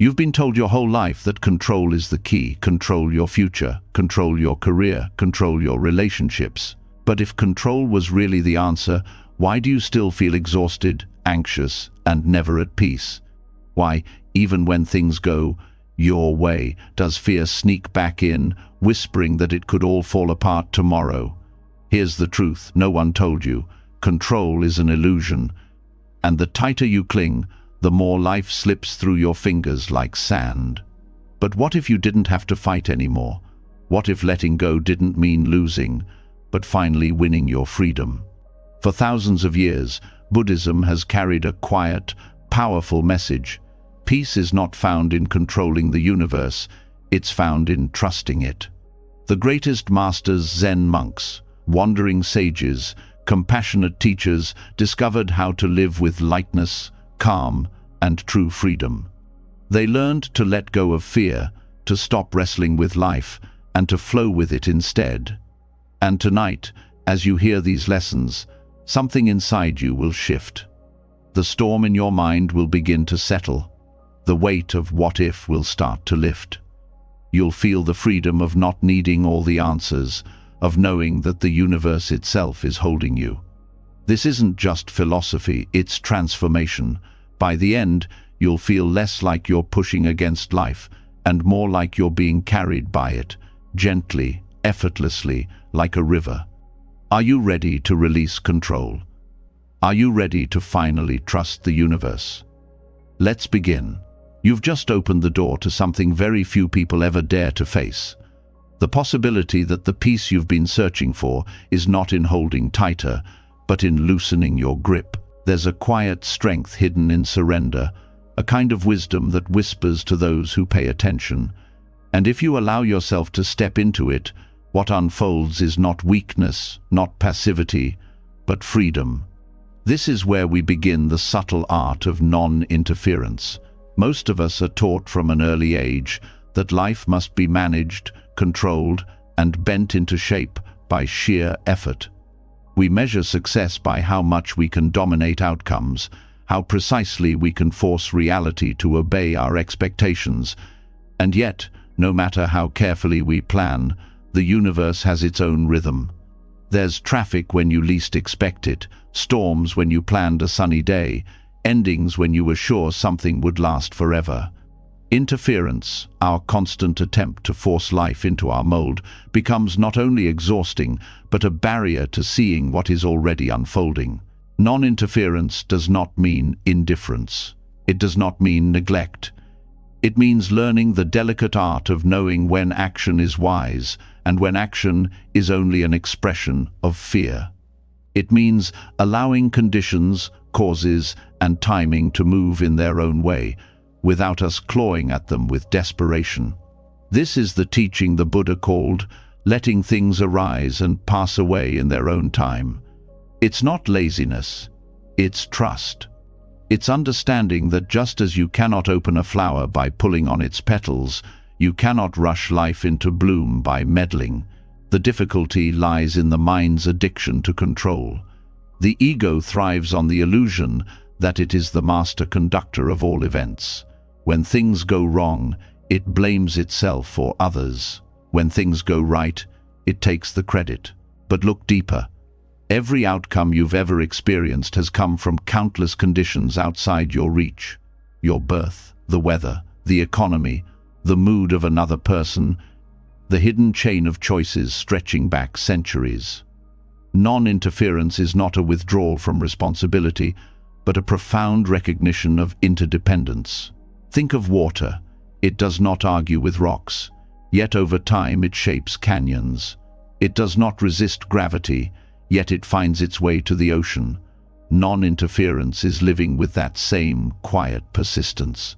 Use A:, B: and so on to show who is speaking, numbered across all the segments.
A: You've been told your whole life that control is the key. Control your future, control your career, control your relationships. But if control was really the answer, why do you still feel exhausted, anxious, and never at peace? Why, even when things go your way, does fear sneak back in, whispering that it could all fall apart tomorrow? Here's the truth no one told you. Control is an illusion, and the tighter you cling, the more life slips through your fingers like sand. But what if you didn't have to fight anymore? What if letting go didn't mean losing, but finally winning your freedom? For thousands of years, Buddhism has carried a quiet, powerful message. Peace is not found in controlling the universe, it's found in trusting it. The greatest masters, Zen monks, wandering sages, compassionate teachers, discovered how to live with lightness, calm, and true freedom. They learned to let go of fear, to stop wrestling with life, and to flow with it instead. And tonight, as you hear these lessons, something inside you will shift. The storm in your mind will begin to settle. The weight of what if will start to lift. You'll feel the freedom of not needing all the answers, of knowing that the universe itself is holding you. This isn't just philosophy, it's transformation. By the end, you'll feel less like you're pushing against life, and more like you're being carried by it, gently, effortlessly, like a river. Are you ready to release control? Are you ready to finally trust the universe? Let's begin. You've just opened the door to something very few people ever dare to face. The possibility that the peace you've been searching for is not in holding tighter, but in loosening your grip. There's a quiet strength hidden in surrender, a kind of wisdom that whispers to those who pay attention. And if you allow yourself to step into it, what unfolds is not weakness, not passivity, but freedom. This is where we begin the subtle art of non-interference. Most of us are taught from an early age that life must be managed, controlled, and bent into shape by sheer effort. We measure success by how much we can dominate outcomes, how precisely we can force reality to obey our expectations. And yet, no matter how carefully we plan, the universe has its own rhythm. There's traffic when you least expect it, storms when you planned a sunny day, endings when you were sure something would last forever. Interference, our constant attempt to force life into our mold, becomes not only exhausting, but a barrier to seeing what is already unfolding. Non-interference does not mean indifference. It does not mean neglect. It means learning the delicate art of knowing when action is wise and when action is only an expression of fear. It means allowing conditions, causes, and timing to move in their own way, without us clawing at them with desperation. This is the teaching the Buddha called letting things arise and pass away in their own time. It's not laziness, it's trust. It's understanding that just as you cannot open a flower by pulling on its petals, you cannot rush life into bloom by meddling. The difficulty lies in the mind's addiction to control. The ego thrives on the illusion that it is the master conductor of all events. When things go wrong, it blames itself or others. When things go right, it takes the credit. But look deeper. Every outcome you've ever experienced has come from countless conditions outside your reach. Your birth, the weather, the economy, the mood of another person, the hidden chain of choices stretching back centuries. Non-interference is not a withdrawal from responsibility, but a profound recognition of interdependence. Think of water. It does not argue with rocks, yet over time it shapes canyons. It does not resist gravity, yet it finds its way to the ocean. Non-interference is living with that same quiet persistence.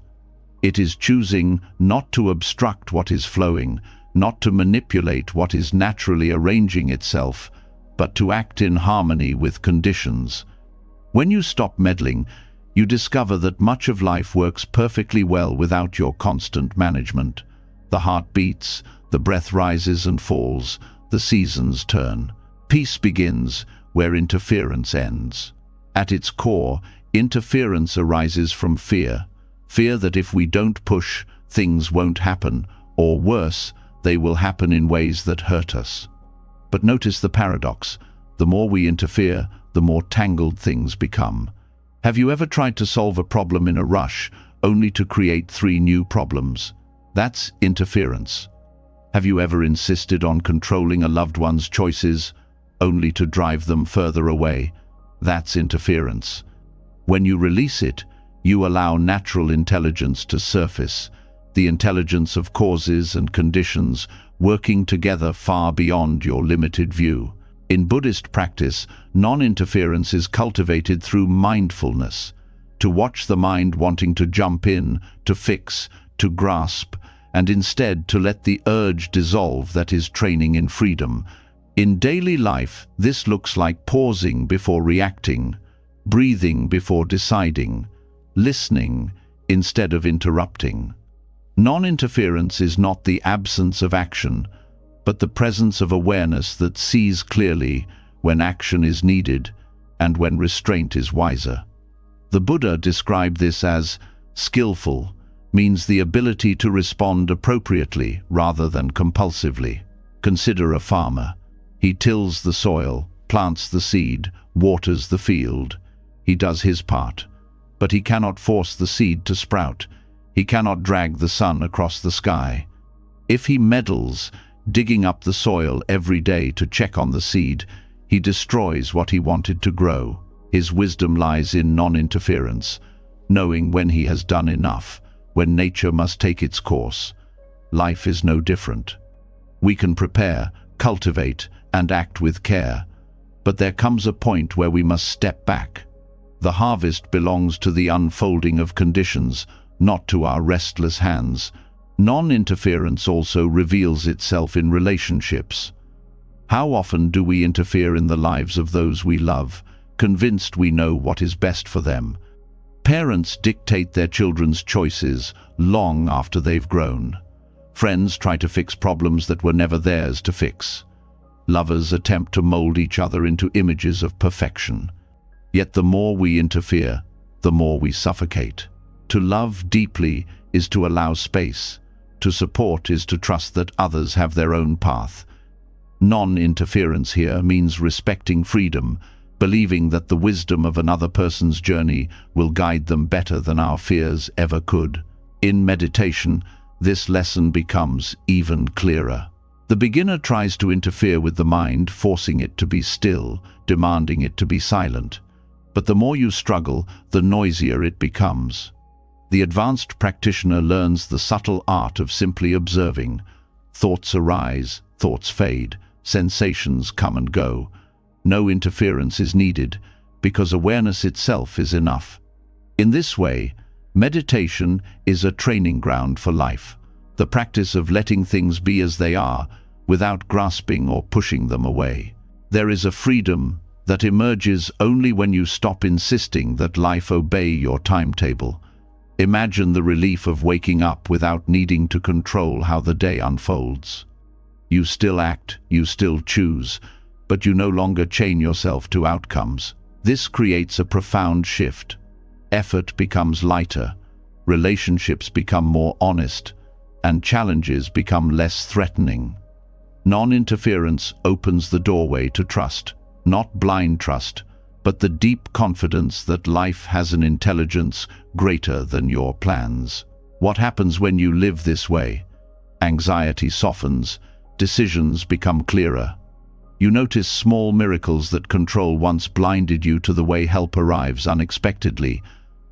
A: It is choosing not to obstruct what is flowing, not to manipulate what is naturally arranging itself, but to act in harmony with conditions. When you stop meddling, you discover that much of life works perfectly well without your constant management. The heart beats, the breath rises and falls, the seasons turn. Peace begins where interference ends. At its core, interference arises from fear, Fear that if we don't push, things won't happen, or worse, they will happen in ways that hurt us. But notice the paradox. The more we interfere, the more tangled things become. Have you ever tried to solve a problem in a rush, only to create 3 new problems? That's interference. Have you ever insisted on controlling a loved one's choices, only to drive them further away? That's interference. When you release it, you allow natural intelligence to surface, the intelligence of causes and conditions working together far beyond your limited view. In Buddhist practice, non-interference is cultivated through mindfulness, to watch the mind wanting to jump in, to fix, to grasp, and instead to let the urge dissolve. That is training in freedom. In daily life, this looks like pausing before reacting, breathing before deciding, listening instead of interrupting. Non-interference is not the absence of action, but the presence of awareness that sees clearly when action is needed and when restraint is wiser. The Buddha described this as skillful, means the ability to respond appropriately rather than compulsively. Consider a farmer. He tills the soil, plants the seed, waters the field. He does his part, but he cannot force the seed to sprout. He cannot drag the sun across the sky. If he meddles, digging up the soil every day to check on the seed, he destroys what he wanted to grow. His wisdom lies in non-interference, knowing when he has done enough, when nature must take its course. Life is no different. We can prepare, cultivate, and act with care, but there comes a point where we must step back. The harvest belongs to the unfolding of conditions, not to our restless hands. Non-interference also reveals itself in relationships. How often do we interfere in the lives of those we love, convinced we know what is best for them? Parents dictate their children's choices long after they've grown. Friends try to fix problems that were never theirs to fix. Lovers attempt to mold each other into images of perfection. Yet the more we interfere, the more we suffocate. To love deeply is to allow space. To support is to trust that others have their own path. Non-interference here means respecting freedom, believing that the wisdom of another person's journey will guide them better than our fears ever could. In meditation, this lesson becomes even clearer. The beginner tries to interfere with the mind, forcing it to be still, demanding it to be silent. But the more you struggle, the noisier it becomes. The advanced practitioner learns the subtle art of simply observing. Thoughts arise, thoughts fade, sensations come and go. No interference is needed, because awareness itself is enough. In this way, meditation is a training ground for life, the practice of letting things be as they are, without grasping or pushing them away. There is a freedom that emerges only when you stop insisting that life obey your timetable. Imagine the relief of waking up without needing to control how the day unfolds. You still act, you still choose, but you no longer chain yourself to outcomes. This creates a profound shift. Effort becomes lighter, relationships become more honest, and challenges become less threatening. Non-interference opens the doorway to trust, not blind trust, but the deep confidence that life has an intelligence greater than your plans. What happens when you live this way? Anxiety softens, decisions become clearer. You notice small miracles that control once blinded you to the way help arrives unexpectedly,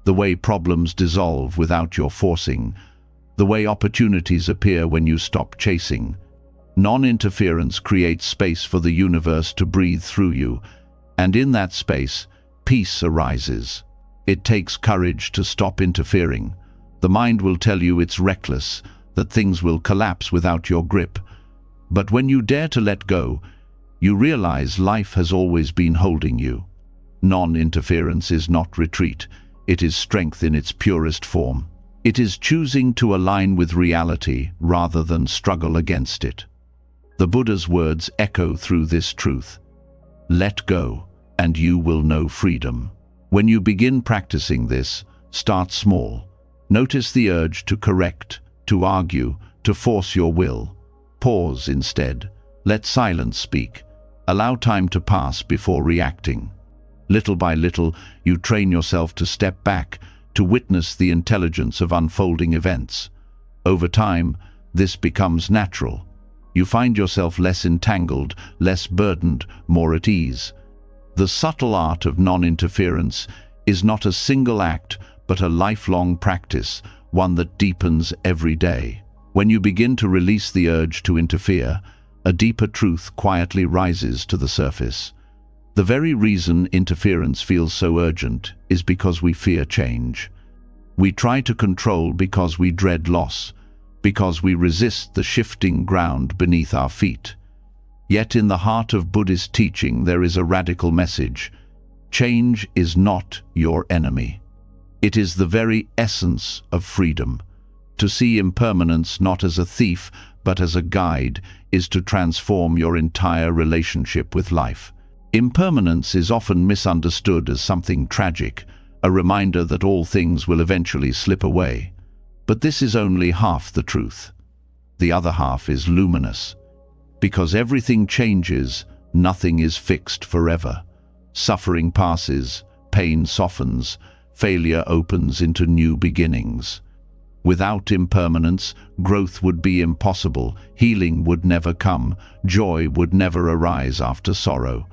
A: the way problems dissolve without your forcing, the way opportunities appear when you stop chasing. Non-interference creates space for the universe to breathe through you, and in that space, peace arises. It takes courage to stop interfering. The mind will tell you it's reckless, that things will collapse without your grip. But when you dare to let go, you realize life has always been holding you. Non-interference is not retreat, it is strength in its purest form. It is choosing to align with reality rather than struggle against it. The Buddha's words echo through this truth. Let go, and you will know freedom. When you begin practicing this, start small. Notice the urge to correct, to argue, to force your will. Pause instead. Let silence speak. Allow time to pass before reacting. Little by little, you train yourself to step back, to witness the intelligence of unfolding events. Over time, this becomes natural. You find yourself less entangled, less burdened, more at ease. The subtle art of non-interference is not a single act, but a lifelong practice, one that deepens every day. When you begin to release the urge to interfere, a deeper truth quietly rises to the surface. The very reason interference feels so urgent is because we fear change. We try to control because we dread loss, because we resist the shifting ground beneath our feet. Yet in the heart of Buddhist teaching there is a radical message. Change is not your enemy. It is the very essence of freedom. To see impermanence not as a thief, but as a guide, is to transform your entire relationship with life. Impermanence is often misunderstood as something tragic, a reminder that all things will eventually slip away. But this is only half the truth. The other half is luminous. Because everything changes, nothing is fixed forever. Suffering passes, pain softens, failure opens into new beginnings. Without impermanence, growth would be impossible, healing would never come, joy would never arise after sorrow.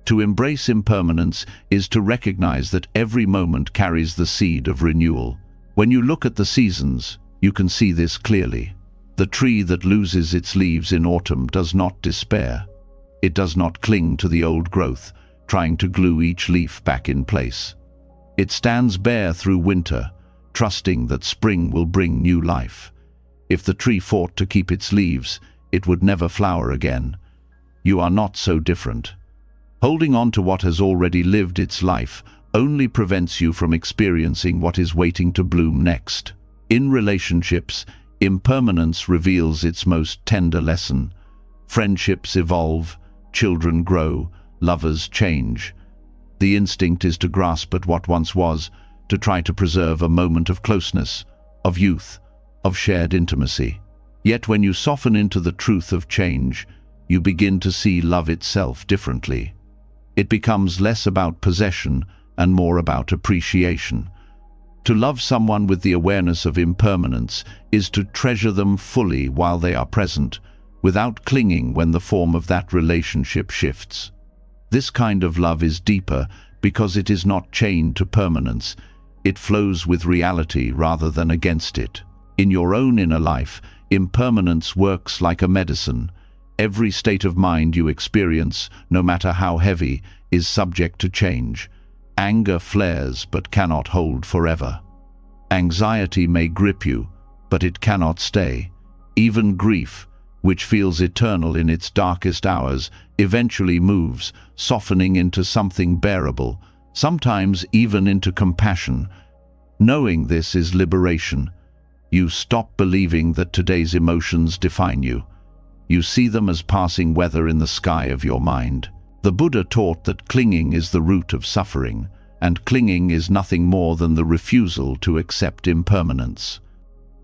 A: To embrace impermanence is to recognize that every moment carries the seed of renewal. When you look at the seasons, you can see this clearly. The tree that loses its leaves in autumn does not despair. It does not cling to the old growth, trying to glue each leaf back in place. It stands bare through winter, trusting that spring will bring new life. If the tree fought to keep its leaves, it would never flower again. You are not so different. Holding on to what has already lived its life only prevents you from experiencing what is waiting to bloom next. In relationships, impermanence reveals its most tender lesson. Friendships evolve, children grow, lovers change. The instinct is to grasp at what once was, to try to preserve a moment of closeness, of youth, of shared intimacy. Yet when you soften into the truth of change, you begin to see love itself differently. It becomes less about possession and more about appreciation. To love someone with the awareness of impermanence is to treasure them fully while they are present, without clinging when the form of that relationship shifts. This kind of love is deeper because it is not chained to permanence. It flows with reality rather than against it. In your own inner life, impermanence works like a medicine. Every state of mind you experience, no matter how heavy, is subject to change. Anger flares but cannot hold forever. Anxiety may grip you, but it cannot stay. Even grief, which feels eternal in its darkest hours, eventually moves, softening into something bearable, sometimes even into compassion. Knowing this is liberation. You stop believing that today's emotions define you. You see them as passing weather in the sky of your mind. The Buddha taught that clinging is the root of suffering, and clinging is nothing more than the refusal to accept impermanence.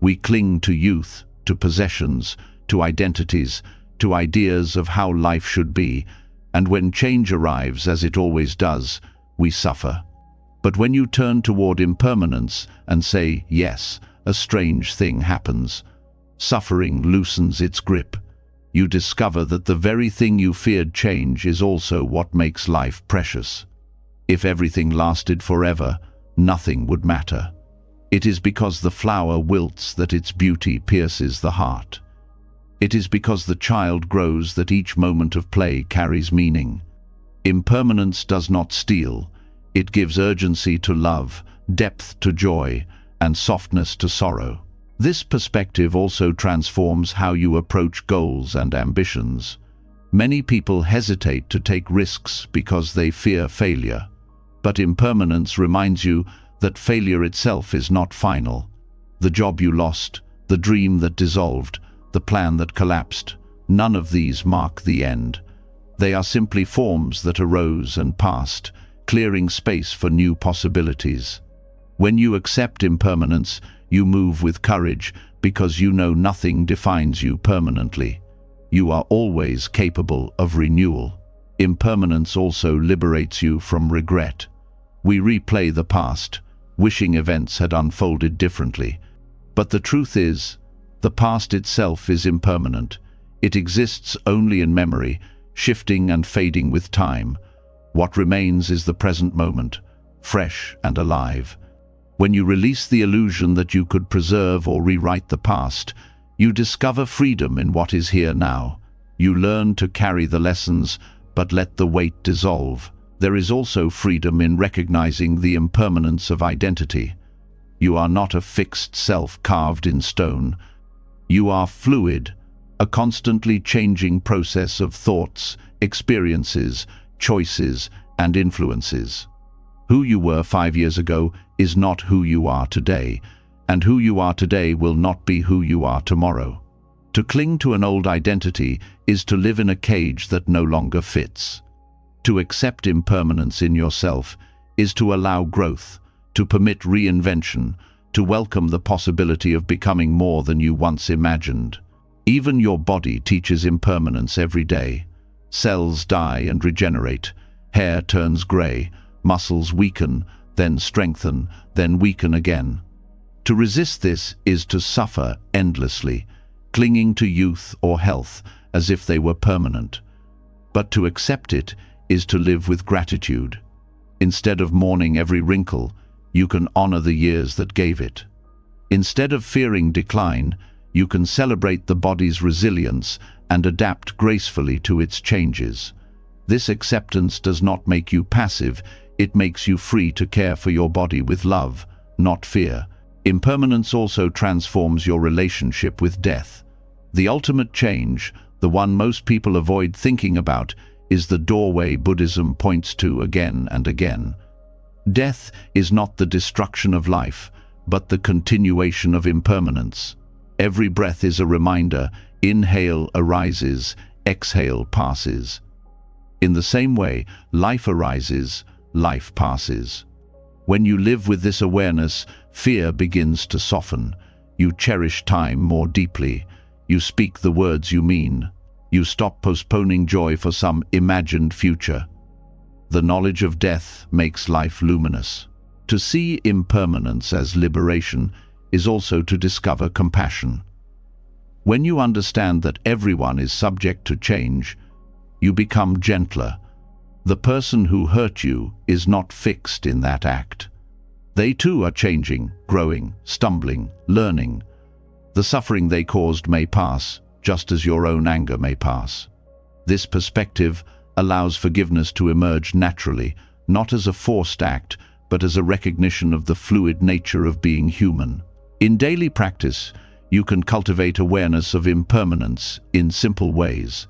A: We cling to youth, to possessions, to identities, to ideas of how life should be, and when change arrives, as it always does, we suffer. But when you turn toward impermanence and say yes, a strange thing happens. Suffering loosens its grip. You discover that the very thing you feared change is also what makes life precious. If everything lasted forever, nothing would matter. It is because the flower wilts that its beauty pierces the heart. It is because the child grows that each moment of play carries meaning. Impermanence does not steal. It gives urgency to love, depth to joy, and softness to sorrow. This perspective also transforms how you approach goals and ambitions. Many people hesitate to take risks because they fear failure. But impermanence reminds you that failure itself is not final. The job you lost, the dream that dissolved, the plan that collapsed, none of these mark the end. They are simply forms that arose and passed, clearing space for new possibilities. When you accept impermanence, You move with courage because you know nothing defines you permanently. You are always capable of renewal. Impermanence also liberates you from regret. We replay the past, wishing events had unfolded differently. But the truth is, the past itself is impermanent. It exists only in memory, shifting and fading with time. What remains is the present moment, fresh and alive. When you release the illusion that you could preserve or rewrite the past, you discover freedom in what is here now. You learn to carry the lessons, but let the weight dissolve. There is also freedom in recognizing the impermanence of identity. You are not a fixed self carved in stone. You are fluid, a constantly changing process of thoughts, experiences, choices, and influences. Who you were 5 years ago is not who you are today, and who you are today will not be who you are tomorrow. To cling to an old identity is to live in a cage that no longer fits. To accept impermanence in yourself is to allow growth, to permit reinvention, to welcome the possibility of becoming more than you once imagined. Even your body teaches impermanence every day. Cells die and regenerate, hair turns grey, muscles weaken, then strengthen, then weaken again. To resist this is to suffer endlessly, clinging to youth or health as if they were permanent. But to accept it is to live with gratitude. Instead of mourning every wrinkle, you can honor the years that gave it. Instead of fearing decline, you can celebrate the body's resilience and adapt gracefully to its changes. This acceptance does not make you passive, it makes you free to care for your body with love, not fear. Impermanence also transforms your relationship with death. The ultimate change, the one most people avoid thinking about, is the doorway Buddhism points to again and again. Death is not the destruction of life, but the continuation of impermanence. Every breath is a reminder, inhale arises, exhale passes. In the same way, life arises, life passes. When you live with this awareness, fear begins to soften. You cherish time more deeply. You speak the words you mean. You stop postponing joy for some imagined future. The knowledge of death makes life luminous. To see impermanence as liberation is also to discover compassion. When you understand that everyone is subject to change, you become gentler. The person who hurt you is not fixed in that act. They too are changing, growing, stumbling, learning. The suffering they caused may pass, just as your own anger may pass. This perspective allows forgiveness to emerge naturally, not as a forced act, but as a recognition of the fluid nature of being human. In daily practice, you can cultivate awareness of impermanence in simple ways.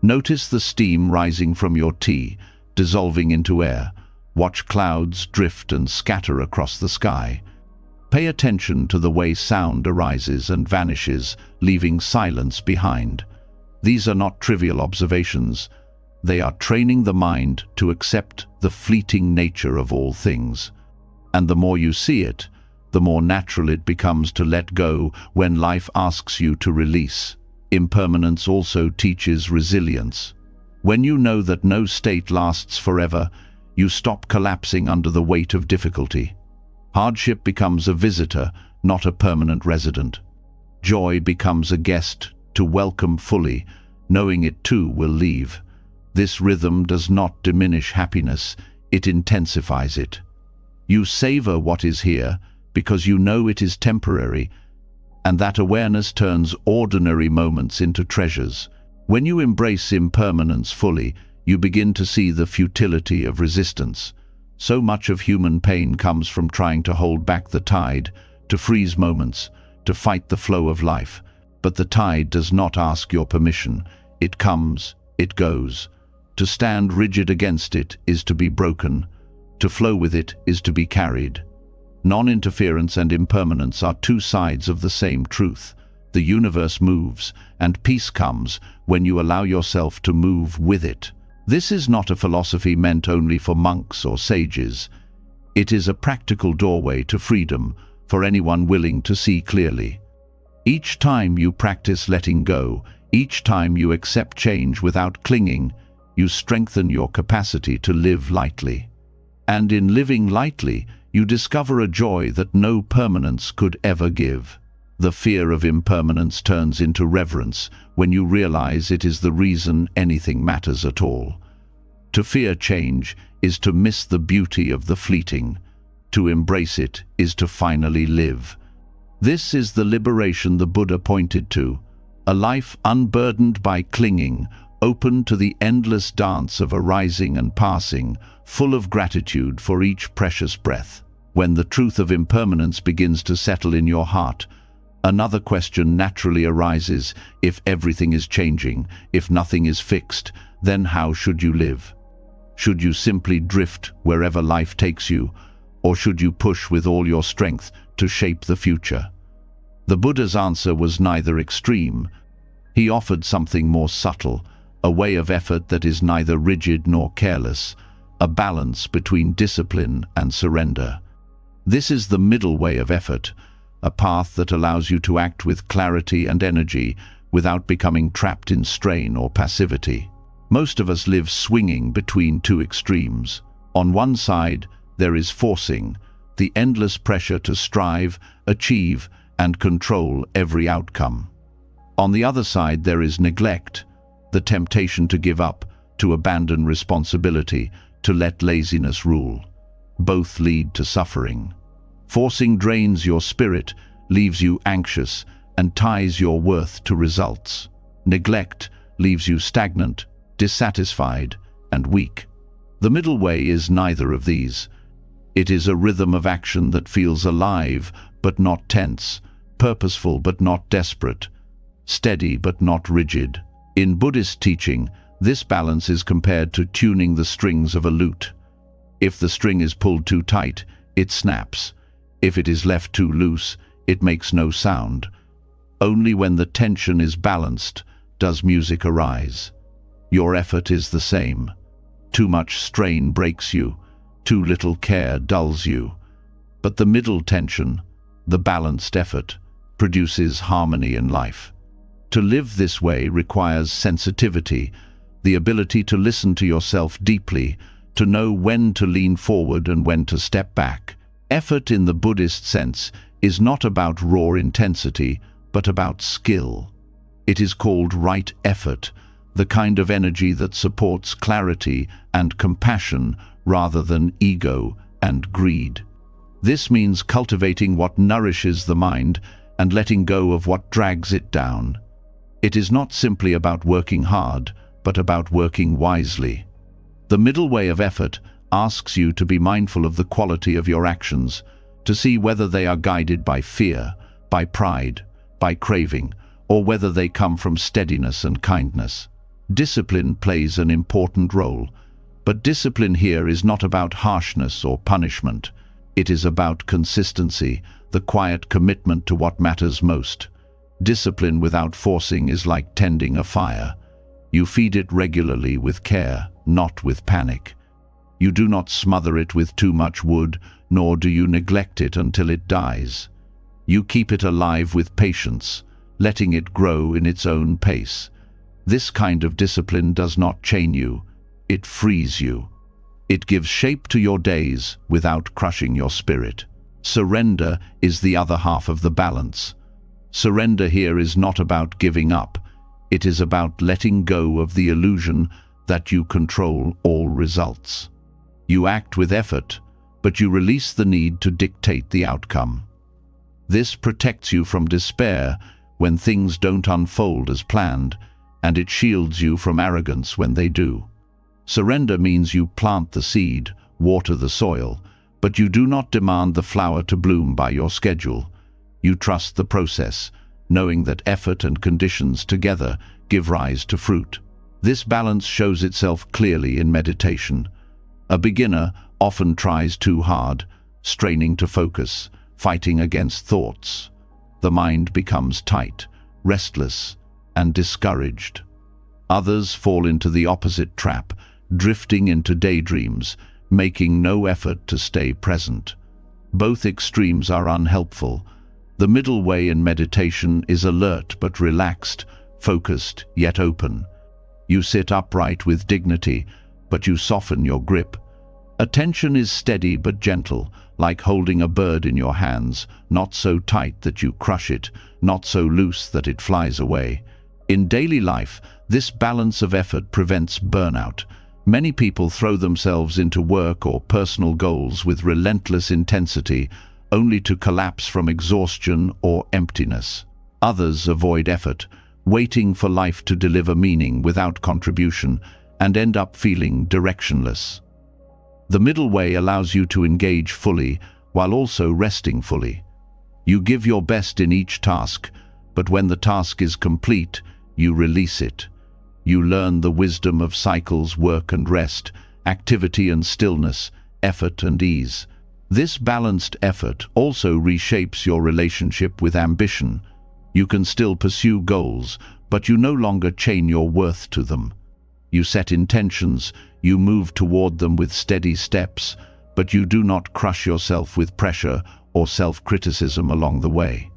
A: Notice the steam rising from your tea, dissolving into air. Watch clouds drift and scatter across the sky. Pay attention to the way sound arises and vanishes, leaving silence behind. These are not trivial observations. They are training the mind to accept the fleeting nature of all things. And the more you see it, the more natural it becomes to let go when life asks you to release. Impermanence also teaches resilience. When you know that no state lasts forever, you stop collapsing under the weight of difficulty. Hardship becomes a visitor, not a permanent resident. Joy becomes a guest to welcome fully, knowing it too will leave. This rhythm does not diminish happiness, it intensifies it. You savor what is here because you know it is temporary, and that awareness turns ordinary moments into treasures. When you embrace impermanence fully, you begin to see the futility of resistance. So much of human pain comes from trying to hold back the tide, to freeze moments, to fight the flow of life. But the tide does not ask your permission. It comes, it goes. To stand rigid against it is to be broken. To flow with it is to be carried. Non-interference and impermanence are two sides of the same truth. The universe moves, and peace comes when you allow yourself to move with it. This is not a philosophy meant only for monks or sages. It is a practical doorway to freedom, for anyone willing to see clearly. Each time you practice letting go, each time you accept change without clinging, you strengthen your capacity to live lightly. And in living lightly, you discover a joy that no permanence could ever give. The fear of impermanence turns into reverence when you realize it is the reason anything matters at all. To fear change is to miss the beauty of the fleeting. To embrace it is to finally live. This is the liberation the Buddha pointed to, a life unburdened by clinging, open to the endless dance of arising and passing, full of gratitude for each precious breath. When the truth of impermanence begins to settle in your heart, another question naturally arises. If everything is changing, if nothing is fixed, then how should you live? Should you simply drift wherever life takes you, or should you push with all your strength to shape the future? The Buddha's answer was neither extreme. He offered something more subtle, a way of effort that is neither rigid nor careless, a balance between discipline and surrender. This is the middle way of effort, a path that allows you to act with clarity and energy without becoming trapped in strain or passivity. Most of us live swinging between two extremes. On one side, there is forcing, the endless pressure to strive, achieve, and control every outcome. On the other side, there is neglect, the temptation to give up, to abandon responsibility, to let laziness rule. Both lead to suffering. Forcing drains your spirit, leaves you anxious, and ties your worth to results. Neglect leaves you stagnant, dissatisfied, and weak. The middle way is neither of these. It is a rhythm of action that feels alive but not tense, purposeful but not desperate, steady but not rigid. In Buddhist teaching, this balance is compared to tuning the strings of a lute. If the string is pulled too tight, it snaps. If it is left too loose, it makes no sound. Only when the tension is balanced does music arise. Your effort is the same. Too much strain breaks you, too little care dulls you. But the middle tension, the balanced effort, produces harmony in life. To live this way requires sensitivity, the ability to listen to yourself deeply, to know when to lean forward and when to step back. Effort in the Buddhist sense is not about raw intensity, but about skill. It is called right effort, the kind of energy that supports clarity and compassion rather than ego and greed. This means cultivating what nourishes the mind and letting go of what drags it down. It is not simply about working hard, but about working wisely. The middle way of effort asks you to be mindful of the quality of your actions, to see whether they are guided by fear, by pride, by craving, or whether they come from steadiness and kindness. Discipline plays an important role, but discipline here is not about harshness or punishment. It is about consistency, the quiet commitment to what matters most. Discipline without forcing is like tending a fire. You feed it regularly with care, not with panic. You do not smother it with too much wood, nor do you neglect it until it dies. You keep it alive with patience, letting it grow in its own pace. This kind of discipline does not chain you, it frees you. It gives shape to your days without crushing your spirit. Surrender is the other half of the balance. Surrender here is not about giving up. It is about letting go of the illusion that you control all results. You act with effort, but you release the need to dictate the outcome. This protects you from despair when things don't unfold as planned, and it shields you from arrogance when they do. Surrender means you plant the seed, water the soil, but you do not demand the flower to bloom by your schedule. You trust the process, knowing that effort and conditions together give rise to fruit. This balance shows itself clearly in meditation. A beginner often tries too hard, straining to focus, fighting against thoughts. The mind becomes tight, restless, and discouraged. Others fall into the opposite trap, drifting into daydreams, making no effort to stay present. Both extremes are unhelpful. The middle way in meditation is alert but relaxed, focused yet open. You sit upright with dignity, but you soften your grip. Attention is steady but gentle, like holding a bird in your hands, not so tight that you crush it, not so loose that it flies away. In daily life, this balance of effort prevents burnout. Many people throw themselves into work or personal goals with relentless intensity, only to collapse from exhaustion or emptiness. Others avoid effort, waiting for life to deliver meaning without contribution, and end up feeling directionless. The middle way allows you to engage fully while also resting fully. You give your best in each task, but when the task is complete, you release it. You learn the wisdom of cycles, work and rest, activity and stillness, effort and ease. This balanced effort also reshapes your relationship with ambition. You can still pursue goals, but you no longer chain your worth to them. You set intentions, you move toward them with steady steps, but you do not crush yourself with pressure or self-criticism along the way.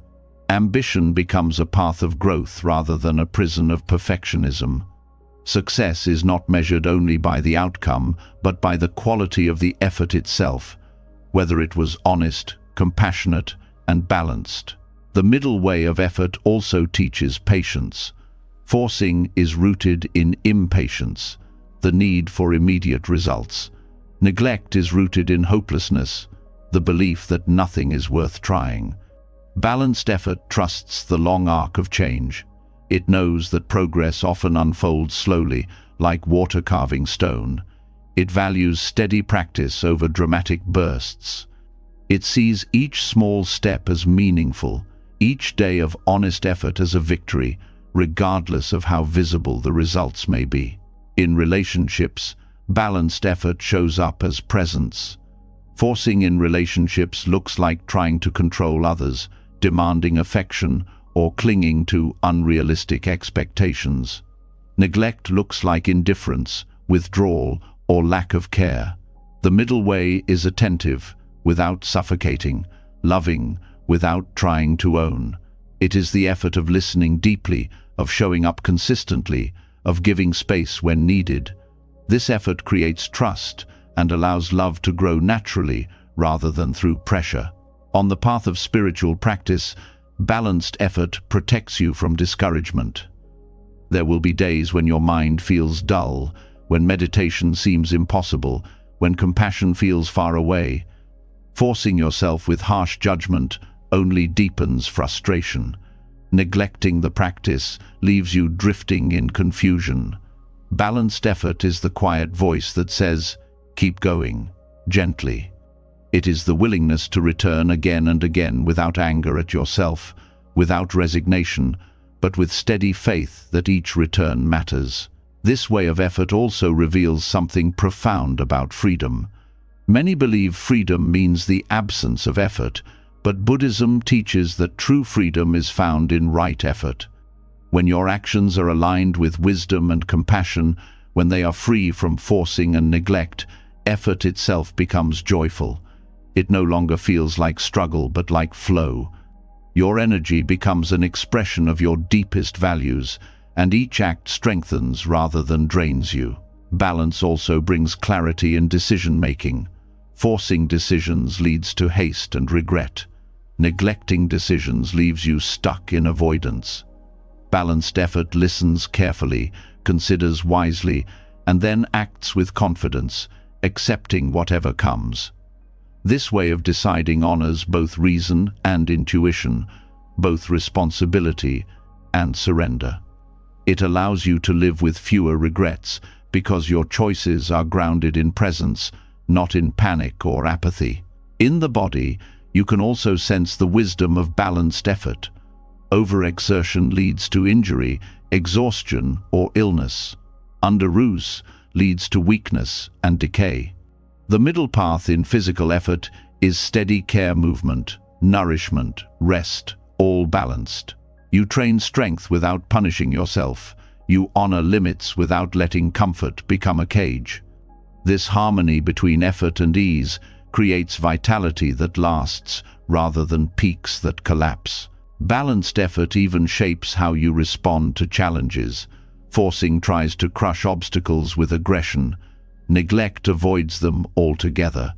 A: Ambition becomes a path of growth rather than a prison of perfectionism. Success is not measured only by the outcome, but by the quality of the effort itself, whether it was honest, compassionate, and balanced. The middle way of effort also teaches patience. Forcing is rooted in impatience, the need for immediate results. Neglect is rooted in hopelessness, the belief that nothing is worth trying. Balanced effort trusts the long arc of change. It knows that progress often unfolds slowly, like water carving stone. It values steady practice over dramatic bursts. It sees each small step as meaningful, each day of honest effort as a victory, regardless of how visible the results may be. In relationships, balanced effort shows up as presence. Forcing in relationships looks like trying to control others, demanding affection, or clinging to unrealistic expectations. Neglect looks like indifference, withdrawal, or lack of care. The middle way is attentive, without suffocating, loving, without trying to own. It is the effort of listening deeply, of showing up consistently, of giving space when needed. This effort creates trust and allows love to grow naturally rather than through pressure. On the path of spiritual practice, balanced effort protects you from discouragement. There will be days when your mind feels dull, when meditation seems impossible, when compassion feels far away. Forcing yourself with harsh judgment only deepens frustration. Neglecting the practice leaves you drifting in confusion. Balanced effort is the quiet voice that says, "Keep going, gently." It is the willingness to return again and again without anger at yourself, without resignation, but with steady faith that each return matters. This way of effort also reveals something profound about freedom. Many believe freedom means the absence of effort, but Buddhism teaches that true freedom is found in right effort. When your actions are aligned with wisdom and compassion, when they are free from forcing and neglect, effort itself becomes joyful. It no longer feels like struggle but like flow. Your energy becomes an expression of your deepest values, and each act strengthens rather than drains you. Balance also brings clarity in decision-making. Forcing decisions leads to haste and regret. Neglecting decisions leaves you stuck in avoidance. Balanced effort listens carefully, considers wisely, and then acts with confidence, accepting whatever comes. This way of deciding honors both reason and intuition, both responsibility and surrender. It allows you to live with fewer regrets because your choices are grounded in presence, not in panic or apathy. In the body, you can also sense the wisdom of balanced effort. Overexertion leads to injury, exhaustion, or illness. Under-use leads to weakness and decay. The middle path in physical effort is steady care movement, nourishment, rest, all balanced. You train strength without punishing yourself. You honor limits without letting comfort become a cage. This harmony between effort and ease creates vitality that lasts rather than peaks that collapse. Balanced effort even shapes how you respond to challenges. Forcing tries to crush obstacles with aggression. Neglect avoids them altogether.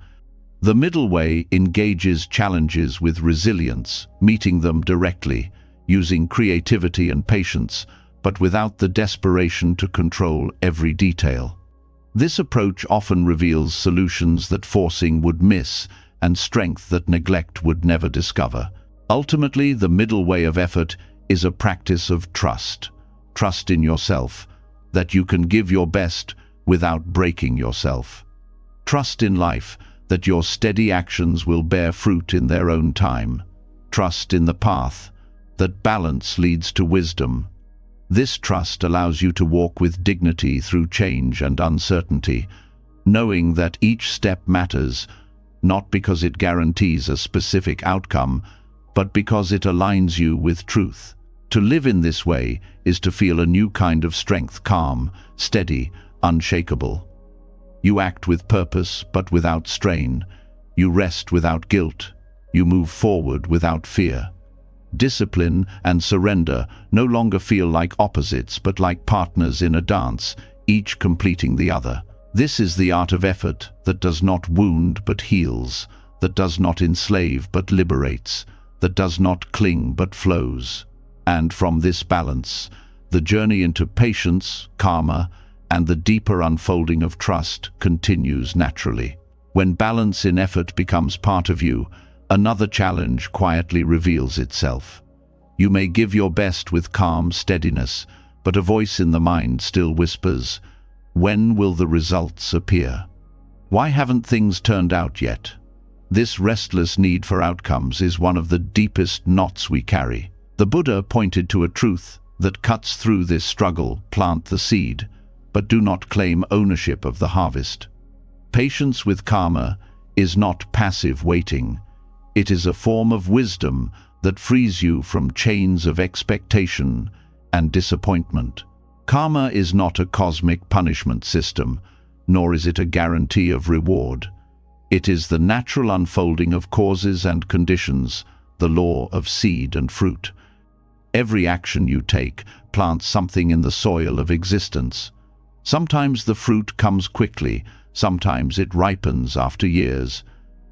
A: The middle way engages challenges with resilience, meeting them directly, using creativity and patience, but without the desperation to control every detail. This approach often reveals solutions that forcing would miss and strength that neglect would never discover. Ultimately, the middle way of effort is a practice of trust. Trust in yourself, that you can give your best without breaking yourself. Trust in life, that your steady actions will bear fruit in their own time. Trust in the path, that balance leads to wisdom. This trust allows you to walk with dignity through change and uncertainty, knowing that each step matters, not because it guarantees a specific outcome, but because it aligns you with truth. To live in this way is to feel a new kind of strength, calm, steady, unshakable. You act with purpose, but without strain. You rest without guilt. You move forward without fear. Discipline and surrender no longer feel like opposites, but like partners in a dance, each completing the other. This is the art of effort that does not wound but heals, that does not enslave but liberates, that does not cling but flows. And from this balance, the journey into patience, karma, and the deeper unfolding of trust continues naturally. When balance in effort becomes part of you, another challenge quietly reveals itself. You may give your best with calm steadiness, but a voice in the mind still whispers, "When will the results appear? Why haven't things turned out yet?" This restless need for outcomes is one of the deepest knots we carry. The Buddha pointed to a truth that cuts through this struggle: plant the seed, but do not claim ownership of the harvest. Patience with karma is not passive waiting. It is a form of wisdom that frees you from chains of expectation and disappointment. Karma is not a cosmic punishment system, nor is it a guarantee of reward. It is the natural unfolding of causes and conditions, the law of seed and fruit. Every action you take plants something in the soil of existence. Sometimes the fruit comes quickly, sometimes it ripens after years,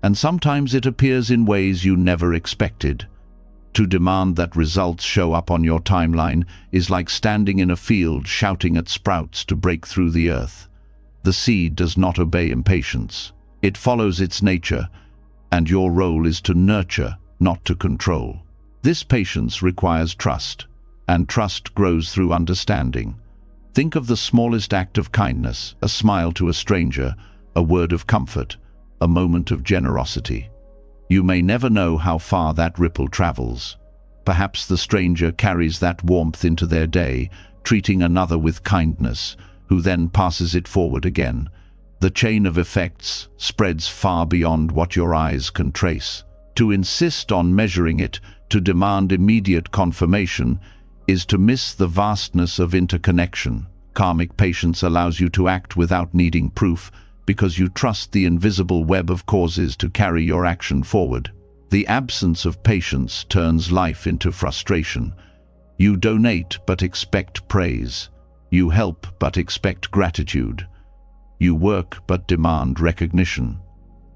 A: and sometimes it appears in ways you never expected. To demand that results show up on your timeline is like standing in a field shouting at sprouts to break through the earth. The seed does not obey impatience. It follows its nature, and your role is to nurture, not to control. This patience requires trust, and trust grows through understanding. Think of the smallest act of kindness, a smile to a stranger, a word of comfort, a moment of generosity. You may never know how far that ripple travels. Perhaps the stranger carries that warmth into their day, treating another with kindness, who then passes it forward again. The chain of effects spreads far beyond what your eyes can trace. To insist on measuring it, to demand immediate confirmation, is to miss the vastness of interconnection. Karmic patience allows you to act without needing proof, because you trust the invisible web of causes to carry your action forward. The absence of patience turns life into frustration. You donate but expect praise. You help but expect gratitude. You work but demand recognition.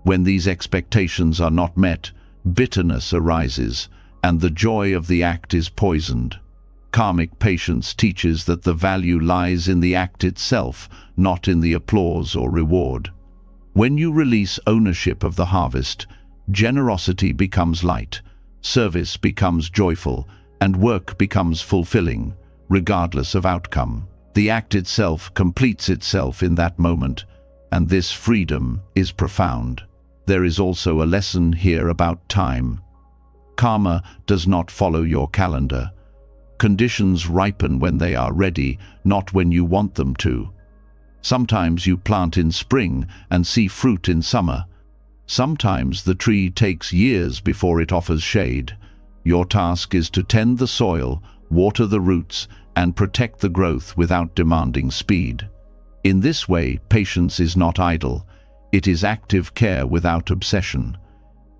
A: When these expectations are not met, bitterness arises, and the joy of the act is poisoned. Karmic patience teaches that the value lies in the act itself, not in the applause or reward. When you release ownership of the harvest, generosity becomes light, service becomes joyful, and work becomes fulfilling, regardless of outcome. The act itself completes itself in that moment, and this freedom is profound. There is also a lesson here about time. Karma does not follow your calendar. Conditions ripen when they are ready, not when you want them to. Sometimes you plant in spring and see fruit in summer. Sometimes the tree takes years before it offers shade. Your task is to tend the soil, water the roots, and protect the growth without demanding speed. In this way, patience is not idle. It is active care without obsession.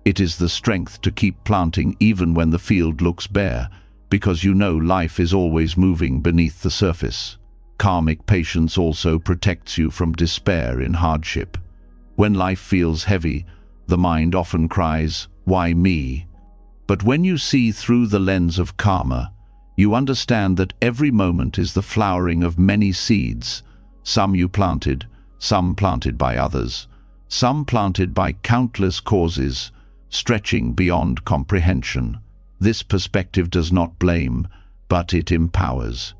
A: It is the strength to keep planting even when the field looks bare, because you know life is always moving beneath the surface. Karmic patience also protects you from despair in hardship. When life feels heavy, the mind often cries, "Why me?" But when you see through the lens of karma, you understand that every moment is the flowering of many seeds, some you planted, some planted by others, some planted by countless causes, stretching beyond comprehension. This perspective does not blame, but it empowers.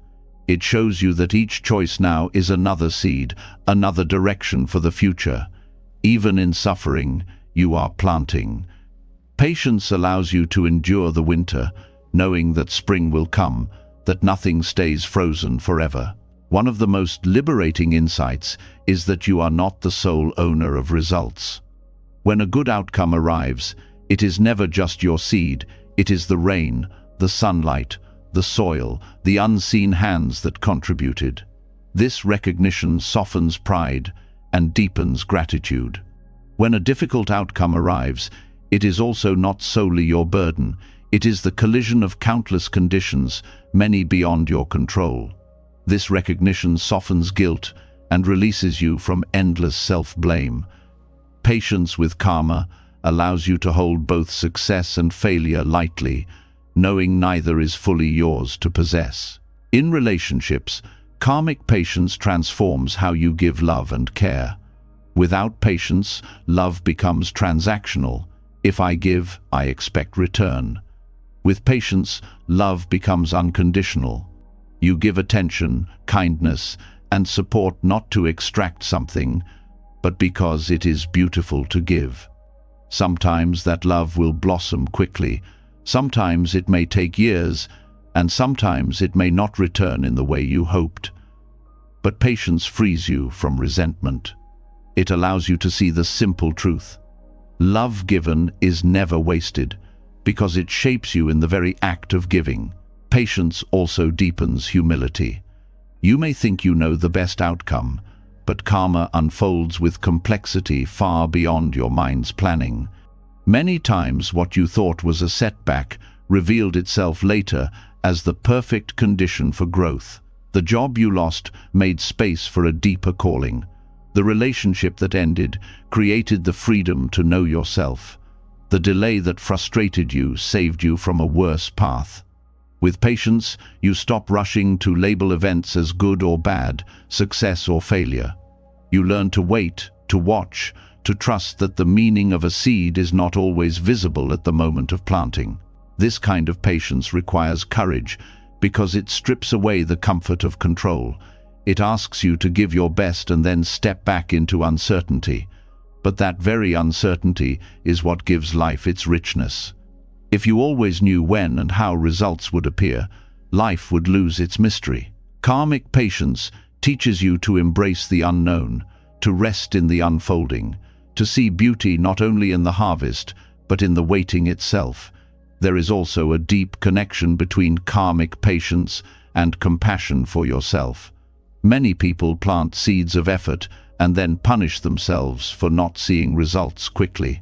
A: It shows you that each choice now is another seed, another direction for the future. Even in suffering, you are planting. Patience allows you to endure the winter, knowing that spring will come, that nothing stays frozen forever. One of the most liberating insights is that you are not the sole owner of results. When a good outcome arrives, it is never just your seed, it is the rain, the sunlight, the soil, the unseen hands that contributed. This recognition softens pride and deepens gratitude. When a difficult outcome arrives, it is also not solely your burden. It is the collision of countless conditions, many beyond your control. This recognition softens guilt and releases you from endless self-blame. Patience with karma allows you to hold both success and failure lightly, knowing neither is fully yours to possess. In relationships, karmic patience transforms how you give love and care. Without patience, love becomes transactional. If I give, I expect return. With patience, love becomes unconditional. You give attention, kindness, and support not to extract something, but because it is beautiful to give. Sometimes that love will blossom quickly, sometimes it may take years, and sometimes it may not return in the way you hoped. But patience frees you from resentment. It allows you to see the simple truth. Love given is never wasted, because it shapes you in the very act of giving. Patience also deepens humility. You may think you know the best outcome, but karma unfolds with complexity far beyond your mind's planning. Many times what you thought was a setback revealed itself later as the perfect condition for growth. The job you lost made space for a deeper calling. The relationship that ended created the freedom to know yourself. The delay that frustrated you saved you from a worse path. With patience, you stop rushing to label events as good or bad, success or failure. You learn to wait, to watch, to trust that the meaning of a seed is not always visible at the moment of planting. This kind of patience requires courage because it strips away the comfort of control. It asks you to give your best and then step back into uncertainty. But that very uncertainty is what gives life its richness. If you always knew when and how results would appear, life would lose its mystery. Karmic patience teaches you to embrace the unknown, to rest in the unfolding, to see beauty not only in the harvest, but in the waiting itself. There is also a deep connection between karmic patience and compassion for yourself. Many people plant seeds of effort and then punish themselves for not seeing results quickly.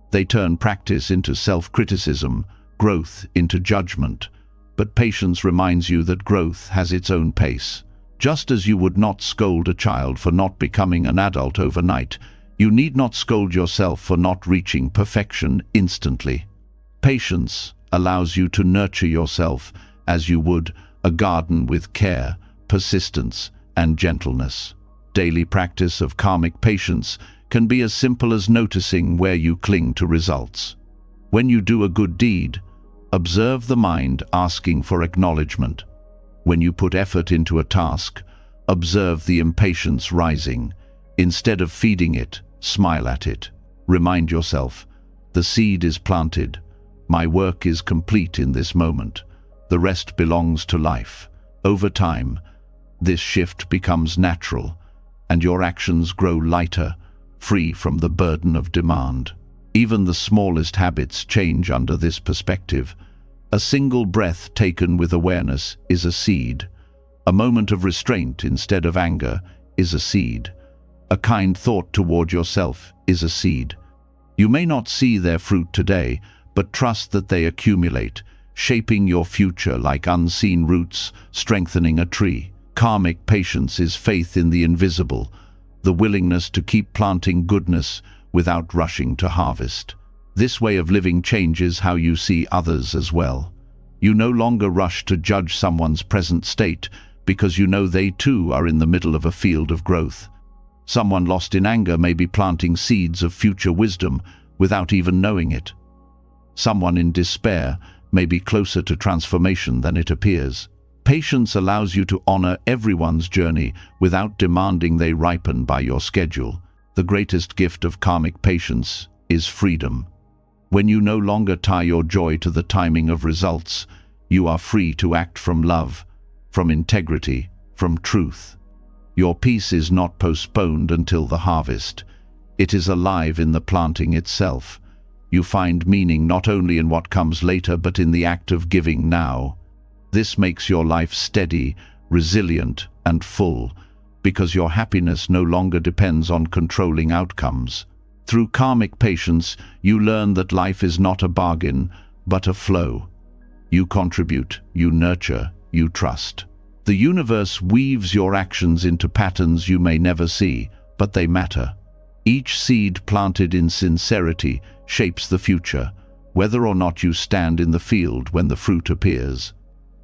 A: They turn practice into self-criticism, growth into judgment. But patience reminds you that growth has its own pace. Just as you would not scold a child for not becoming an adult overnight, you need not scold yourself for not reaching perfection instantly. Patience allows you to nurture yourself as you would a garden with care, persistence, and gentleness. Daily practice of karmic patience can be as simple as noticing where you cling to results. When you do a good deed, observe the mind asking for acknowledgement. When you put effort into a task, observe the impatience rising. Instead of feeding it, smile at it. Remind yourself, the seed is planted. My work is complete in this moment. The rest belongs to life. Over time, this shift becomes natural, and your actions grow lighter, free from the burden of demand. Even the smallest habits change under this perspective. A single breath taken with awareness is a seed. A moment of restraint instead of anger is a seed. A kind thought toward yourself is a seed. You may not see their fruit today, but trust that they accumulate, shaping your future like unseen roots, strengthening a tree. Karmic patience is faith in the invisible, the willingness to keep planting goodness without rushing to harvest. This way of living changes how you see others as well. You no longer rush to judge someone's present state because you know they too are in the middle of a field of growth. Someone lost in anger may be planting seeds of future wisdom without even knowing it. Someone in despair may be closer to transformation than it appears. Patience allows you to honor everyone's journey without demanding they ripen by your schedule. The greatest gift of karmic patience is freedom. When you no longer tie your joy to the timing of results, you are free to act from love, from integrity, from truth. Your peace is not postponed until the harvest. It is alive in the planting itself. You find meaning not only in what comes later but in the act of giving now. This makes your life steady, resilient, and full, because your happiness no longer depends on controlling outcomes. Through karmic patience, you learn that life is not a bargain, but a flow. You contribute, you nurture, you trust. The universe weaves your actions into patterns you may never see, but they matter. Each seed planted in sincerity shapes the future, whether or not you stand in the field when the fruit appears.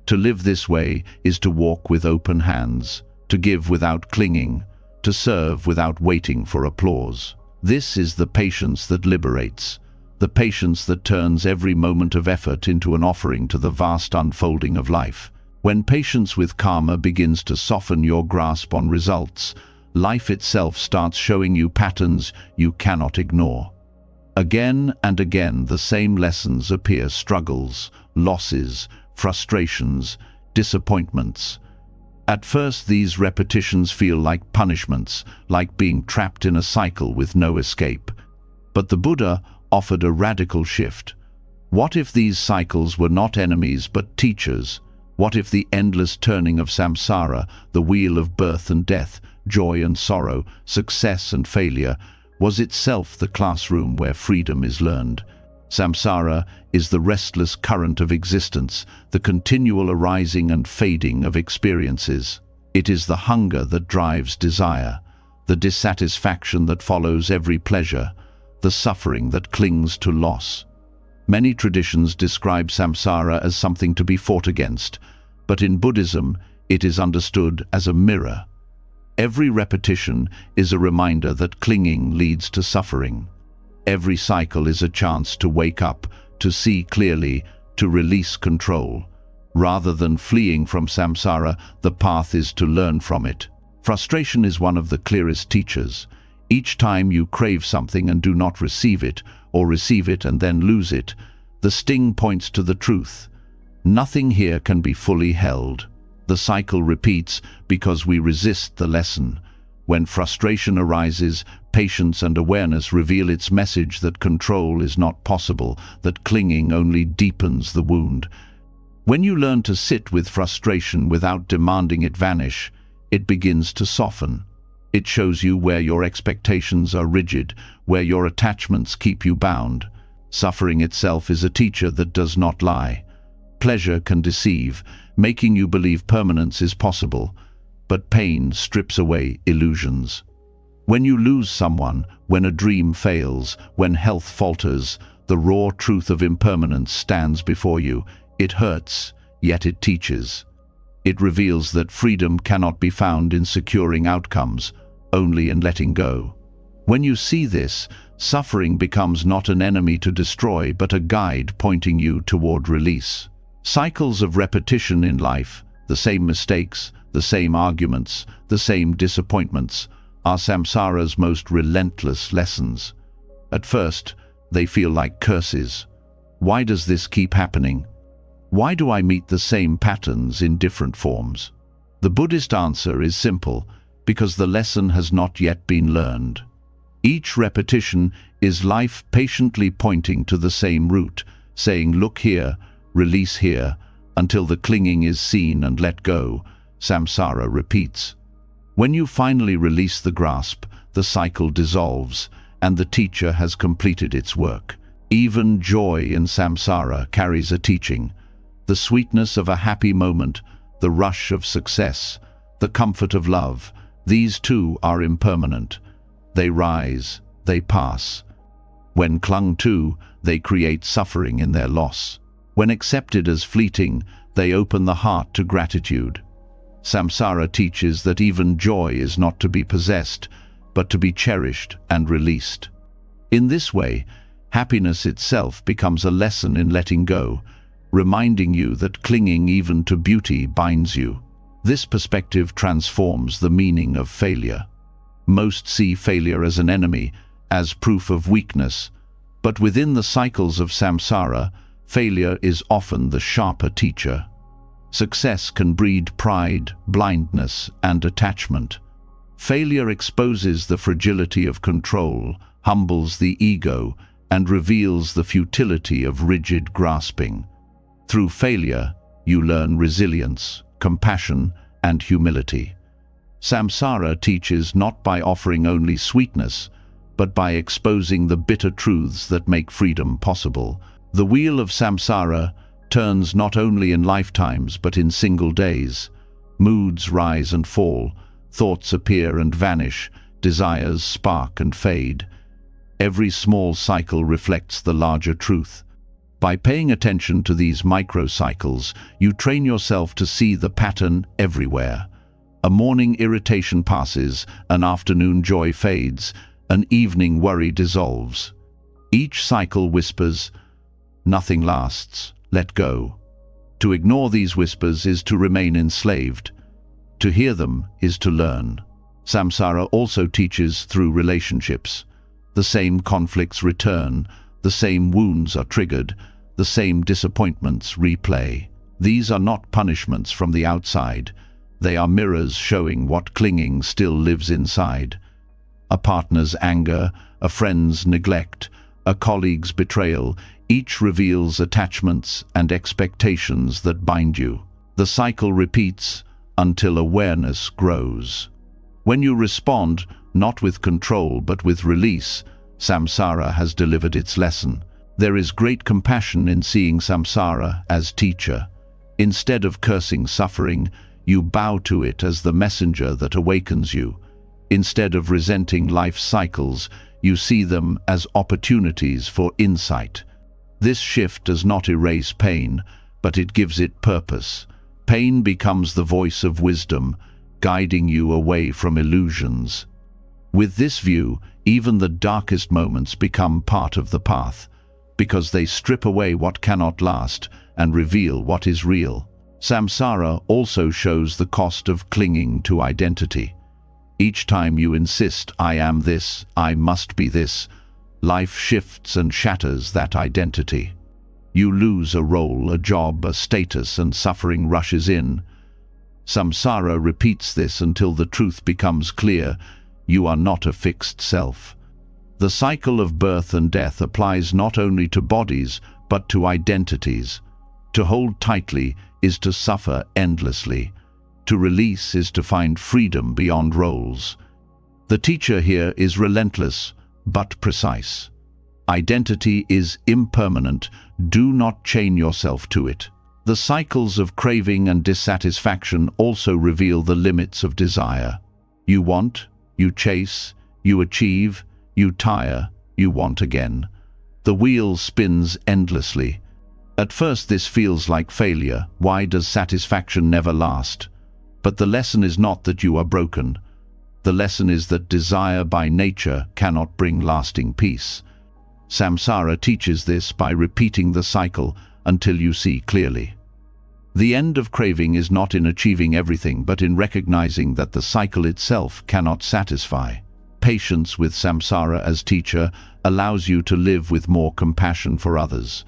A: To live this way is to walk with open hands, to give without clinging, to serve without waiting for applause. This is the patience that liberates, the patience that turns every moment of effort into an offering to the vast unfolding of life. When patience with karma begins to soften your grasp on results, life itself starts showing you patterns you cannot ignore. Again and again the same lessons appear: struggles, losses, frustrations, disappointments. At first these repetitions feel like punishments, like being trapped in a cycle with no escape. But the Buddha offered a radical shift. What if these cycles were not enemies but teachers? What if the endless turning of samsara, the wheel of birth and death, joy and sorrow, success and failure, was itself the classroom where freedom is learned? Samsara is the restless current of existence, the continual arising and fading of experiences. It is the hunger that drives desire, the dissatisfaction that follows every pleasure, the suffering that clings to loss. Many traditions describe samsara as something to be fought against, but in Buddhism it is understood as a mirror. Every repetition is a reminder that clinging leads to suffering. Every cycle is a chance to wake up, to see clearly, to release control. Rather than fleeing from samsara, the path is to learn from it. Frustration is one of the clearest teachers. Each time you crave something and do not receive it, or receive it and then lose it, the sting points to the truth. Nothing here can be fully held. The cycle repeats because we resist the lesson. When frustration arises, patience and awareness reveal its message that control is not possible, that clinging only deepens the wound. When you learn to sit with frustration without demanding it vanish, it begins to soften. It shows you where your expectations are rigid, where your attachments keep you bound. Suffering itself is a teacher that does not lie. Pleasure can deceive, making you believe permanence is possible, but pain strips away illusions. When you lose someone, when a dream fails, when health falters, the raw truth of impermanence stands before you. It hurts, yet it teaches. It reveals that freedom cannot be found in securing outcomes, only in letting go. When you see this, suffering becomes not an enemy to destroy, but a guide pointing you toward release. Cycles of repetition in life, the same mistakes, the same arguments, the same disappointments, are samsara's most relentless lessons. At first, they feel like curses. Why does this keep happening? Why do I meet the same patterns in different forms? The Buddhist answer is simple: because the lesson has not yet been learned. Each repetition is life patiently pointing to the same route, saying, look here, release here, until the clinging is seen and let go. Samsara repeats. When you finally release the grasp, the cycle dissolves, and the teacher has completed its work. Even joy in samsara carries a teaching. The sweetness of a happy moment, the rush of success, the comfort of love, these too are impermanent. They rise, they pass. When clung to, they create suffering in their loss. When accepted as fleeting, they open the heart to gratitude. Samsara teaches that even joy is not to be possessed, but to be cherished and released. In this way, happiness itself becomes a lesson in letting go, reminding you that clinging even to beauty binds you. This perspective transforms the meaning of failure. Most see failure as an enemy, as proof of weakness, but within the cycles of samsara, failure is often the sharper teacher. Success can breed pride, blindness, and attachment. Failure exposes the fragility of control, humbles the ego, and reveals the futility of rigid grasping. Through failure, you learn resilience, compassion, and humility. Samsara teaches not by offering only sweetness, but by exposing the bitter truths that make freedom possible. The wheel of samsara turns not only in lifetimes but in single days. Moods rise and fall, thoughts appear and vanish, desires spark and fade. Every small cycle reflects the larger truth. By paying attention to these microcycles, you train yourself to see the pattern everywhere. A morning irritation passes, an afternoon joy fades, an evening worry dissolves. Each cycle whispers, "Nothing lasts, let go." To ignore these whispers is to remain enslaved. To hear them is to learn. Samsara also teaches through relationships. The same conflicts return, the same wounds are triggered, the same disappointments replay. These are not punishments from the outside. They are mirrors showing what clinging still lives inside. A partner's anger, a friend's neglect, a colleague's betrayal, each reveals attachments and expectations that bind you. The cycle repeats until awareness grows. When you respond, not with control but with release, samsara has delivered its lesson. There is great compassion in seeing samsara as teacher. Instead of cursing suffering, you bow to it as the messenger that awakens you. Instead of resenting life's cycles, you see them as opportunities for insight. This shift does not erase pain, but it gives it purpose. Pain becomes the voice of wisdom, guiding you away from illusions. With this view, even the darkest moments become part of the path, because they strip away what cannot last and reveal what is real. Samsara also shows the cost of clinging to identity. Each time you insist, "I am this, I must be this," life shifts and shatters that identity. You lose a role, a job, a status, and suffering rushes in. Samsara repeats this until the truth becomes clear: you are not a fixed self. The cycle of birth and death applies not only to bodies, but to identities. To hold tightly is to suffer endlessly. To release is to find freedom beyond roles. The teacher here is relentless, but precise. Identity is impermanent. Do not chain yourself to it. The cycles of craving and dissatisfaction also reveal the limits of desire. You want, you chase, you achieve, you tire, you want again. The wheel spins endlessly. At first this feels like failure. Why does satisfaction never last? But the lesson is not that you are broken. The lesson is that desire by nature cannot bring lasting peace. Samsara teaches this by repeating the cycle until you see clearly. The end of craving is not in achieving everything, but in recognizing that the cycle itself cannot satisfy. Patience with samsara as teacher allows you to live with more compassion for others.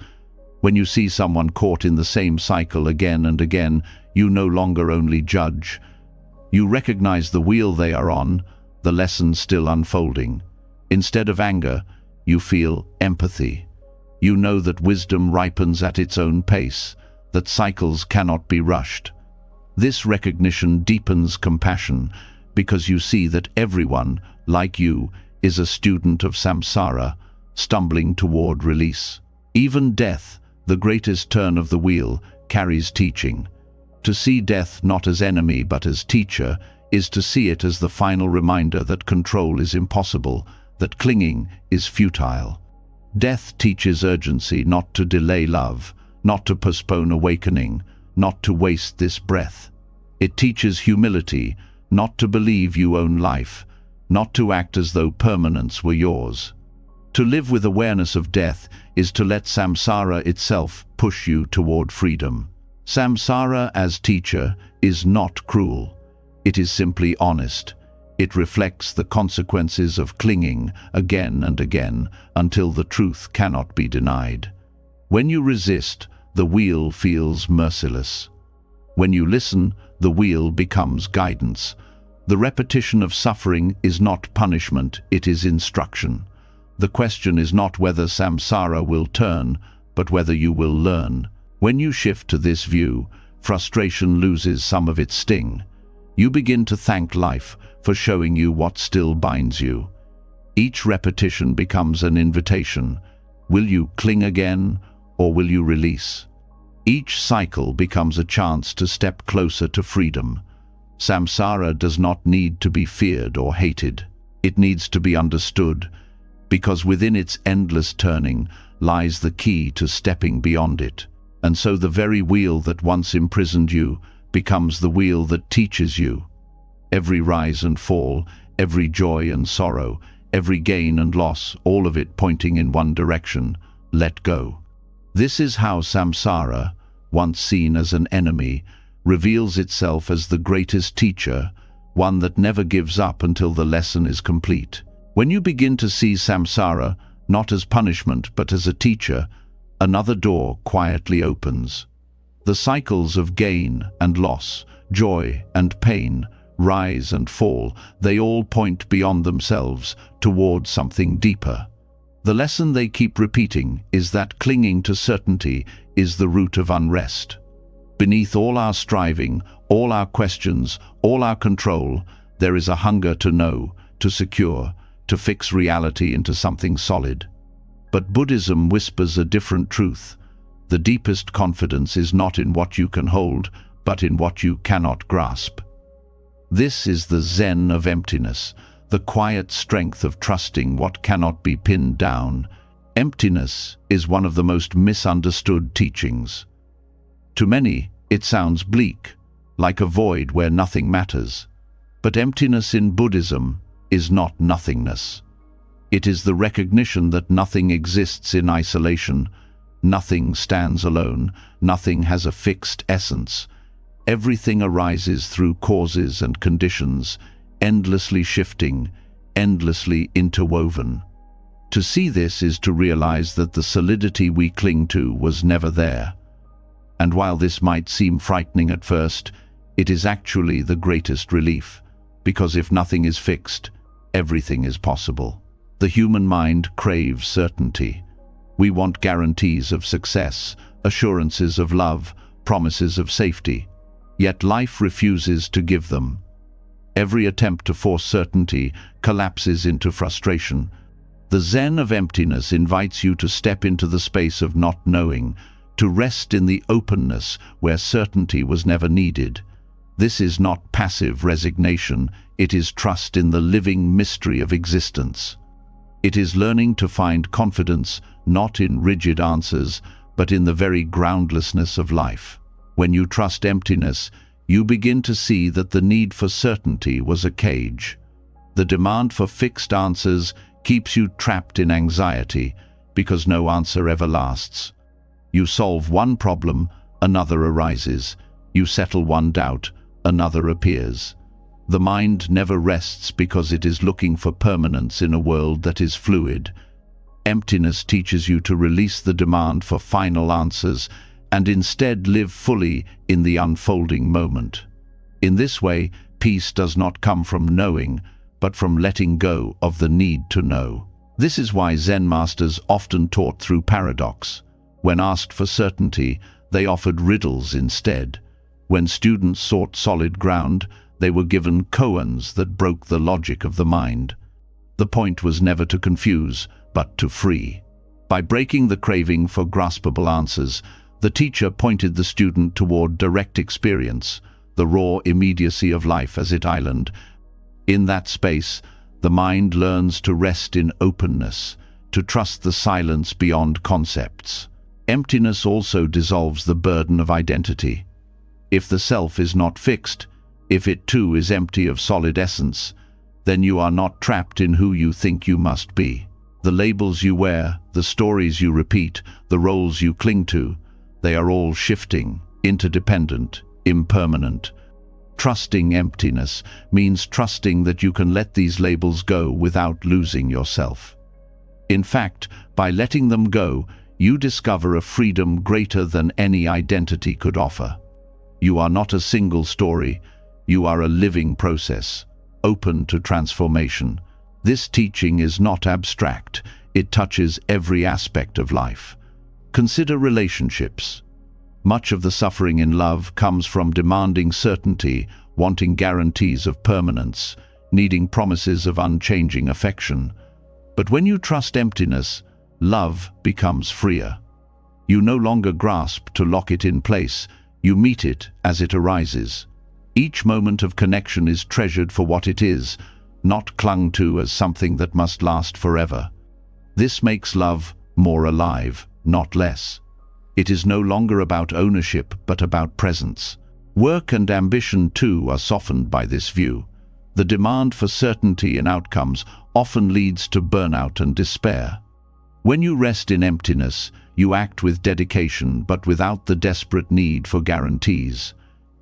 A: When you see someone caught in the same cycle again and again, you no longer only judge. You recognize the wheel they are on, the lesson still unfolding. Instead of anger, you feel empathy. You know that wisdom ripens at its own pace, that cycles cannot be rushed. This recognition deepens compassion, because you see that everyone, like you, is a student of samsara, stumbling toward release. Even death, the greatest turn of the wheel, carries teaching. To see death not as enemy but as teacher is to see it as the final reminder that control is impossible, that clinging is futile. Death teaches urgency, not to delay love, not to postpone awakening, not to waste this breath. It teaches humility, not to believe you own life, not to act as though permanence were yours. To live with awareness of death is to let samsara itself push you toward freedom. Samsara as teacher is not cruel. It is simply honest. It reflects the consequences of clinging again and again until the truth cannot be denied. When you resist, the wheel feels merciless. When you listen, the wheel becomes guidance. The repetition of suffering is not punishment, it is instruction. The question is not whether samsara will turn, but whether you will learn. When you shift to this view, frustration loses some of its sting. You begin to thank life for showing you what still binds you. Each repetition becomes an invitation. Will you cling again, or will you release? Each cycle becomes a chance to step closer to freedom. Samsara does not need to be feared or hated. It needs to be understood, because within its endless turning lies the key to stepping beyond it. And so the very wheel that once imprisoned you becomes the wheel that teaches you. Every rise and fall, every joy and sorrow, every gain and loss, all of it pointing in one direction: let go. This is how samsara, once seen as an enemy, reveals itself as the greatest teacher, one that never gives up until the lesson is complete. When you begin to see samsara not as punishment but as a teacher, another door quietly opens. The cycles of gain and loss, joy and pain, rise and fall, they all point beyond themselves toward something deeper. The lesson they keep repeating is that clinging to certainty is the root of unrest. Beneath all our striving, all our questions, all our control, there is a hunger to know, to secure, to fix reality into something solid. But Buddhism whispers a different truth. The deepest confidence is not in what you can hold, but in what you cannot grasp. This is the Zen of emptiness, the quiet strength of trusting what cannot be pinned down. Emptiness is one of the most misunderstood teachings. To many, it sounds bleak, like a void where nothing matters. But emptiness in Buddhism is not nothingness. It is the recognition that nothing exists in isolation, nothing stands alone, nothing has a fixed essence. Everything arises through causes and conditions, endlessly shifting, endlessly interwoven. To see this is to realize that the solidity we cling to was never there. And while this might seem frightening at first, it is actually the greatest relief, because if nothing is fixed, everything is possible. The human mind craves certainty. We want guarantees of success, assurances of love, promises of safety. Yet life refuses to give them. Every attempt to force certainty collapses into frustration. The Zen of emptiness invites you to step into the space of not knowing, to rest in the openness where certainty was never needed. This is not passive resignation, it is trust in the living mystery of existence. It is learning to find confidence not in rigid answers, but in the very groundlessness of life. When you trust emptiness, you begin to see that the need for certainty was a cage. The demand for fixed answers keeps you trapped in anxiety, because no answer ever lasts. You solve one problem, another arises. You settle one doubt, another appears. The mind never rests because it is looking for permanence in a world that is fluid. Emptiness teaches you to release the demand for final answers and instead live fully in the unfolding moment. In this way, peace does not come from knowing, but from letting go of the need to know. This is why Zen masters often taught through paradox. When asked for certainty, they offered riddles instead. When students sought solid ground, They were given koans that broke the logic of the mind. The point was never to confuse, but to free. By breaking the craving for graspable answers, the teacher pointed the student toward direct experience, the raw immediacy of life as it island. In that space, the mind learns to rest in openness, to trust the silence beyond concepts. Emptiness also dissolves the burden of identity. If the self is not fixed, if it too is empty of solid essence, then you are not trapped in who you think you must be. The labels you wear, the stories you repeat, the roles you cling to, they are all shifting, interdependent, impermanent. Trusting emptiness means trusting that you can let these labels go without losing yourself. In fact, by letting them go, you discover a freedom greater than any identity could offer. You are not a single story, you are a living process, open to transformation. This teaching is not abstract, it touches every aspect of life. Consider relationships. Much of the suffering in love comes from demanding certainty, wanting guarantees of permanence, needing promises of unchanging affection. But when you trust emptiness, love becomes freer. You no longer grasp to lock it in place, you meet it as it arises. Each moment of connection is treasured for what it is, not clung to as something that must last forever. This makes love more alive, not less. It is no longer about ownership, but about presence. Work and ambition, too, are softened by this view. The demand for certainty in outcomes often leads to burnout and despair. When you rest in emptiness, you act with dedication, but without the desperate need for guarantees.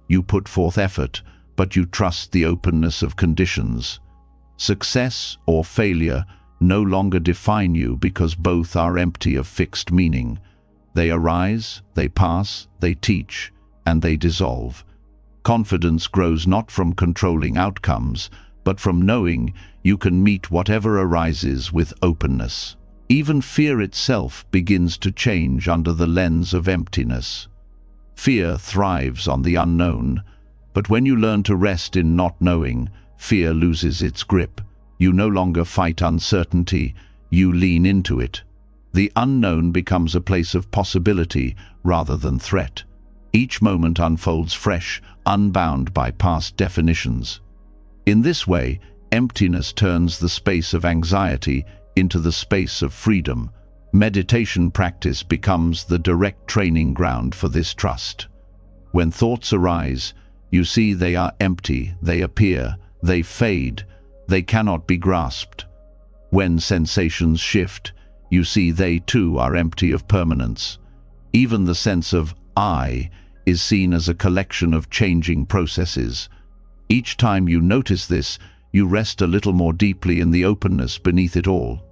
A: You put forth effort, but you trust the openness of conditions. Success or failure no longer define you because both are empty of fixed meaning. They arise, they pass, they teach, and they dissolve. Confidence grows not from controlling outcomes, but from knowing you can meet whatever arises with openness. Even fear itself begins to change under the lens of emptiness. Fear thrives on the unknown, but when you learn to rest in not knowing, fear loses its grip. You no longer fight uncertainty, you lean into it. The unknown becomes a place of possibility rather than threat. Each moment unfolds fresh, unbound by past definitions. In this way, emptiness turns the space of anxiety into the space of freedom. Meditation practice becomes the direct training ground for this trust. When thoughts arise, you see they are empty, they appear, they fade, they cannot be grasped. When sensations shift, you see they too are empty of permanence. Even the sense of I is seen as a collection of changing processes. Each time you notice this, you rest a little more deeply in the openness beneath it all.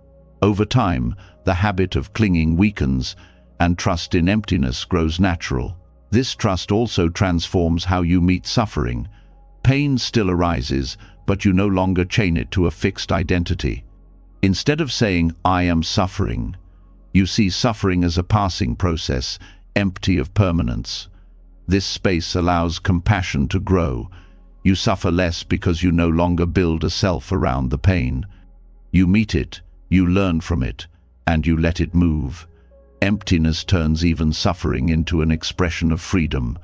A: Over time, the habit of clinging weakens, and trust in emptiness grows natural. This trust also transforms how you meet suffering. Pain still arises, but you no longer chain it to a fixed identity. Instead of saying, "I am suffering," you see suffering as a passing process, empty of permanence. This space allows compassion to grow. You suffer less because you no longer build a self around the pain. You meet it, you learn from it, and you let it move. Emptiness turns even suffering into an expression of freedom.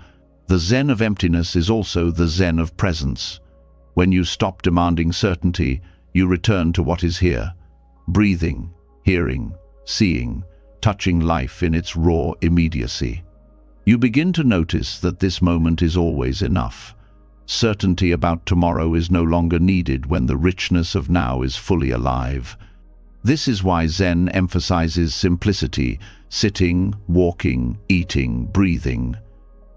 A: The Zen of emptiness is also the Zen of presence. When you stop demanding certainty, you return to what is here, breathing, hearing, seeing, touching life in its raw immediacy. You begin to notice that this moment is always enough. Certainty about tomorrow is no longer needed when the richness of now is fully alive. This is why Zen emphasizes simplicity, sitting, walking, eating, breathing.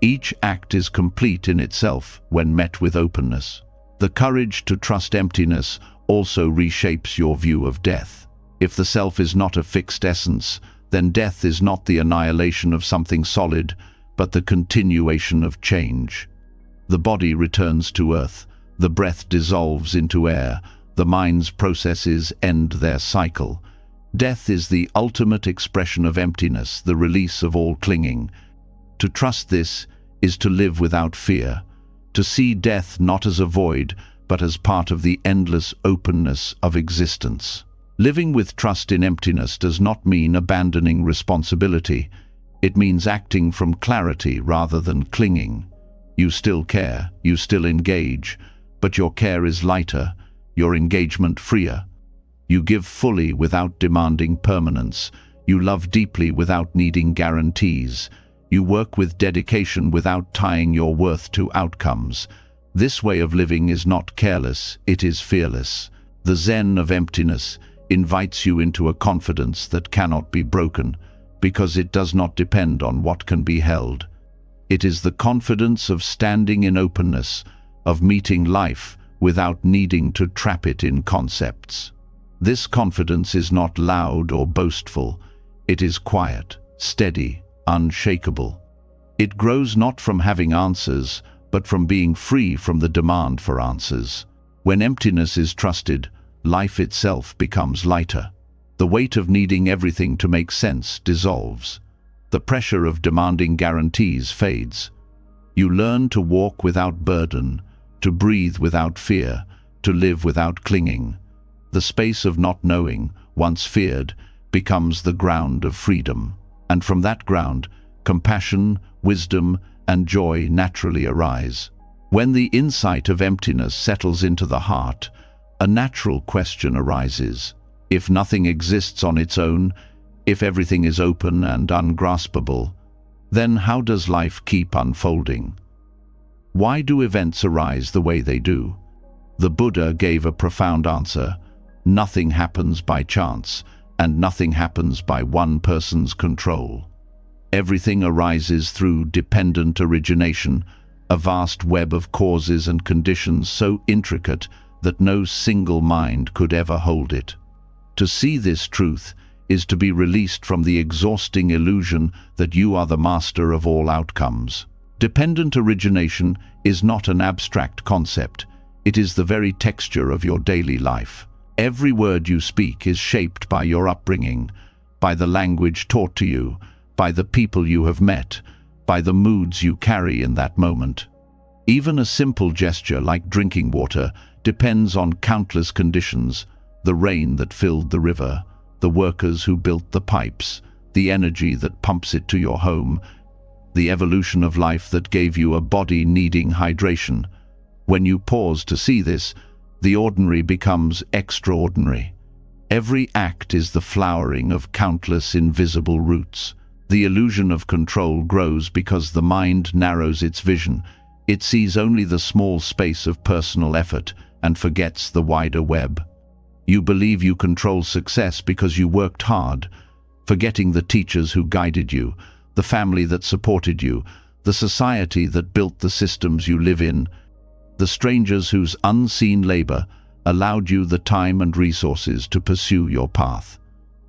A: Each act is complete in itself when met with openness. The courage to trust emptiness also reshapes your view of death. If the self is not a fixed essence, then death is not the annihilation of something solid, but the continuation of change. The body returns to earth, the breath dissolves into air, the mind's processes end their cycle. Death is the ultimate expression of emptiness, the release of all clinging. To trust this is to live without fear, to see death not as a void, but as part of the endless openness of existence. Living with trust in emptiness does not mean abandoning responsibility. It means acting from clarity rather than clinging. You still care, you still engage, but your care is lighter, your engagement freer. You give fully without demanding permanence. You love deeply without needing guarantees. You work with dedication without tying your worth to outcomes. This way of living is not careless, it is fearless. The Zen of emptiness invites you into a confidence that cannot be broken, because it does not depend on what can be held. It is the confidence of standing in openness, of meeting life without needing to trap it in concepts. This confidence is not loud or boastful. It is quiet, steady, unshakable. It grows not from having answers, but from being free from the demand for answers. When emptiness is trusted, life itself becomes lighter. The weight of needing everything to make sense dissolves. The pressure of demanding guarantees fades. You learn to walk without burden, to breathe without fear, to live without clinging. The space of not knowing, once feared, becomes the ground of freedom. And from that ground, compassion, wisdom, and joy naturally arise. When the insight of emptiness settles into the heart, a natural question arises. If nothing exists on its own, if everything is open and ungraspable, then how does life keep unfolding? Why do events arise the way they do? The Buddha gave a profound answer. Nothing happens by chance, and nothing happens by one person's control. Everything arises through dependent origination, a vast web of causes and conditions so intricate that no single mind could ever hold it. To see this truth is to be released from the exhausting illusion that you are the master of all outcomes. Dependent origination is not an abstract concept. It is the very texture of your daily life. Every word you speak is shaped by your upbringing, by the language taught to you, by the people you have met, by the moods you carry in that moment. Even a simple gesture like drinking water depends on countless conditions: the rain that filled the river, the workers who built the pipes, the energy that pumps it to your home, the evolution of life that gave you a body needing hydration. When you pause to see this, the ordinary becomes extraordinary. Every act is the flowering of countless invisible roots. The illusion of control grows because the mind narrows its vision. It sees only the small space of personal effort and forgets the wider web. You believe you control success because you worked hard, forgetting the teachers who guided you, the family that supported you, the society that built the systems you live in, the strangers whose unseen labor allowed you the time and resources to pursue your path.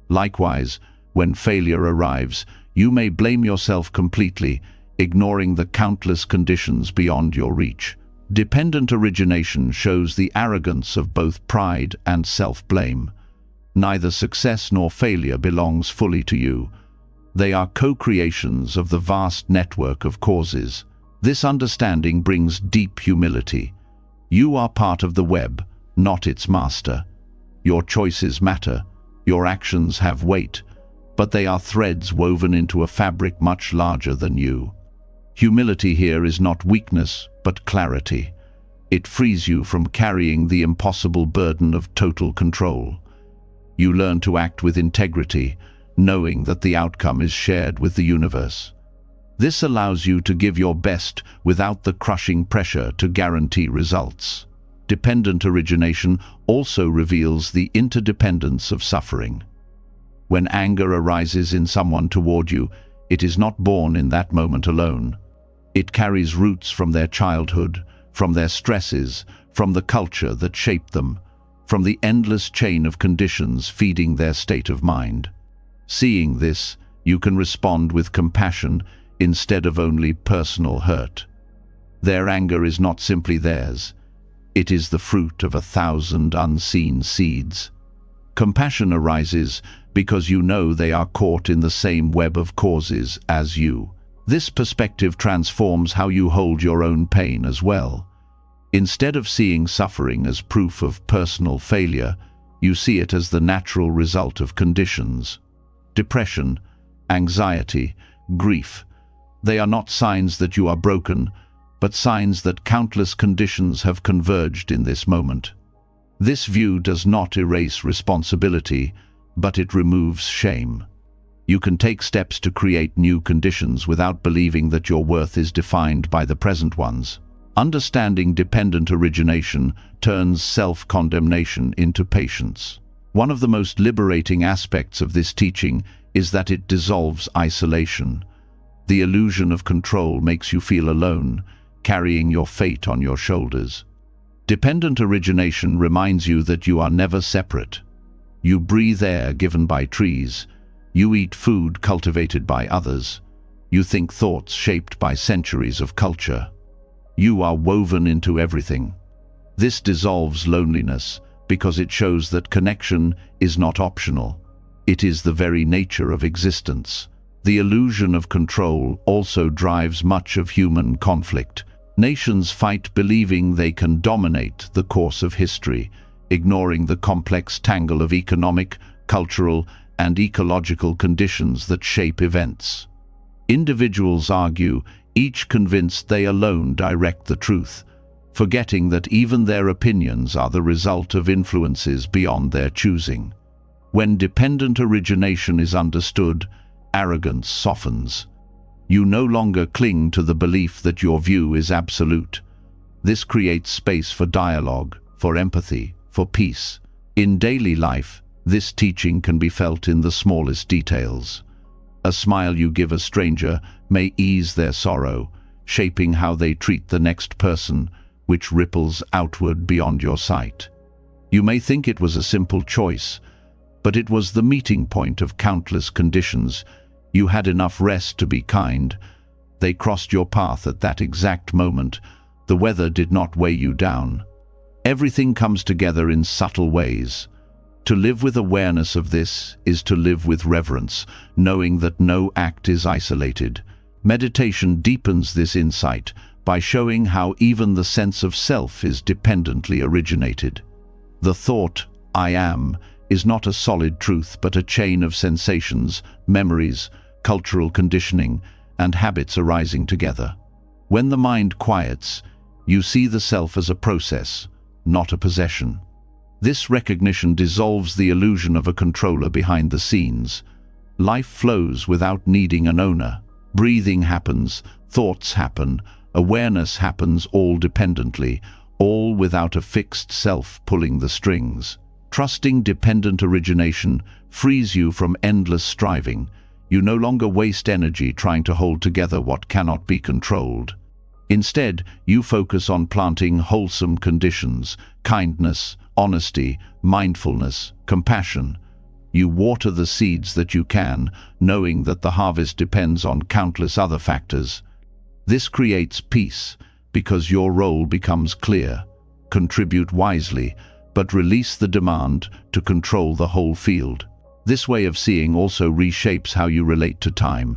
A: Likewise, when failure arrives, you may blame yourself completely, ignoring the countless conditions beyond your reach. Dependent origination shows the arrogance of both pride and self-blame. Neither success nor failure belongs fully to you. They are co-creations of the vast network of causes. This understanding brings deep humility. You are part of the web, not its master. Your choices matter, your actions have weight, but they are threads woven into a fabric much larger than you. Humility here is not weakness, but clarity. It frees you from carrying the impossible burden of total control. You learn to act with integrity, knowing that the outcome is shared with the universe. This allows you to give your best without the crushing pressure to guarantee results. Dependent origination also reveals the interdependence of suffering. When anger arises in someone toward you, it is not born in that moment alone. It carries roots from their childhood, from their stresses, from the culture that shaped them, from the endless chain of conditions feeding their state of mind. Seeing this, you can respond with compassion instead of only personal hurt. Their anger is not simply theirs. It is the fruit of 1,000 unseen seeds. Compassion arises because you know they are caught in the same web of causes as you. This perspective transforms how you hold your own pain as well. Instead of seeing suffering as proof of personal failure, you see it as the natural result of conditions. Depression, anxiety, grief, they are not signs that you are broken, but signs that countless conditions have converged in this moment. This view does not erase responsibility, but it removes shame. You can take steps to create new conditions without believing that your worth is defined by the present ones. Understanding dependent origination turns self-condemnation into patience. One of the most liberating aspects of this teaching is that it dissolves isolation. The illusion of control makes you feel alone, carrying your fate on your shoulders. Dependent origination reminds you that you are never separate. You breathe air given by trees. You eat food cultivated by others. You think thoughts shaped by centuries of culture. You are woven into everything. This dissolves loneliness because it shows that connection is not optional. It is the very nature of existence. The illusion of control also drives much of human conflict. Nations fight believing they can dominate the course of history, ignoring the complex tangle of economic, cultural, and ecological conditions that shape events. Individuals argue, each convinced they alone direct the truth, forgetting that even their opinions are the result of influences beyond their choosing. When dependent origination is understood, arrogance softens. You no longer cling to the belief that your view is absolute. This creates space for dialogue, for empathy, for peace. In daily life, this teaching can be felt in the smallest details. A smile you give a stranger may ease their sorrow, shaping how they treat the next person, which ripples outward beyond your sight. You may think it was a simple choice, but it was the meeting point of countless conditions. You had enough rest to be kind. They crossed your path at that exact moment. The weather did not weigh you down. Everything comes together in subtle ways. To live with awareness of this is to live with reverence, knowing that no act is isolated. Meditation deepens this insight by showing how even the sense of self is dependently originated. The thought, I am, is not a solid truth but a chain of sensations, memories, cultural conditioning, and habits arising together. When the mind quiets, you see the self as a process, not a possession. This recognition dissolves the illusion of a controller behind the scenes. Life flows without needing an owner. Breathing happens, thoughts happen, awareness happens all dependently, all without a fixed self pulling the strings. Trusting dependent origination frees you from endless striving. You no longer waste energy trying to hold together what cannot be controlled. Instead, you focus on planting wholesome conditions, kindness, honesty, mindfulness, compassion. You water the seeds that you can, knowing that the harvest depends on countless other factors. This creates peace, because your role becomes clear. Contribute wisely, but release the demand to control the whole field. This way of seeing also reshapes how you relate to time.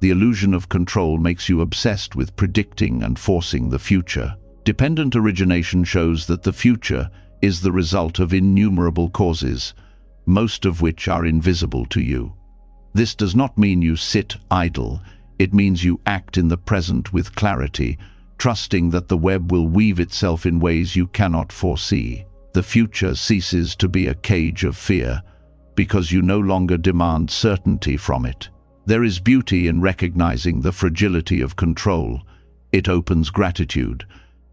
A: The illusion of control makes you obsessed with predicting and forcing the future. Dependent origination shows that the future is the result of innumerable causes, most of which are invisible to you. This does not mean you sit idle. It means you act in the present with clarity, trusting that the web will weave itself in ways you cannot foresee. The future ceases to be a cage of fear, because you no longer demand certainty from it. There is beauty in recognizing the fragility of control. It opens gratitude.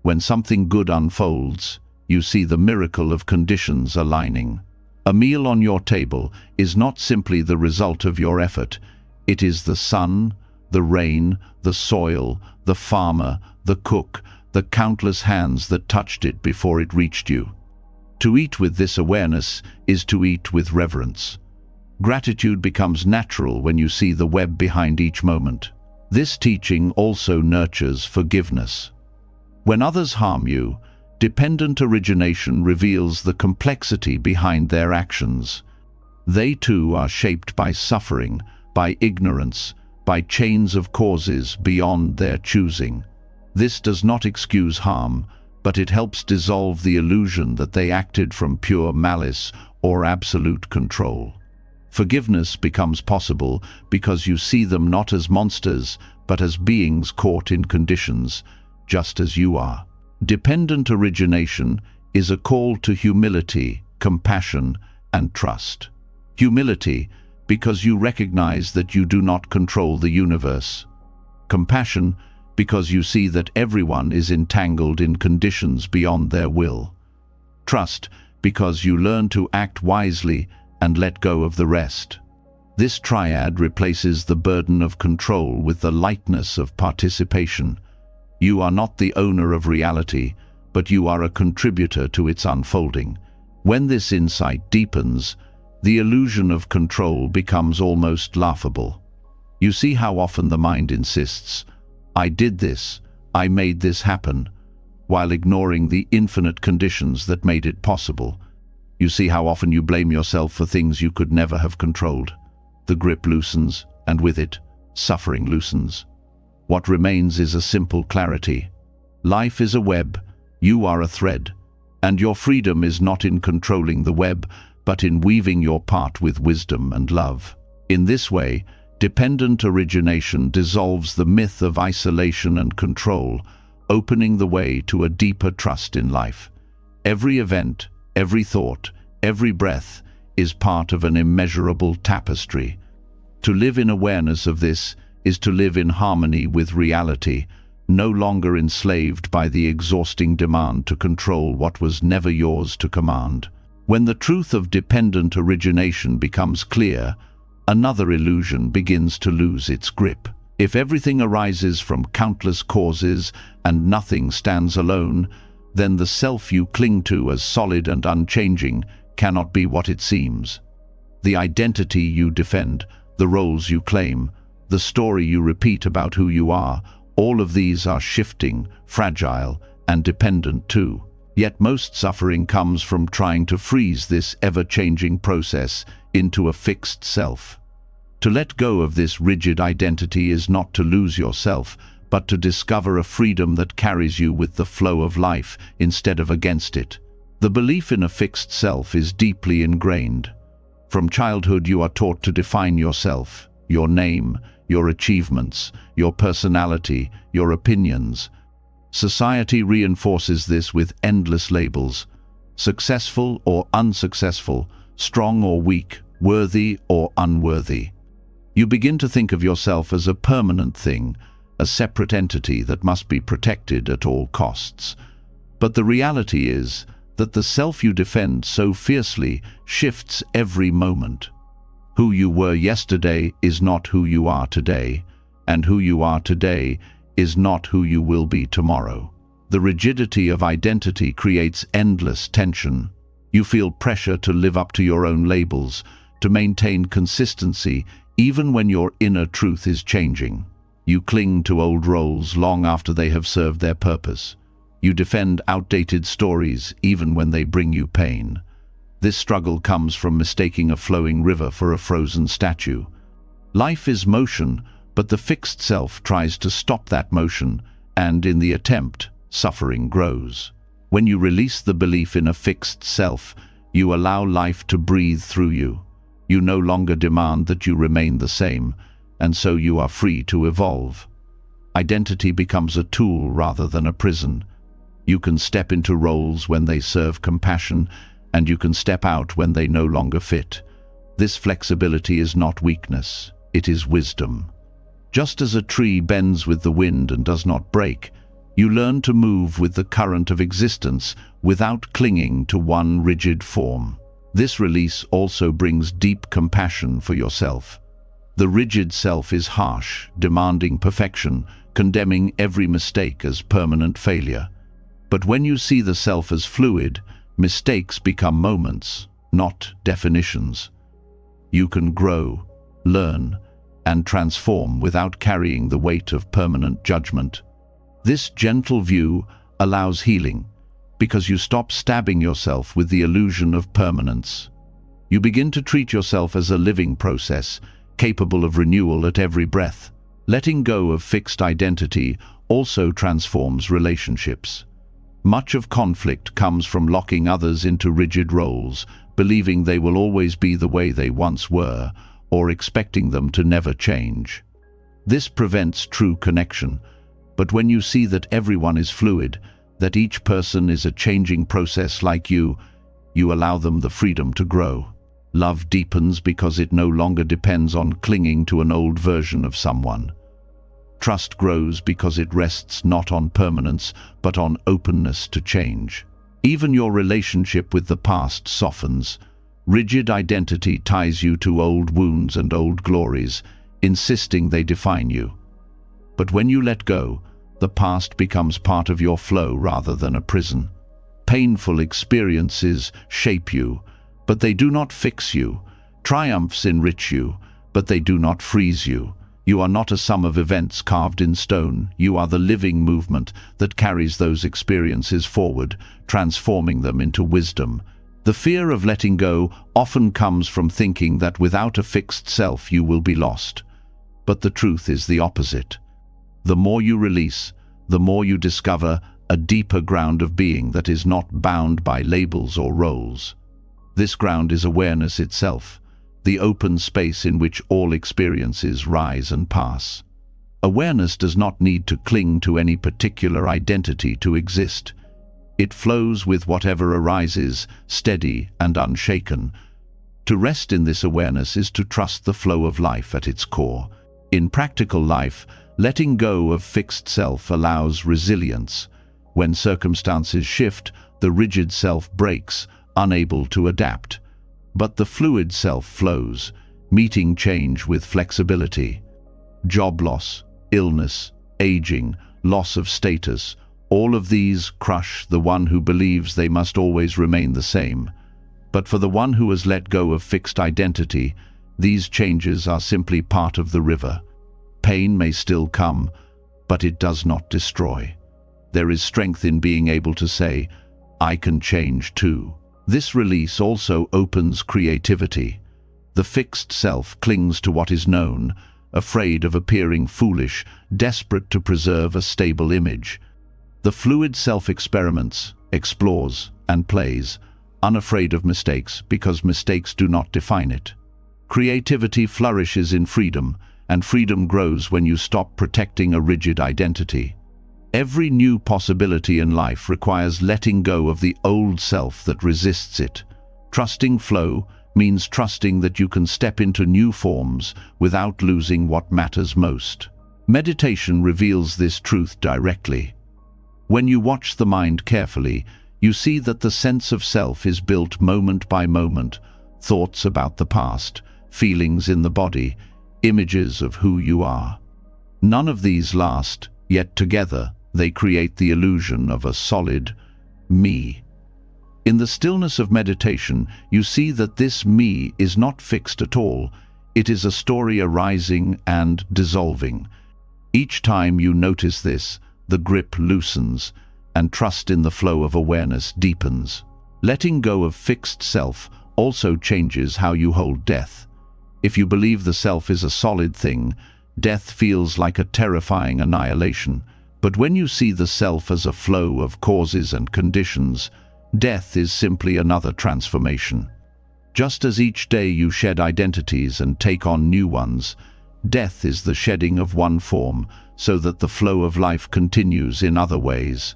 A: When something good unfolds, you see the miracle of conditions aligning. A meal on your table is not simply the result of your effort. It is the sun, the rain, the soil, the farmer, the cook, the countless hands that touched it before it reached you. To eat with this awareness is to eat with reverence. Gratitude becomes natural when you see the web behind each moment. This teaching also nurtures forgiveness. When others harm you, dependent origination reveals the complexity behind their actions. They too are shaped by suffering, by ignorance, by chains of causes beyond their choosing. This does not excuse harm, but it helps dissolve the illusion that they acted from pure malice or absolute control. Forgiveness becomes possible because you see them not as monsters, but as beings caught in conditions, just as you are. Dependent origination is a call to humility, compassion, and trust. Humility, because you recognize that you do not control the universe. Compassion, because you see that everyone is entangled in conditions beyond their will. Trust, because you learn to act wisely and let go of the rest. This triad replaces the burden of control with the lightness of participation. You are not the owner of reality, but you are a contributor to its unfolding. When this insight deepens, the illusion of control becomes almost laughable. You see how often the mind insists, "I did this, I made this happen," while ignoring the infinite conditions that made it possible. You see how often you blame yourself for things you could never have controlled. The grip loosens, and with it, suffering loosens. What remains is a simple clarity. Life is a web, you are a thread, and your freedom is not in controlling the web, but in weaving your part with wisdom and love. In this way, dependent origination dissolves the myth of isolation and control, opening the way to a deeper trust in life. Every event, every thought, every breath is part of an immeasurable tapestry. To live in awareness of this is to live in harmony with reality, no longer enslaved by the exhausting demand to control what was never yours to command. When the truth of dependent origination becomes clear, another illusion begins to lose its grip. If everything arises from countless causes and nothing stands alone, then the self you cling to as solid and unchanging cannot be what it seems. The identity you defend, the roles you claim, the story you repeat about who you are, all of these are shifting, fragile, and dependent too. Yet most suffering comes from trying to freeze this ever-changing process into a fixed self. To let go of this rigid identity is not to lose yourself, but to discover a freedom that carries you with the flow of life instead of against it. The belief in a fixed self is deeply ingrained. From childhood you are taught to define yourself, your name, your achievements, your personality, your opinions. Society reinforces this with endless labels: successful or unsuccessful, strong or weak, worthy or unworthy. You begin to think of yourself as a permanent thing, a separate entity that must be protected at all costs. But the reality is that the self you defend so fiercely shifts every moment. Who you were yesterday is not who you are today, and who you are today is not who you will be tomorrow. The rigidity of identity creates endless tension. You feel pressure to live up to your own labels, to maintain consistency even when your inner truth is changing. You cling to old roles long after they have served their purpose. You defend outdated stories even when they bring you pain. This struggle comes from mistaking a flowing river for a frozen statue. Life is motion, but the fixed self tries to stop that motion, and in the attempt, suffering grows. When you release the belief in a fixed self, you allow life to breathe through you. You no longer demand that you remain the same, and so you are free to evolve. Identity becomes a tool rather than a prison. You can step into roles when they serve compassion, and you can step out when they no longer fit. This flexibility is not weakness, it is wisdom. Just as a tree bends with the wind and does not break, you learn to move with the current of existence without clinging to one rigid form. This release also brings deep compassion for yourself. The rigid self is harsh, demanding perfection, condemning every mistake as permanent failure. But when you see the self as fluid, mistakes become moments, not definitions. You can grow, learn, and transform without carrying the weight of permanent judgment. This gentle view allows healing, because you stop stabbing yourself with the illusion of permanence. You begin to treat yourself as a living process, capable of renewal at every breath. Letting go of fixed identity also transforms relationships. Much of conflict comes from locking others into rigid roles, believing they will always be the way they once were, or expecting them to never change. This prevents true connection, but when you see that everyone is fluid, that each person is a changing process like you allow them the freedom to grow. Love deepens because it no longer depends on clinging to an old version of someone. Trust grows because it rests not on permanence, but on openness to change. Even your relationship with the past softens. Rigid identity ties you to old wounds and old glories, insisting they define you. But when you let go, the past becomes part of your flow rather than a prison. Painful experiences shape you, but they do not fix you. Triumphs enrich you, but they do not freeze you. You are not a sum of events carved in stone. You are the living movement that carries those experiences forward, transforming them into wisdom. The fear of letting go often comes from thinking that without a fixed self you will be lost. But the truth is the opposite. The more you release, the more you discover a deeper ground of being that is not bound by labels or roles. This ground is awareness itself, the open space in which all experiences rise and pass. Awareness does not need to cling to any particular identity to exist. It flows with whatever arises, steady and unshaken. To rest in this awareness is to trust the flow of life at its core. In practical life, letting go of fixed self allows resilience. When circumstances shift, the rigid self breaks, unable to adapt. But the fluid self flows, meeting change with flexibility. Job loss, illness, aging, loss of status, all of these crush the one who believes they must always remain the same. But for the one who has let go of fixed identity, these changes are simply part of the river. Pain may still come, but it does not destroy. There is strength in being able to say, I can change too. This release also opens creativity. The fixed self clings to what is known, afraid of appearing foolish, desperate to preserve a stable image. The fluid self experiments, explores, and plays, unafraid of mistakes because mistakes do not define it. Creativity flourishes in freedom, and freedom grows when you stop protecting a rigid identity. Every new possibility in life requires letting go of the old self that resists it. Trusting flow means trusting that you can step into new forms without losing what matters most. Meditation reveals this truth directly. When you watch the mind carefully, you see that the sense of self is built moment by moment, thoughts about the past, feelings in the body, images of who you are. None of these last, yet together they create the illusion of a solid me. In the stillness of meditation, you see that this me is not fixed at all. It is a story arising and dissolving. Each time you notice this, the grip loosens, and trust in the flow of awareness deepens. Letting go of fixed self also changes how you hold death. If you believe the self is a solid thing, death feels like a terrifying annihilation. But when you see the self as a flow of causes and conditions, death is simply another transformation. Just as each day you shed identities and take on new ones, death is the shedding of one form so that the flow of life continues in other ways.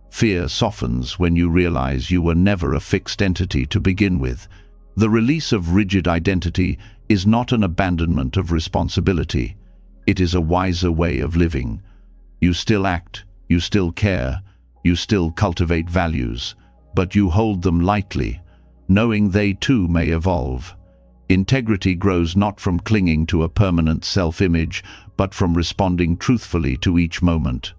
A: Fear softens when you realize you were never a fixed entity to begin with. The release of rigid identity is not an abandonment of responsibility. It is a wiser way of living. You still act, you still care, you still cultivate values, but you hold them lightly, knowing they too may evolve. Integrity grows not from clinging to a permanent self-image, but from responding truthfully to each moment.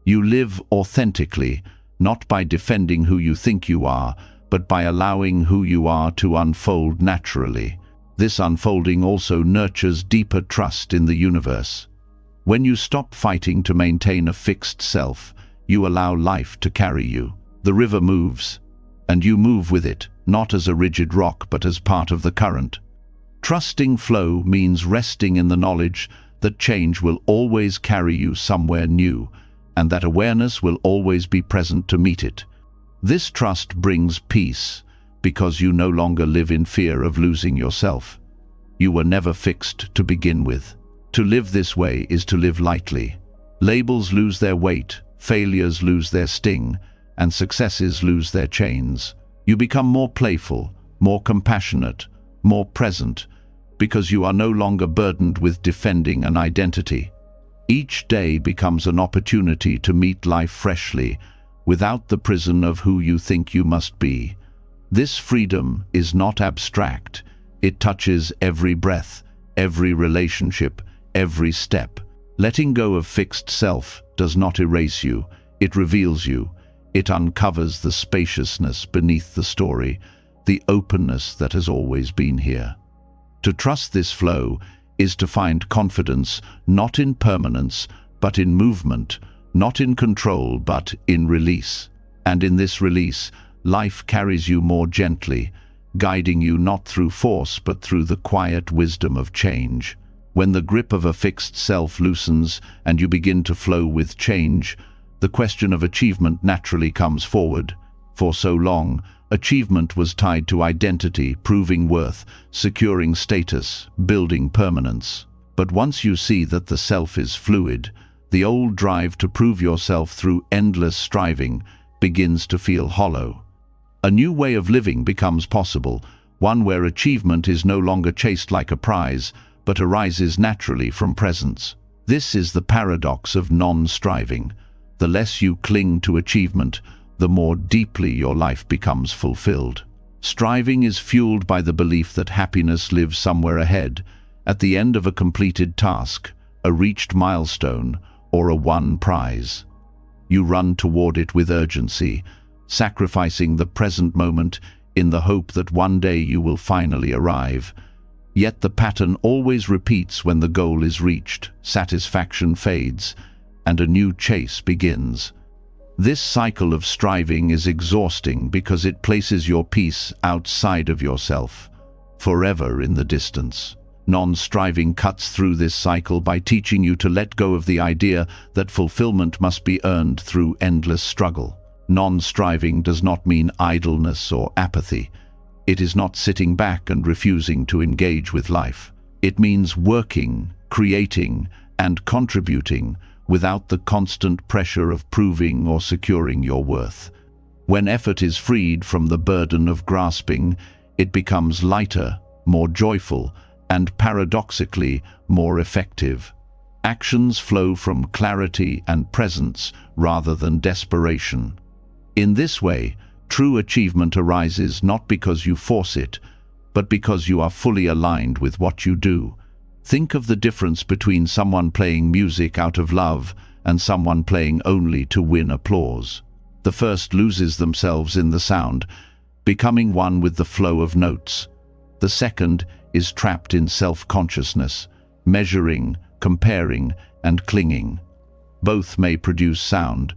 A: You live authentically, not by defending who you think you are, but by allowing who you are to unfold naturally. This unfolding also nurtures deeper trust in the universe. When you stop fighting to maintain a fixed self, you allow life to carry you. The river moves, and you move with it, not as a rigid rock but as part of the current. Trusting flow means resting in the knowledge that change will always carry you somewhere new, and that awareness will always be present to meet it. This trust brings peace, because you no longer live in fear of losing yourself. You were never fixed to begin with. To live this way is to live lightly. Labels lose their weight, failures lose their sting, and successes lose their chains. You become more playful, more compassionate, more present, because you are no longer burdened with defending an identity. Each day becomes an opportunity to meet life freshly, without the prison of who you think you must be. This freedom is not abstract. It touches every breath, every relationship, every step. Letting go of fixed self does not erase you, it reveals you. It uncovers the spaciousness beneath the story, the openness that has always been here. To trust this flow is to find confidence not in permanence, but in movement, not in control, but in release. And in this release, life carries you more gently, guiding you not through force, but through the quiet wisdom of change. When the grip of a fixed self loosens and you begin to flow with change, the question of achievement naturally comes forward. For so long, achievement was tied to identity, proving worth, securing status, building permanence. But once you see that the self is fluid, the old drive to prove yourself through endless striving begins to feel hollow. A new way of living becomes possible, one where achievement is no longer chased like a prize, but arises naturally from presence. This is the paradox of non-striving. The less you cling to achievement, the more deeply your life becomes fulfilled. Striving is fueled by the belief that happiness lives somewhere ahead, at the end of a completed task, a reached milestone, or a won prize. You run toward it with urgency, sacrificing the present moment in the hope that one day you will finally arrive. Yet the pattern always repeats. When the goal is reached, satisfaction fades, and a new chase begins. This cycle of striving is exhausting because it places your peace outside of yourself, forever in the distance. Non-striving cuts through this cycle by teaching you to let go of the idea that fulfillment must be earned through endless struggle. Non-striving does not mean idleness or apathy. It is not sitting back and refusing to engage with life. It means working, creating, and contributing without the constant pressure of proving or securing your worth. When effort is freed from the burden of grasping, it becomes lighter, more joyful, and paradoxically more effective. Actions flow from clarity and presence rather than desperation. In this way, true achievement arises not because you force it, but because you are fully aligned with what you do. Think of the difference between someone playing music out of love and someone playing only to win applause. The first loses themselves in the sound, becoming one with the flow of notes. The second is trapped in self-consciousness, measuring, comparing, and clinging. Both may produce sound,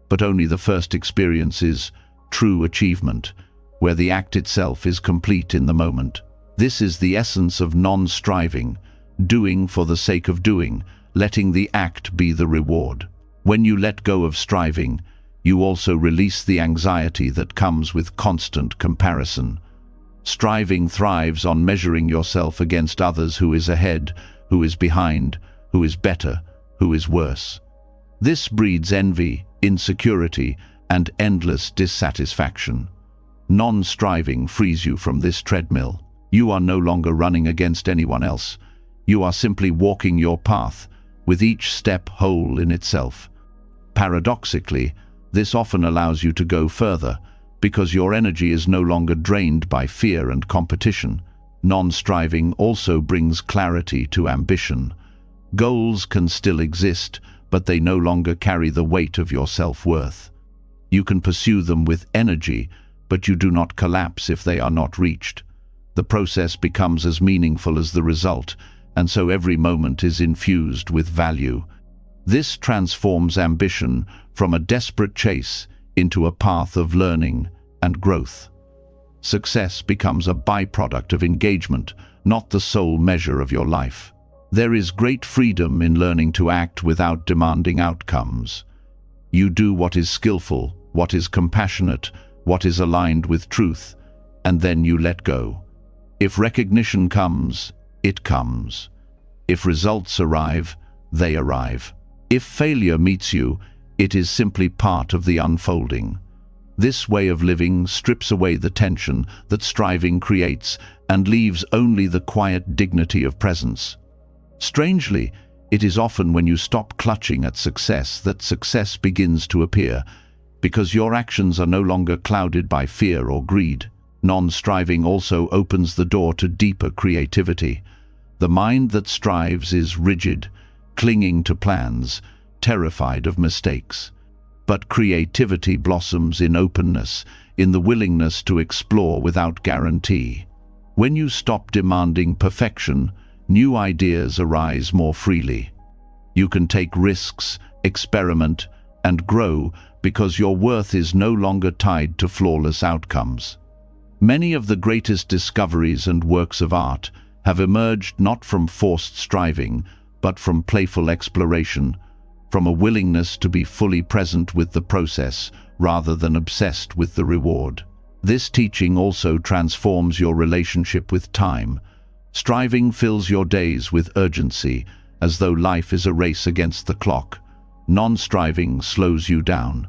A: but only the first experiences true achievement, where the act itself is complete in the moment. This is the essence of non-striving, doing for the sake of doing, letting the act be the reward. When you let go of striving, you also release the anxiety that comes with constant comparison. Striving thrives on measuring yourself against others: who is ahead, who is behind, who is better, who is worse. This breeds envy, insecurity, and endless dissatisfaction. Non-striving frees you from this treadmill. You are no longer running against anyone else. You are simply walking your path, with each step whole in itself. Paradoxically, this often allows you to go further, because your energy is no longer drained by fear and competition. Non-striving also brings clarity to ambition. Goals can still exist, but they no longer carry the weight of your self-worth. You can pursue them with energy, but you do not collapse if they are not reached. The process becomes as meaningful as the result, and so every moment is infused with value. This transforms ambition from a desperate chase into a path of learning and growth. Success becomes a byproduct of engagement, not the sole measure of your life. There is great freedom in learning to act without demanding outcomes. You do what is skillful, what is compassionate, what is aligned with truth, and then you let go. If recognition comes, it comes. If results arrive, they arrive. If failure meets you, it is simply part of the unfolding. This way of living strips away the tension that striving creates and leaves only the quiet dignity of presence. Strangely, it is often when you stop clutching at success that success begins to appear, because your actions are no longer clouded by fear or greed. Non-striving also opens the door to deeper creativity. The mind that strives is rigid, clinging to plans, terrified of mistakes. But creativity blossoms in openness, in the willingness to explore without guarantee. When you stop demanding perfection, new ideas arise more freely. You can take risks, experiment, and grow because your worth is no longer tied to flawless outcomes. Many of the greatest discoveries and works of art have emerged not from forced striving, but from playful exploration, from a willingness to be fully present with the process rather than obsessed with the reward. This teaching also transforms your relationship with time. Striving fills your days with urgency, as though life is a race against the clock. Non-striving slows you down.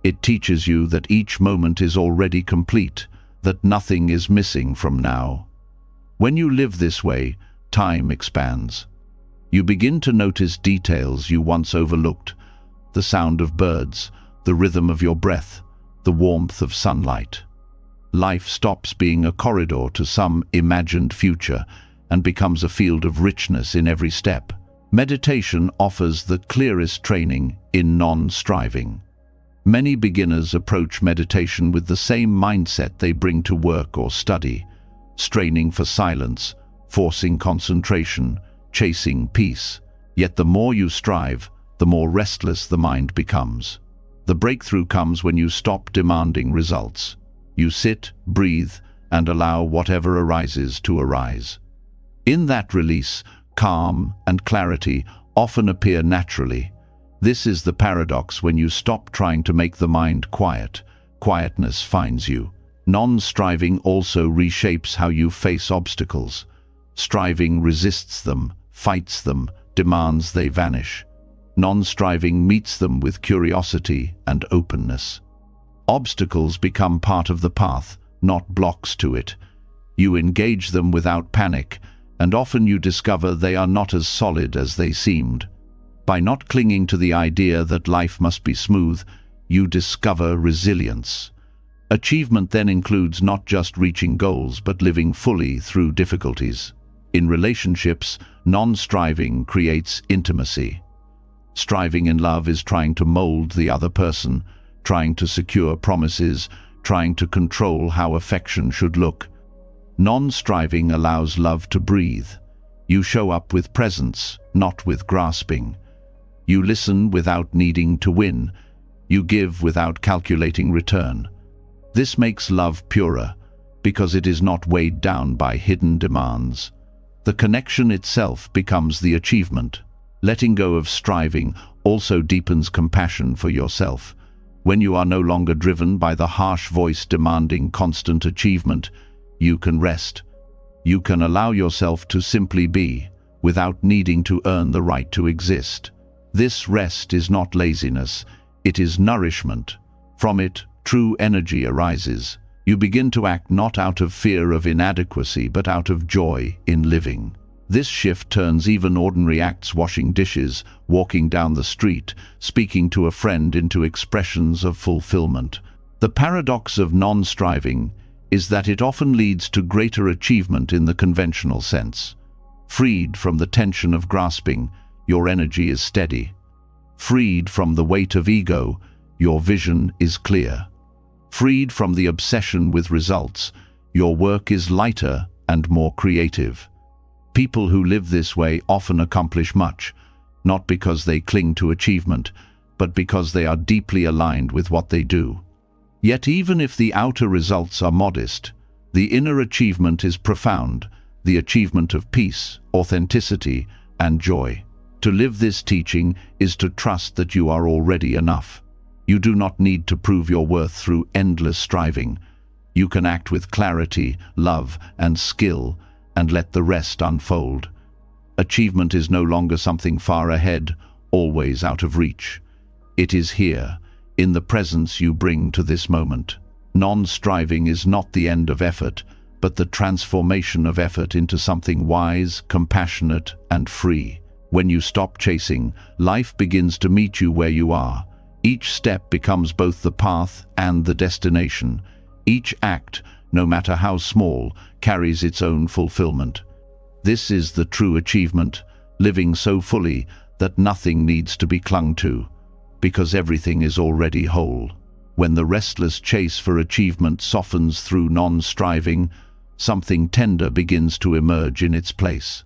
A: It teaches you that each moment is already complete, that nothing is missing from now. When you live this way, time expands. You begin to notice details you once overlooked: the sound of birds, the rhythm of your breath, the warmth of sunlight. Life stops being a corridor to some imagined future and becomes a field of richness in every step. Meditation offers the clearest training in non-striving. Many beginners approach meditation with the same mindset they bring to work or study, straining for silence, forcing concentration, chasing peace. Yet the more you strive, the more restless the mind becomes. The breakthrough comes when you stop demanding results. You sit, breathe, and allow whatever arises to arise. In that release, calm and clarity often appear naturally. This is the paradox: when you stop trying to make the mind quiet, quietness finds you. Non-striving also reshapes how you face obstacles. Striving resists them, fights them, demands they vanish. Non-striving meets them with curiosity and openness. Obstacles become part of the path, not blocks to it. You engage them without panic, and often you discover they are not as solid as they seemed. By not clinging to the idea that life must be smooth, you discover resilience. Achievement then includes not just reaching goals, but living fully through difficulties. In relationships, non-striving creates intimacy. Striving in love is trying to mold the other person, trying to secure promises, trying to control how affection should look. Non-striving allows love to breathe. You show up with presence, not with grasping. You listen without needing to win. You give without calculating return. This makes love purer, because it is not weighed down by hidden demands. The connection itself becomes the achievement. Letting go of striving also deepens compassion for yourself. When you are no longer driven by the harsh voice demanding constant achievement, you can rest. You can allow yourself to simply be, without needing to earn the right to exist. This rest is not laziness, it is nourishment. From it, true energy arises. You begin to act not out of fear of inadequacy, but out of joy in living. This shift turns even ordinary acts, washing dishes, walking down the street, speaking to a friend, into expressions of fulfillment. The paradox of non-striving is that it often leads to greater achievement in the conventional sense. Freed from the tension of grasping, your energy is steady. Freed from the weight of ego, your vision is clear. Freed from the obsession with results, your work is lighter and more creative. People who live this way often accomplish much, not because they cling to achievement, but because they are deeply aligned with what they do. Yet even if the outer results are modest, the inner achievement is profound, the achievement of peace, authenticity, and joy. To live this teaching is to trust that you are already enough. You do not need to prove your worth through endless striving. You can act with clarity, love, and skill, and let the rest unfold. Achievement is no longer something far ahead, always out of reach. It is here, in the presence you bring to this moment. Non-striving is not the end of effort, but the transformation of effort into something wise, compassionate, and free. When you stop chasing, life begins to meet you where you are. Each step becomes both the path and the destination. Each act, no matter how small, carries its own fulfillment. This is the true achievement, living so fully that nothing needs to be clung to, because everything is already whole. When the restless chase for achievement softens through non-striving, something tender begins to emerge in its place.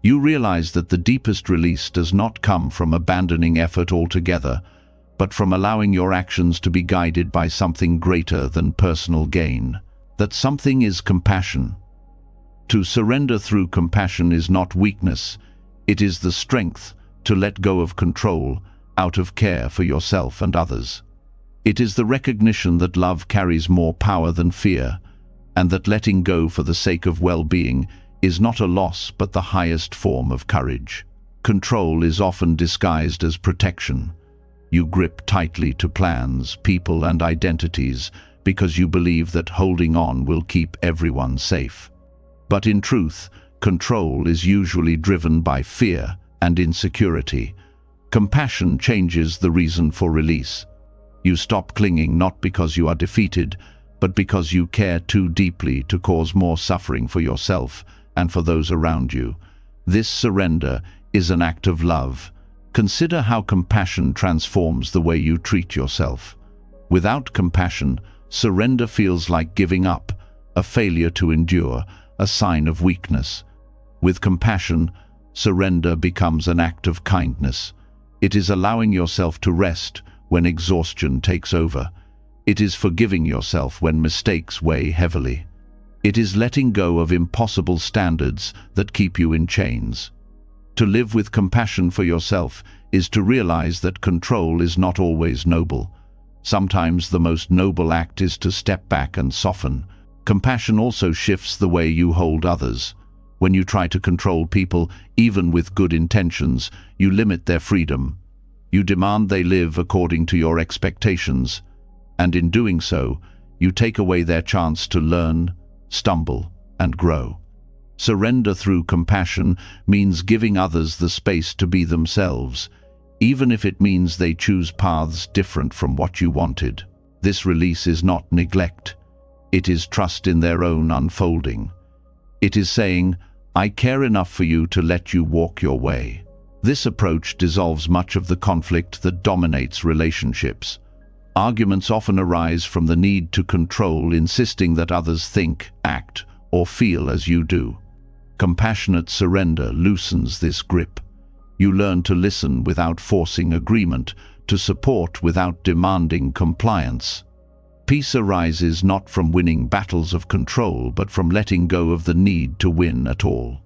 A: You realize that the deepest release does not come from abandoning effort altogether, but from allowing your actions to be guided by something greater than personal gain. That something is compassion. To surrender through compassion is not weakness, it is the strength to let go of control out of care for yourself and others. It is the recognition that love carries more power than fear, and that letting go for the sake of well-being is not a loss but the highest form of courage. Control is often disguised as protection. You grip tightly to plans, people, and identities because you believe that holding on will keep everyone safe. But in truth, control is usually driven by fear and insecurity. Compassion changes the reason for release. You stop clinging not because you are defeated, but because you care too deeply to cause more suffering for yourself and for those around you. This surrender is an act of love. Consider how compassion transforms the way you treat yourself. Without compassion, surrender feels like giving up, a failure to endure, a sign of weakness. With compassion, surrender becomes an act of kindness. It is allowing yourself to rest when exhaustion takes over. It is forgiving yourself when mistakes weigh heavily. It is letting go of impossible standards that keep you in chains. To live with compassion for yourself is to realize that control is not always noble. Sometimes the most noble act is to step back and soften. Compassion also shifts the way you hold others. When you try to control people, even with good intentions, you limit their freedom. You demand they live according to your expectations, and in doing so, you take away their chance to learn, stumble, and grow. Surrender through compassion means giving others the space to be themselves, even if it means they choose paths different from what you wanted. This release is not neglect. It is trust in their own unfolding. It is saying, I care enough for you to let you walk your way. This approach dissolves much of the conflict that dominates relationships. Arguments often arise from the need to control, insisting that others think, act, or feel as you do. Compassionate surrender loosens this grip. You learn to listen without forcing agreement, to support without demanding compliance. Peace arises not from winning battles of control, but from letting go of the need to win at all.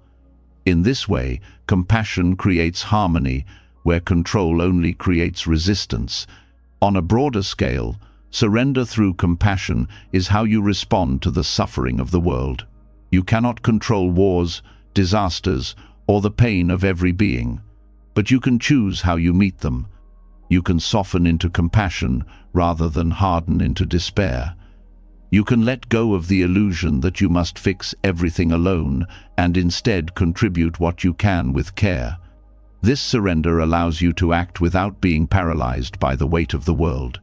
A: In this way, compassion creates harmony, where control only creates resistance. On a broader scale, surrender through compassion is how you respond to the suffering of the world. You cannot control wars, disasters, or the pain of every being, but you can choose how you meet them. You can soften into compassion rather than harden into despair. You can let go of the illusion that you must fix everything alone and instead contribute what you can with care. This surrender allows you to act without being paralyzed by the weight of the world.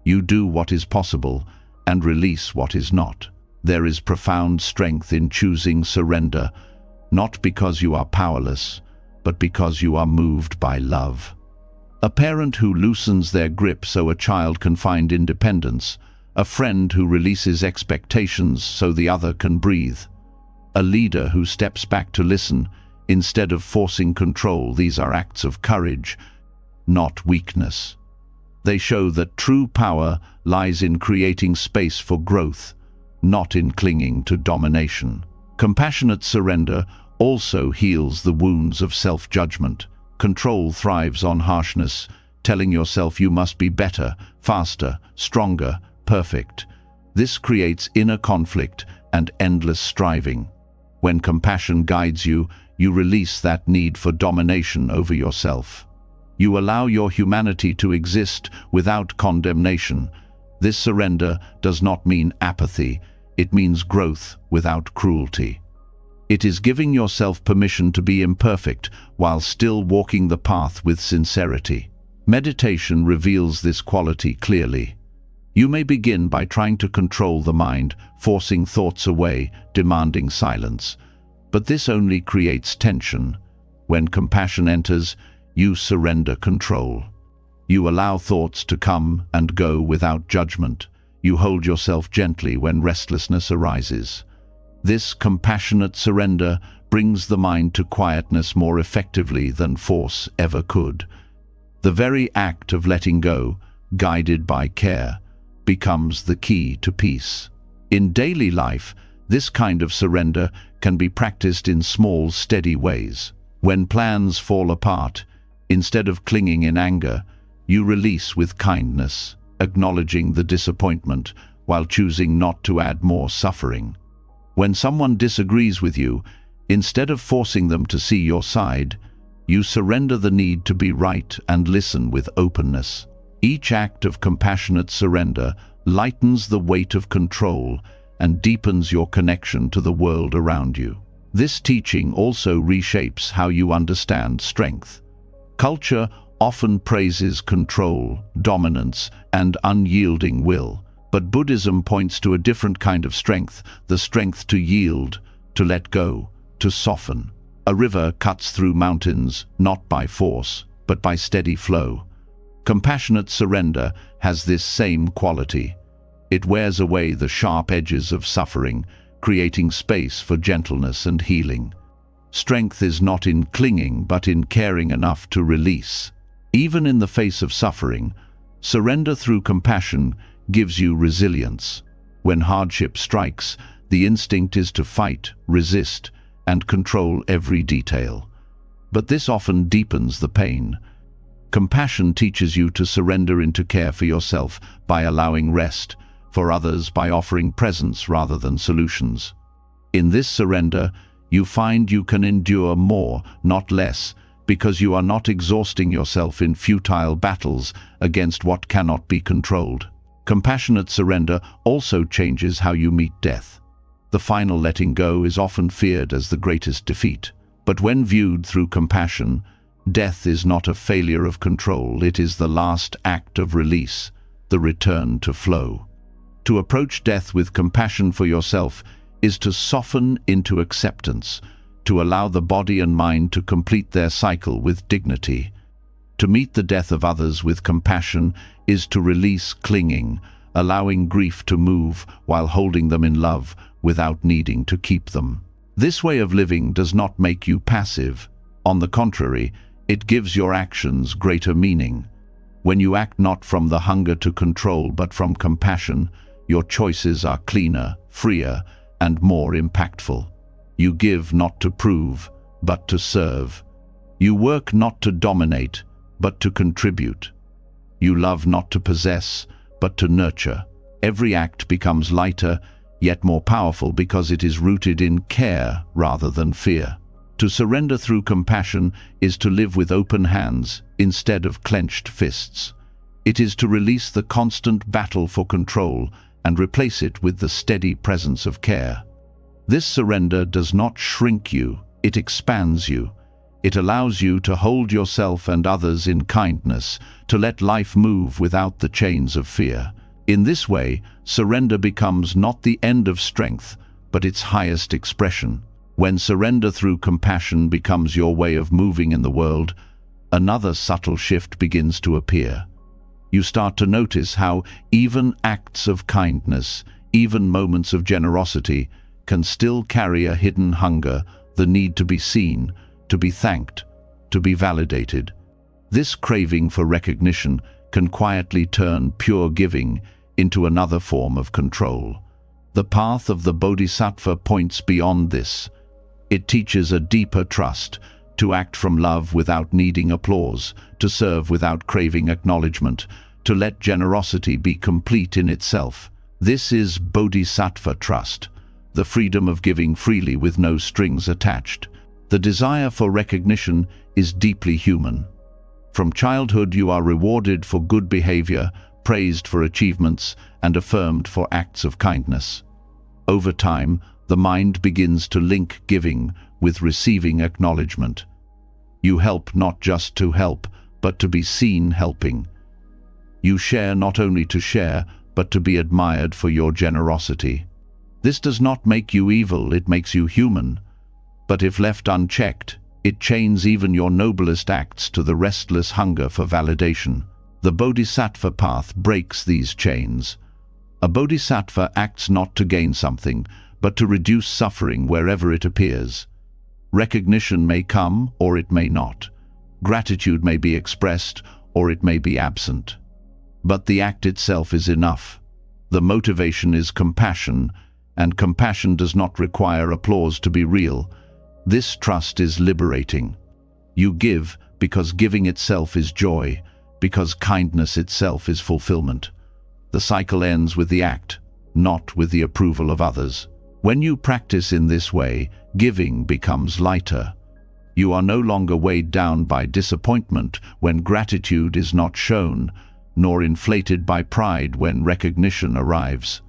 A: You do what is possible and release what is not. There is profound strength in choosing surrender, not because you are powerless, but because you are moved by love. A parent who loosens their grip so a child can find independence, a friend who releases expectations so the other can breathe, a leader who steps back to listen instead of forcing control. These are acts of courage, not weakness. They show that true power lies in creating space for growth, not in clinging to domination. Compassionate surrender also heals the wounds of self-judgment. Control thrives on harshness, telling yourself you must be better, faster, stronger, perfect. This creates inner conflict and endless striving. When compassion guides you, you release that need for domination over yourself. You allow your humanity to exist without condemnation. This surrender does not mean apathy, it means growth without cruelty. It is giving yourself permission to be imperfect while still walking the path with sincerity. Meditation reveals this quality clearly. You may begin by trying to control the mind, forcing thoughts away, demanding silence. But this only creates tension. When compassion enters, you surrender control. You allow thoughts to come and go without judgment. You hold yourself gently when restlessness arises. This compassionate surrender brings the mind to quietness more effectively than force ever could. The very act of letting go, guided by care, becomes the key to peace. In daily life, this kind of surrender can be practiced in small, steady ways. When plans fall apart, instead of clinging in anger, you release with kindness, acknowledging the disappointment while choosing not to add more suffering. When someone disagrees with you, instead of forcing them to see your side, you surrender the need to be right and listen with openness. Each act of compassionate surrender lightens the weight of control and deepens your connection to the world around you. This teaching also reshapes how you understand strength. Culture often praises control, dominance, and unyielding will. But Buddhism points to a different kind of strength, the strength to yield, to let go, to soften. A river cuts through mountains, not by force, but by steady flow. Compassionate surrender has this same quality. It wears away the sharp edges of suffering, creating space for gentleness and healing. Strength is not in clinging, but in caring enough to release. Even in the face of suffering, surrender through compassion gives you resilience. When hardship strikes, the instinct is to fight, resist, and control every detail. But this often deepens the pain. Compassion teaches you to surrender into care for yourself by allowing rest, for others by offering presence rather than solutions. In this surrender, you find you can endure more, not less, because you are not exhausting yourself in futile battles against what cannot be controlled. Compassionate surrender also changes how you meet death. The final letting go is often feared as the greatest defeat. But when viewed through compassion, death is not a failure of control, it is the last act of release, the return to flow. To approach death with compassion for yourself is to soften into acceptance, to allow the body and mind to complete their cycle with dignity. To meet the death of others with compassion is to release clinging, allowing grief to move while holding them in love without needing to keep them. This way of living does not make you passive. On the contrary, it gives your actions greater meaning. When you act not from the hunger to control but from compassion, your choices are cleaner, freer, and more impactful. You give not to prove, but to serve. You work not to dominate, but to contribute. You love not to possess, but to nurture. Every act becomes lighter, yet more powerful because it is rooted in care rather than fear. To surrender through compassion is to live with open hands instead of clenched fists. It is to release the constant battle for control and replace it with the steady presence of care. This surrender does not shrink you, it expands you. It allows you to hold yourself and others in kindness, to let life move without the chains of fear. In this way, surrender becomes not the end of strength, but its highest expression. When surrender through compassion becomes your way of moving in the world, another subtle shift begins to appear. You start to notice how even acts of kindness, even moments of generosity, can still carry a hidden hunger, the need to be seen, to be thanked, to be validated. This craving for recognition can quietly turn pure giving into another form of control. The path of the Bodhisattva points beyond this. It teaches a deeper trust, to act from love without needing applause, to serve without craving acknowledgement, to let generosity be complete in itself. This is Bodhisattva trust, the freedom of giving freely with no strings attached. The desire for recognition is deeply human. From childhood you are rewarded for good behavior, praised for achievements, and affirmed for acts of kindness. Over time, the mind begins to link giving with receiving acknowledgement. You help not just to help, but to be seen helping. You share not only to share, but to be admired for your generosity. This does not make you evil, it makes you human. But if left unchecked, it chains even your noblest acts to the restless hunger for validation. The Bodhisattva path breaks these chains. A Bodhisattva acts not to gain something, but to reduce suffering wherever it appears. Recognition may come, or it may not. Gratitude may be expressed, or it may be absent. But the act itself is enough. The motivation is compassion, and compassion does not require applause to be real. This trust is liberating. You give because giving itself is joy, because kindness itself is fulfillment. The cycle ends with the act, not with the approval of others. When you practice in this way, giving becomes lighter. You are no longer weighed down by disappointment when gratitude is not shown, nor inflated by pride when recognition arrives.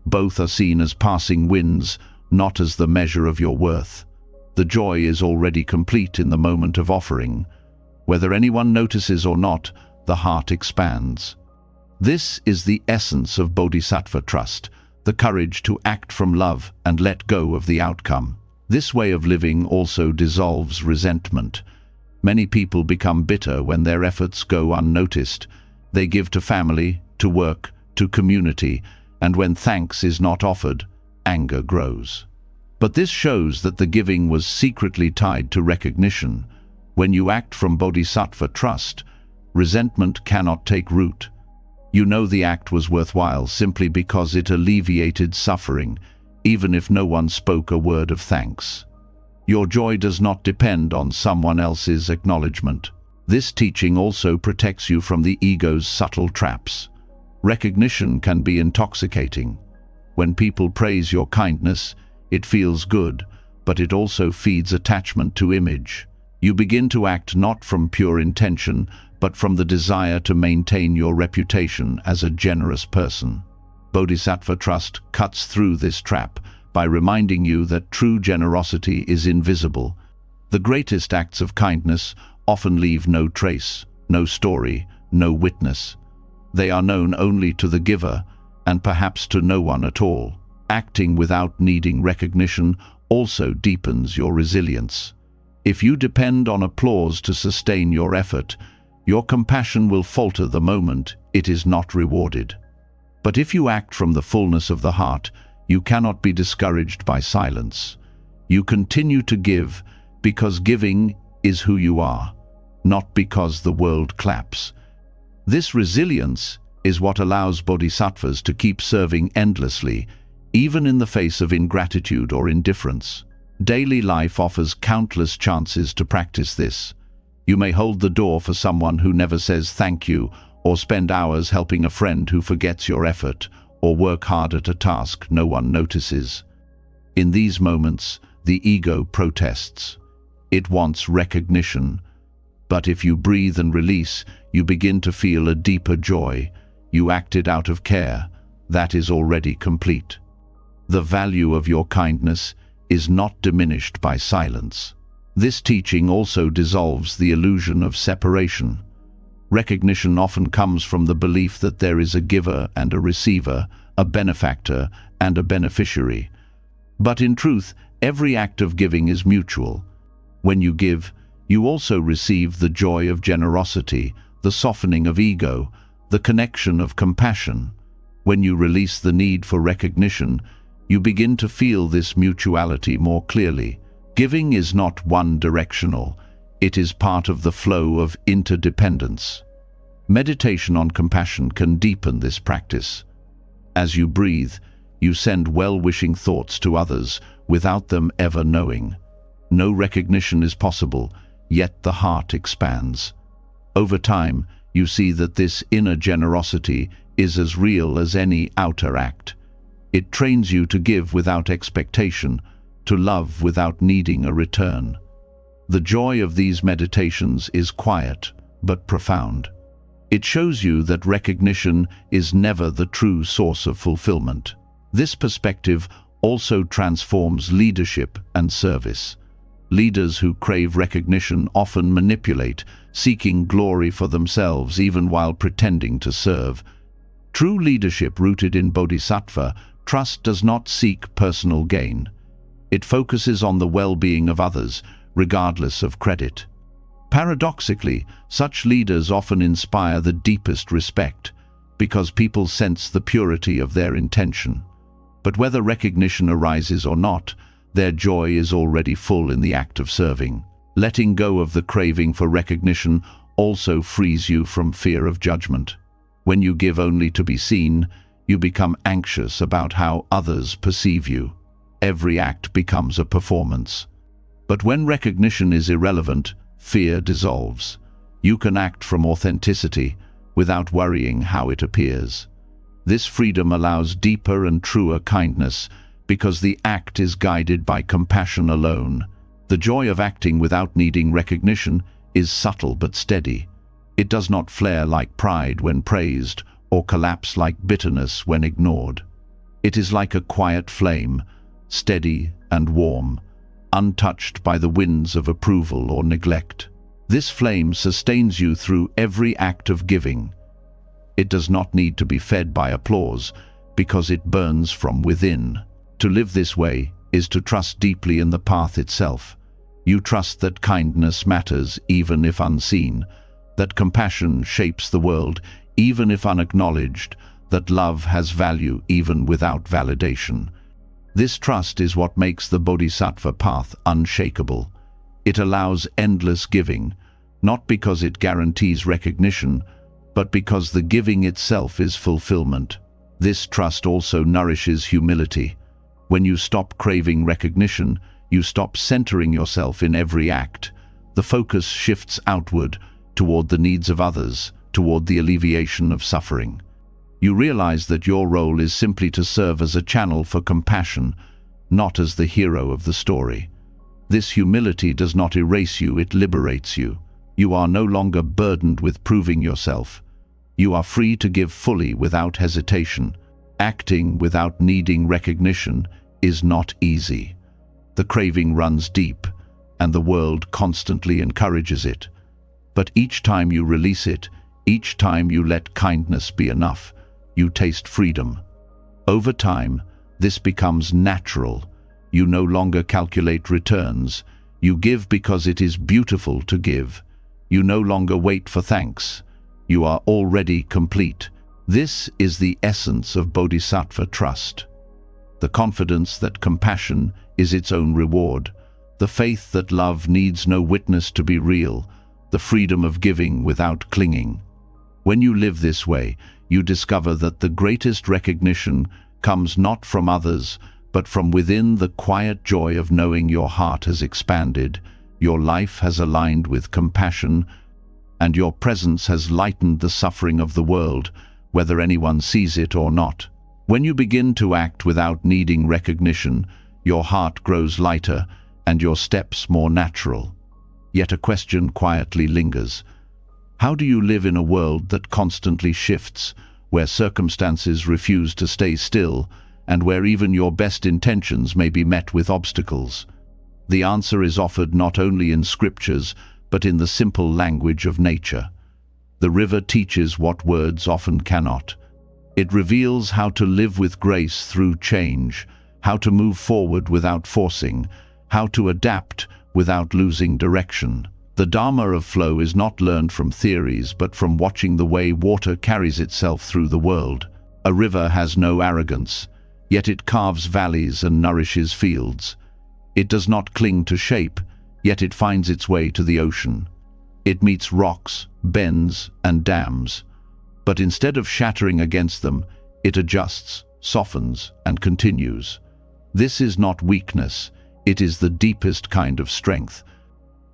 A: Both are seen as passing winds, not as the measure of your worth. The joy is already complete in the moment of offering. Whether anyone notices or not, the heart expands. This is the essence of Bodhisattva trust, the courage to act from love and let go of the outcome. This way of living also dissolves resentment. Many people become bitter when their efforts go unnoticed. They give to family, to work, to community, and when thanks is not offered, anger grows. But this shows that the giving was secretly tied to recognition. When you act from Bodhisattva trust, resentment cannot take root. You know the act was worthwhile simply because it alleviated suffering, even if no one spoke a word of thanks. Your joy does not depend on someone else's acknowledgement. This teaching also protects you from the ego's subtle traps. Recognition can be intoxicating. When people praise your kindness, it feels good, but it also feeds attachment to image. You begin to act not from pure intention, but from the desire to maintain your reputation as a generous person. Bodhisattva trust cuts through this trap by reminding you that true generosity is invisible. The greatest acts of kindness often leave no trace, no story, no witness. They are known only to the giver, and perhaps to no one at all. Acting without needing recognition also deepens your resilience. If you depend on applause to sustain your effort, your compassion will falter the moment it is not rewarded. But if you act from the fullness of the heart, you cannot be discouraged by silence. You continue to give because giving is who you are, not because the world claps. This resilience is what allows bodhisattvas to keep serving endlessly, even in the face of ingratitude or indifference. Daily life offers countless chances to practice this. You may hold the door for someone who never says thank you, or spend hours helping a friend who forgets your effort, or work hard at a task no one notices. In these moments, the ego protests. It wants recognition. But if you breathe and release, you begin to feel a deeper joy. You acted out of care. That is already complete. The value of your kindness is not diminished by silence. This teaching also dissolves the illusion of separation. Recognition often comes from the belief that there is a giver and a receiver, a benefactor and a beneficiary. But in truth, every act of giving is mutual. When you give, you also receive the joy of generosity, the softening of ego, the connection of compassion. When you release the need for recognition, you begin to feel this mutuality more clearly. Giving is not one-directional. It is part of the flow of interdependence. Meditation on compassion can deepen this practice. As you breathe, you send well-wishing thoughts to others without them ever knowing. No recognition is possible, yet the heart expands. Over time, you see that this inner generosity is as real as any outer act. It trains you to give without expectation, to love without needing a return. The joy of these meditations is quiet but profound. It shows you that recognition is never the true source of fulfillment. This perspective also transforms leadership and service. Leaders who crave recognition often manipulate, seeking glory for themselves even while pretending to serve. True leadership rooted in bodhisattva trust does not seek personal gain. It focuses on the well-being of others, regardless of credit. Paradoxically, such leaders often inspire the deepest respect, because people sense the purity of their intention. But whether recognition arises or not, their joy is already full in the act of serving. Letting go of the craving for recognition also frees you from fear of judgment. When you give only to be seen, you become anxious about how others perceive you. Every act becomes a performance. But when recognition is irrelevant, fear dissolves. You can act from authenticity without worrying how it appears. This freedom allows deeper and truer kindness because the act is guided by compassion alone. The joy of acting without needing recognition is subtle but steady. It does not flare like pride when praised or collapse like bitterness when ignored. It is like a quiet flame, steady and warm, untouched by the winds of approval or neglect. This flame sustains you through every act of giving. It does not need to be fed by applause because it burns from within. To live this way is to trust deeply in the path itself. You trust that kindness matters even if unseen, that compassion shapes the world even if unacknowledged, that love has value even without validation. This trust is what makes the Bodhisattva path unshakable. It allows endless giving, not because it guarantees recognition, but because the giving itself is fulfillment. This trust also nourishes humility. When you stop craving recognition, you stop centering yourself in every act. The focus shifts outward, toward the needs of others, toward the alleviation of suffering. You realize that your role is simply to serve as a channel for compassion, not as the hero of the story. This humility does not erase you, it liberates you. You are no longer burdened with proving yourself. You are free to give fully without hesitation. Acting without needing recognition is not easy. The craving runs deep, and the world constantly encourages it. But each time you release it, each time you let kindness be enough, you taste freedom. Over time, this becomes natural. You no longer calculate returns. You give because it is beautiful to give. You no longer wait for thanks. You are already complete. This is the essence of Bodhisattva trust. The confidence that compassion is its own reward. The faith that love needs no witness to be real. The freedom of giving without clinging. When you live this way, you discover that the greatest recognition comes not from others, but from within the quiet joy of knowing your heart has expanded, your life has aligned with compassion, and your presence has lightened the suffering of the world, whether anyone sees it or not. When you begin to act without needing recognition, your heart grows lighter and your steps more natural. Yet a question quietly lingers. How do you live in a world that constantly shifts, where circumstances refuse to stay still, and where even your best intentions may be met with obstacles? The answer is offered not only in scriptures, but in the simple language of nature. The river teaches what words often cannot. It reveals how to live with grace through change, how to move forward without forcing, how to adapt without losing direction. The dharma of flow is not learned from theories, but from watching the way water carries itself through the world. A river has no arrogance, yet it carves valleys and nourishes fields. It does not cling to shape, yet it finds its way to the ocean. It meets rocks, bends, and dams, but instead of shattering against them, it adjusts, softens, and continues. This is not weakness, It is the deepest kind of strength.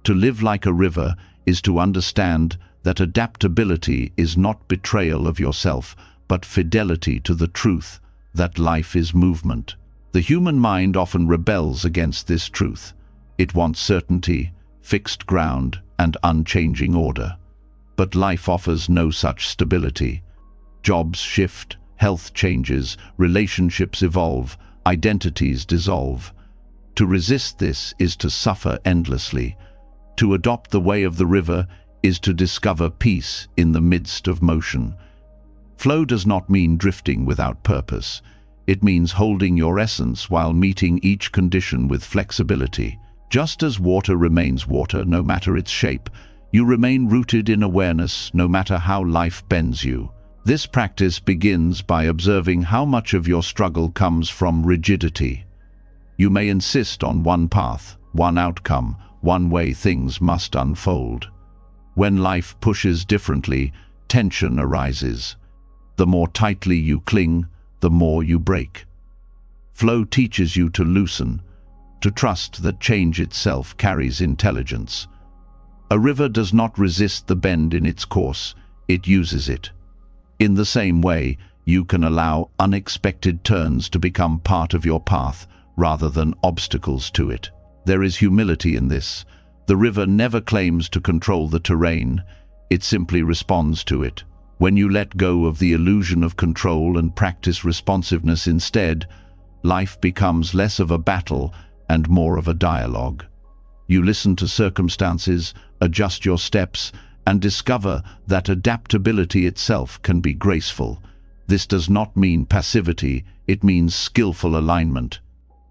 A: To live like a river is to understand that adaptability is not betrayal of yourself, but fidelity to the truth that life is movement. The human mind often rebels against this truth. It wants certainty, fixed ground, and unchanging order. But life offers no such stability. Jobs shift, health changes, relationships evolve, identities dissolve. To resist this is to suffer endlessly. To adopt the way of the river is to discover peace in the midst of motion. Flow does not mean drifting without purpose. It means holding your essence while meeting each condition with flexibility. Just as water remains water no matter its shape, you remain rooted in awareness no matter how life bends you. This practice begins by observing how much of your struggle comes from rigidity. You may insist on one path, one outcome, one way things must unfold. When life pushes differently, tension arises. The more tightly you cling, the more you break. Flow teaches you to loosen, to trust that change itself carries intelligence. A river does not resist the bend in its course, it uses it. In the same way, you can allow unexpected turns to become part of your path rather than obstacles to it. There is humility in this. The river never claims to control the terrain, it simply responds to it. When you let go of the illusion of control and practice responsiveness instead, life becomes less of a battle and more of a dialogue. You listen to circumstances, adjust your steps, and discover that adaptability itself can be graceful. This does not mean passivity, it means skillful alignment.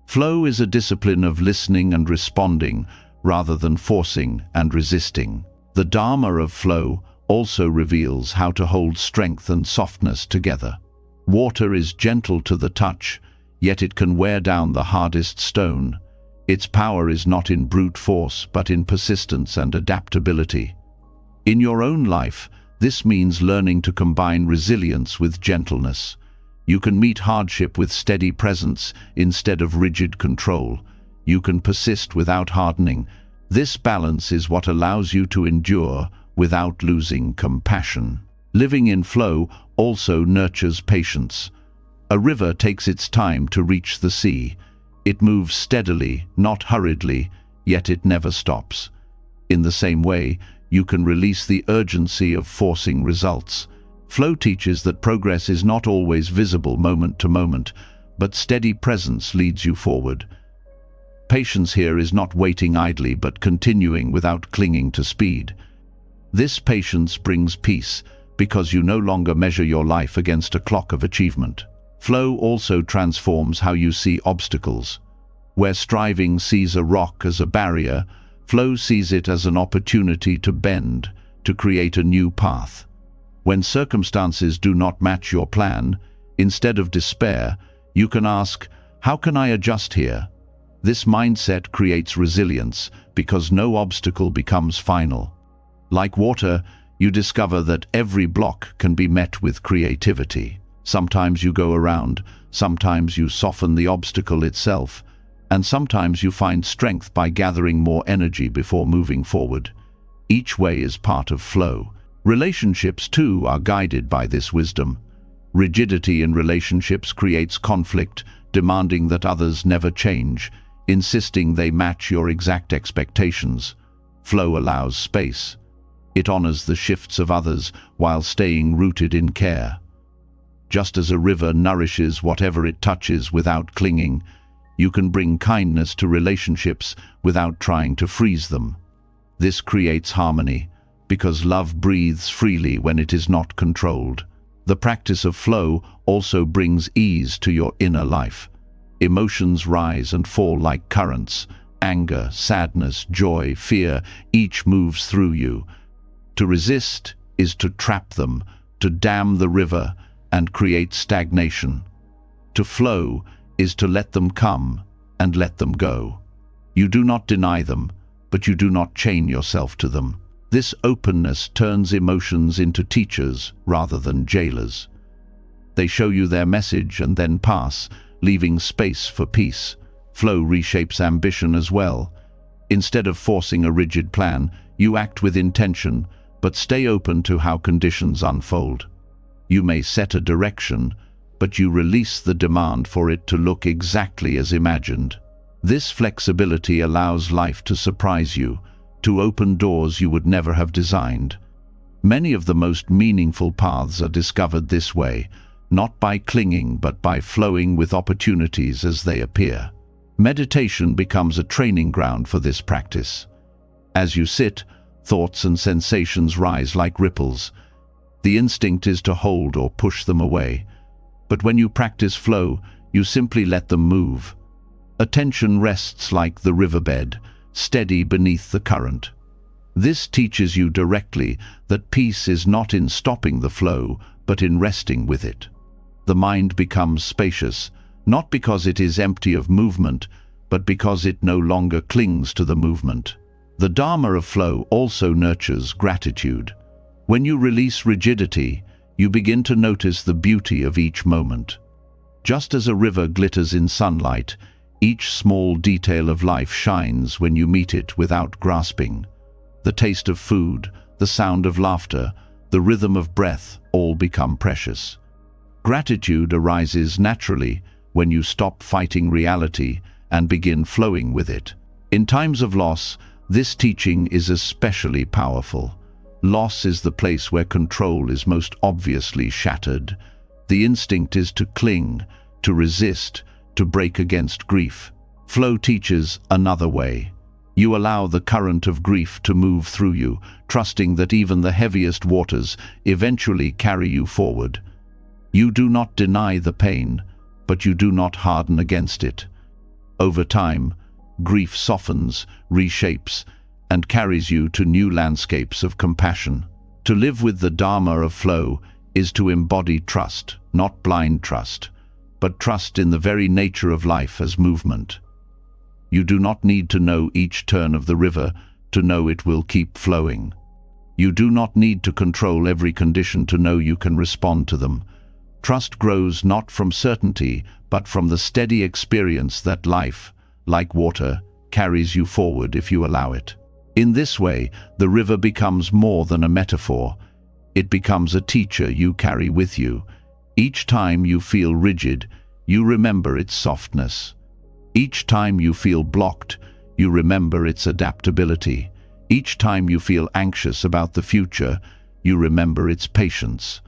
A: Flow is a discipline of listening and responding, rather than forcing and resisting. The dharma of flow also reveals how to hold strength and softness together. Water is gentle to the touch, yet it can wear down the hardest stone. Its power is not in brute force, but in persistence and adaptability. In your own life, this means learning to combine resilience with gentleness. You can meet hardship with steady presence instead of rigid control. You can persist without hardening. This balance is what allows you to endure without losing compassion. Living in flow also nurtures patience. A river takes its time to reach the sea. It moves steadily, not hurriedly, yet it never stops. In the same way, you can release the urgency of forcing results. Flow teaches that progress is not always visible moment to moment, but steady presence leads you forward. Patience here is not waiting idly, but continuing without clinging to speed. This patience brings peace, because you no longer measure your life against a clock of achievement. Flow also transforms how you see obstacles. Where striving sees a rock as a barrier, flow sees it as an opportunity to bend, to create a new path. When circumstances do not match your plan, instead of despair, you can ask, "How can I adjust here?" This mindset creates resilience, because no obstacle becomes final. Like water, you discover that every block can be met with creativity. Sometimes you go around, sometimes you soften the obstacle itself, and sometimes you find strength by gathering more energy before moving forward. Each way is part of flow. Relationships, too, are guided by this wisdom. Rigidity in relationships creates conflict, demanding that others never change, insisting they match your exact expectations. Flow allows space. It honors the shifts of others while staying rooted in care. Just as a river nourishes whatever it touches without clinging, you can bring kindness to relationships without trying to freeze them. This creates harmony, because love breathes freely when it is not controlled. The practice of flow also brings ease to your inner life. Emotions rise and fall like currents. Anger, sadness, joy, fear, each moves through you. To resist is to trap them, to dam the river and create stagnation. To flow is to let them come and let them go. You do not deny them, but you do not chain yourself to them. This openness turns emotions into teachers rather than jailers. They show you their message and then pass, leaving space for peace. Flow reshapes ambition as well. Instead of forcing a rigid plan, you act with intention, but stay open to how conditions unfold. You may set a direction, but you release the demand for it to look exactly as imagined. This flexibility allows life to surprise you, to open doors you would never have designed. Many of the most meaningful paths are discovered this way, not by clinging but by flowing with opportunities as they appear. Meditation becomes a training ground for this practice. As you sit, thoughts and sensations rise like ripples. The instinct is to hold or push them away. But when you practice flow, you simply let them move. Attention rests like the riverbed, steady beneath the current. This teaches you directly that peace is not in stopping the flow, but in resting with it. The mind becomes spacious, not because it is empty of movement, but because it no longer clings to the movement. The dharma of flow also nurtures gratitude. When you release rigidity, you begin to notice the beauty of each moment. Just as a river glitters in sunlight, each small detail of life shines when you meet it without grasping. The taste of food, the sound of laughter, the rhythm of breath all become precious. Gratitude arises naturally when you stop fighting reality and begin flowing with it. In times of loss, this teaching is especially powerful. Loss is the place where control is most obviously shattered. The instinct is to cling, to resist, to break against grief. Flow teaches another way. You allow the current of grief to move through you, trusting that even the heaviest waters eventually carry you forward. You do not deny the pain, but you do not harden against it. Over time, grief softens, reshapes, and carries you to new landscapes of compassion. To live with the dharma of flow is to embody trust, not blind trust, but trust in the very nature of life as movement. You do not need to know each turn of the river to know it will keep flowing. You do not need to control every condition to know you can respond to them. Trust grows not from certainty, but from the steady experience that life, like water, carries you forward if you allow it. In this way, the river becomes more than a metaphor. It becomes a teacher you carry with you. Each time you feel rigid, you remember its softness. Each time you feel blocked, you remember its adaptability. Each time you feel anxious about the future, you remember its patience.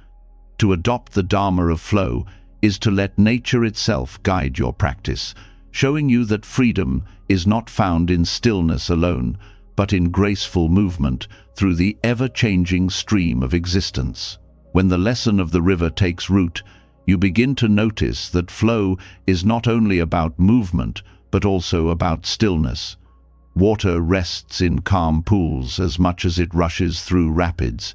A: To adopt the dharma of flow is to let nature itself guide your practice, showing you that freedom is not found in stillness alone, but in graceful movement through the ever-changing stream of existence. When the lesson of the river takes root, you begin to notice that flow is not only about movement, but also about stillness. Water rests in calm pools as much as it rushes through rapids.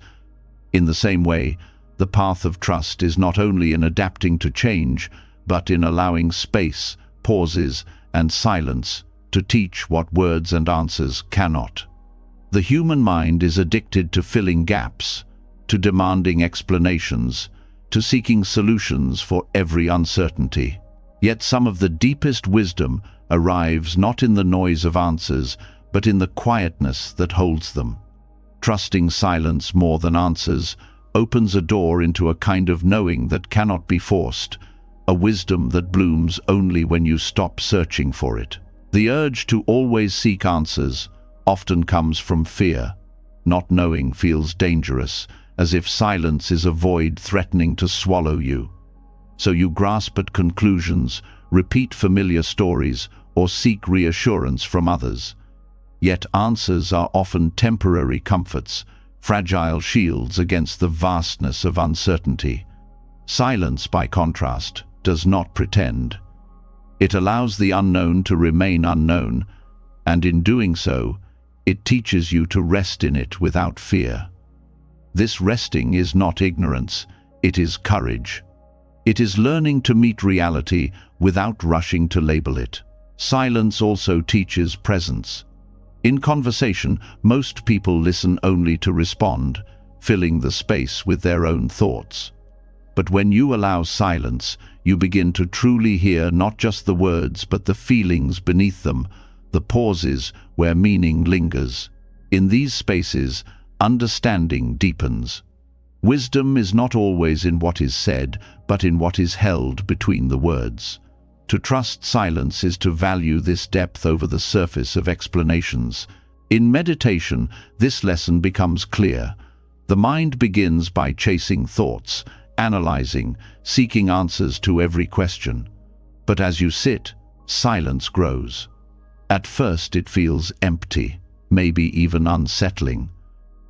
A: In the same way, the path of trust is not only in adapting to change, but in allowing space, pauses, and silence to teach what words and answers cannot. The human mind is addicted to filling gaps, to demanding explanations, to seeking solutions for every uncertainty. Yet some of the deepest wisdom arrives not in the noise of answers, but in the quietness that holds them. Trusting silence more than answers opens a door into a kind of knowing that cannot be forced, a wisdom that blooms only when you stop searching for it. The urge to always seek answers often comes from fear. Not knowing feels dangerous, as if silence is a void threatening to swallow you. So you grasp at conclusions, repeat familiar stories, or seek reassurance from others. Yet answers are often temporary comforts, fragile shields against the vastness of uncertainty. Silence, by contrast, does not pretend. It allows the unknown to remain unknown, and in doing so, it teaches you to rest in it without fear. This resting is not ignorance, it is courage. It is learning to meet reality without rushing to label it. Silence also teaches presence. In conversation, most people listen only to respond, filling the space with their own thoughts. But when you allow silence, you begin to truly hear not just the words but the feelings beneath them, the pauses where meaning lingers. In these spaces, understanding deepens. Wisdom is not always in what is said, but in what is held between the words. To trust silence is to value this depth over the surface of explanations. In meditation, this lesson becomes clear. The mind begins by chasing thoughts, analyzing, seeking answers to every question. But as you sit, silence grows. At first it feels empty, maybe even unsettling.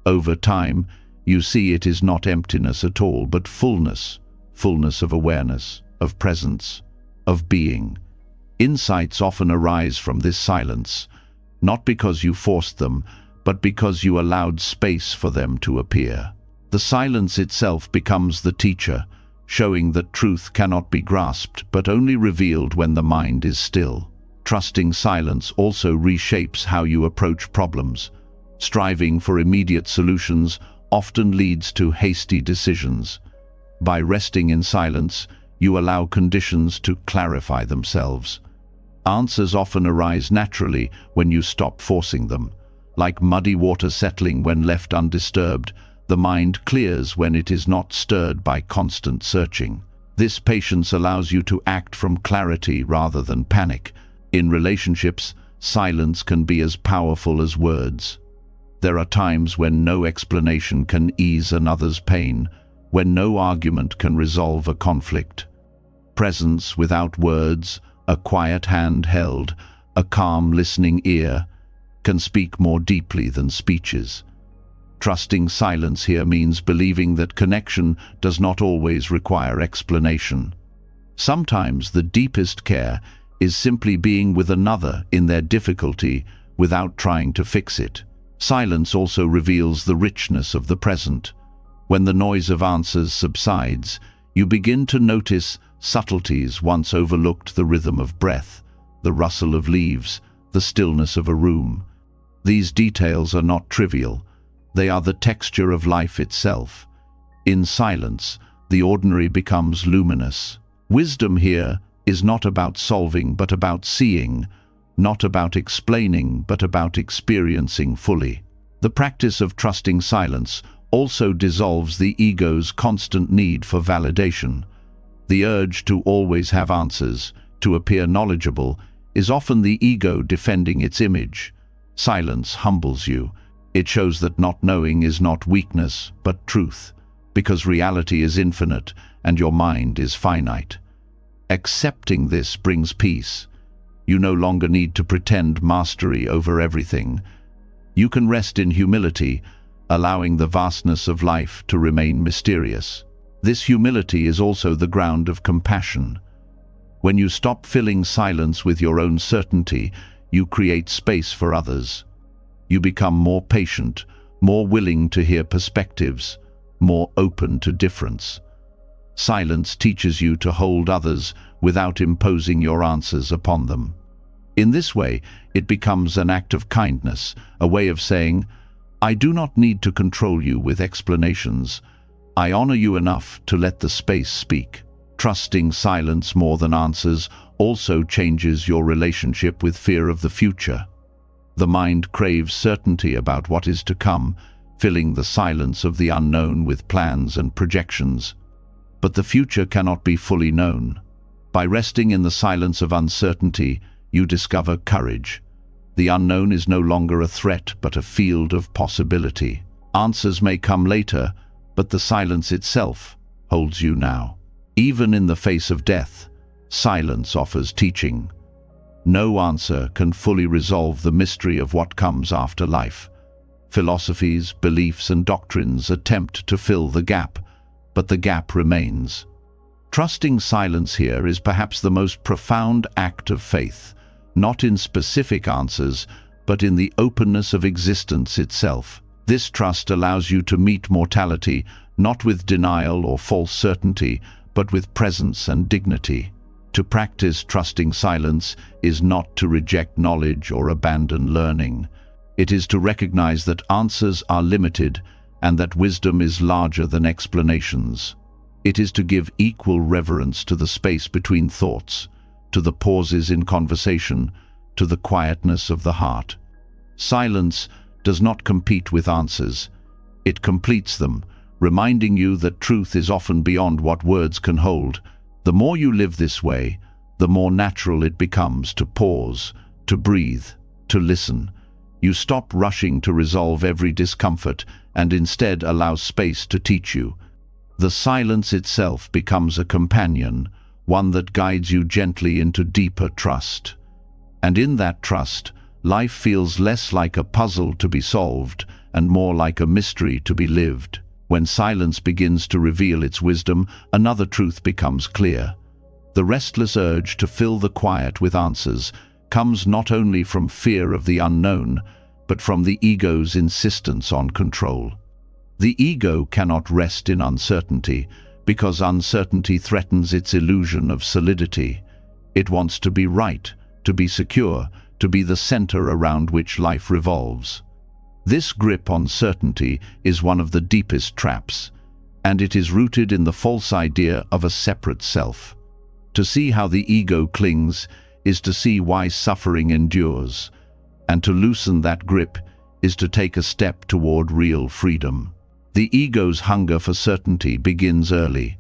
A: Over time, you see it is not emptiness at all, but fullness of awareness, of presence, of being. Insights often arise from this silence, not because you forced them, but because you allowed space for them to appear. The silence itself becomes the teacher, showing that truth cannot be grasped, but only revealed when the mind is still. Trusting silence also reshapes how you approach problems. Striving for immediate solutions often leads to hasty decisions. By resting in silence, you allow conditions to clarify themselves. Answers often arise naturally when you stop forcing them. Like muddy water settling when left undisturbed, the mind clears when it is not stirred by constant searching. This patience allows you to act from clarity rather than panic. In relationships, silence can be as powerful as words. There are times when no explanation can ease another's pain, when no argument can resolve a conflict. Presence without words, a quiet hand held, a calm listening ear, can speak more deeply than speeches. Trusting silence here means believing that connection does not always require explanation. Sometimes the deepest care is simply being with another in their difficulty without trying to fix it. Silence also reveals the richness of the present. When the noise of answers subsides, you begin to notice subtleties once overlooked: the rhythm of breath, the rustle of leaves, the stillness of a room. These details are not trivial. They are the texture of life itself. In silence, the ordinary becomes luminous. Wisdom here is not about solving but about seeing, not about explaining but about experiencing fully. The practice of trusting silence also dissolves the ego's constant need for validation. The urge to always have answers, to appear knowledgeable, is often the ego defending its image. Silence humbles you. It shows that not knowing is not weakness, but truth, because reality is infinite and your mind is finite. Accepting this brings peace. You no longer need to pretend mastery over everything. You can rest in humility, allowing the vastness of life to remain mysterious. This humility is also the ground of compassion. When you stop filling silence with your own certainty, you create space for others. You become more patient, more willing to hear perspectives, more open to difference. Silence teaches you to hold others without imposing your answers upon them. In this way, it becomes an act of kindness, a way of saying, "I do not need to control you with explanations. I honor you enough to let the space speak." Trusting silence more than answers also changes your relationship with fear of the future. The mind craves certainty about what is to come, filling the silence of the unknown with plans and projections. But the future cannot be fully known. By resting in the silence of uncertainty, you discover courage. The unknown is no longer a threat, but a field of possibility. Answers may come later, but the silence itself holds you now. Even in the face of death, silence offers teaching. No answer can fully resolve the mystery of what comes after life. Philosophies, beliefs, and doctrines attempt to fill the gap, but the gap remains. Trusting silence here is perhaps the most profound act of faith, not in specific answers, but in the openness of existence itself. This trust allows you to meet mortality, not with denial or false certainty, but with presence and dignity. To practice trusting silence is not to reject knowledge or abandon learning. It is to recognize that answers are limited and that wisdom is larger than explanations. It is to give equal reverence to the space between thoughts, to the pauses in conversation, to the quietness of the heart. Silence does not compete with answers. It completes them, reminding you that truth is often beyond what words can hold. The more you live this way, the more natural it becomes to pause, to breathe, to listen. You stop rushing to resolve every discomfort and instead allow space to teach you. The silence itself becomes a companion, one that guides you gently into deeper trust. And in that trust, life feels less like a puzzle to be solved and more like a mystery to be lived. When silence begins to reveal its wisdom, another truth becomes clear. The restless urge to fill the quiet with answers comes not only from fear of the unknown, but from the ego's insistence on control. The ego cannot rest in uncertainty, because uncertainty threatens its illusion of solidity. It wants to be right, to be secure, to be the center around which life revolves. This grip on certainty is one of the deepest traps, and it is rooted in the false idea of a separate self. To see how the ego clings is to see why suffering endures, and to loosen that grip is to take a step toward real freedom. The ego's hunger for certainty begins early.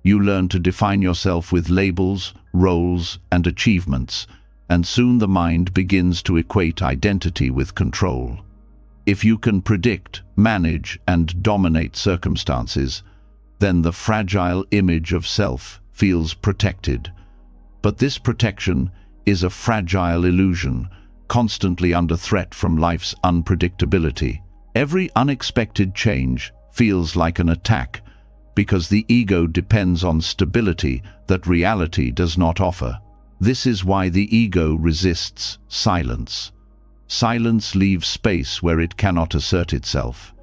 A: You learn to define yourself with labels, roles, and achievements, and soon the mind begins to equate identity with control. If you can predict, manage, and dominate circumstances, then the fragile image of self feels protected. But this protection is a fragile illusion, constantly under threat from life's unpredictability. Every unexpected change feels like an attack, because the ego depends on stability that reality does not offer. This is why the ego resists silence. Silence leaves space where it cannot assert itself.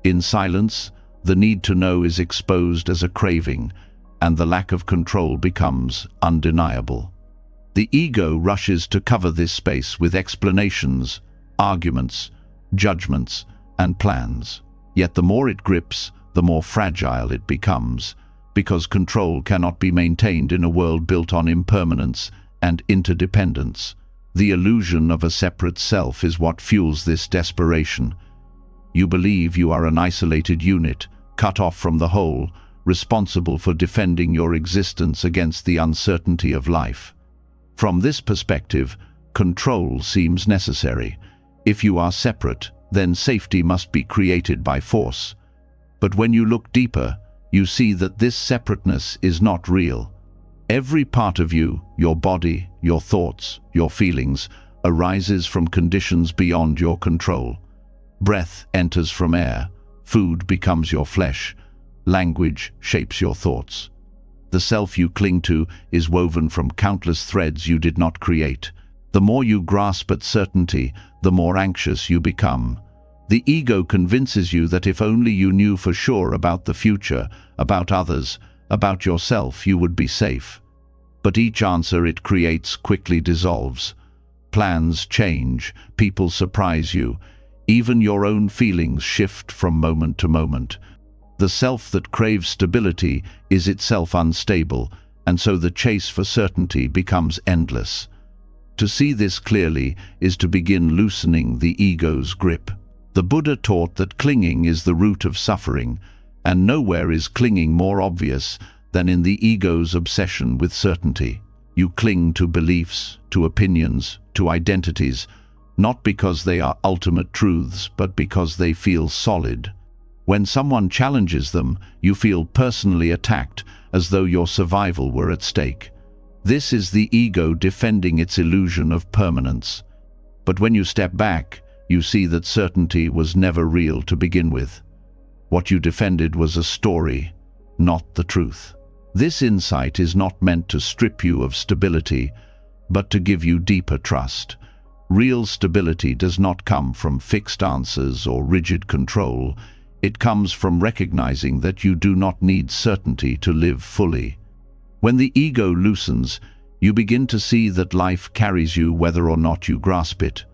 A: In silence, the need to know is exposed as a craving, and the lack of control becomes undeniable. The ego rushes to cover this space with explanations, arguments, judgments, and plans. Yet the more it grips, the more fragile it becomes, because control cannot be maintained in a world built on impermanence and interdependence. The illusion of a separate self is what fuels this desperation. You believe you are an isolated unit, cut off from the whole, responsible for defending your existence against the uncertainty of life. From this perspective, control seems necessary. If you are separate, then safety must be created by force. But when you look deeper, you see that this separateness is not real. Every part of you, your body, your thoughts, your feelings, arises from conditions beyond your control. Breath enters from air, food becomes your flesh, language shapes your thoughts. The self you cling to is woven from countless threads you did not create. The more you grasp at certainty, the more anxious you become. The ego convinces you that if only you knew for sure about the future, about others, about yourself, you would be safe. But each answer it creates quickly dissolves. Plans change, people surprise you, even your own feelings shift from moment to moment. The self that craves stability is itself unstable, and so the chase for certainty becomes endless. To see this clearly is to begin loosening the ego's grip. The Buddha taught that clinging is the root of suffering, and nowhere is clinging more obvious than in the ego's obsession with certainty. You cling to beliefs, to opinions, to identities, not because they are ultimate truths, but because they feel solid. When someone challenges them, you feel personally attacked, as though your survival were at stake. This is the ego defending its illusion of permanence. But when you step back, you see that certainty was never real to begin with. What you defended was a story, not the truth. This insight is not meant to strip you of stability, but to give you deeper trust. Real stability does not come from fixed answers or rigid control. It comes from recognizing that you do not need certainty to live fully. When the ego loosens, you begin to see that life carries you whether or not you grasp it.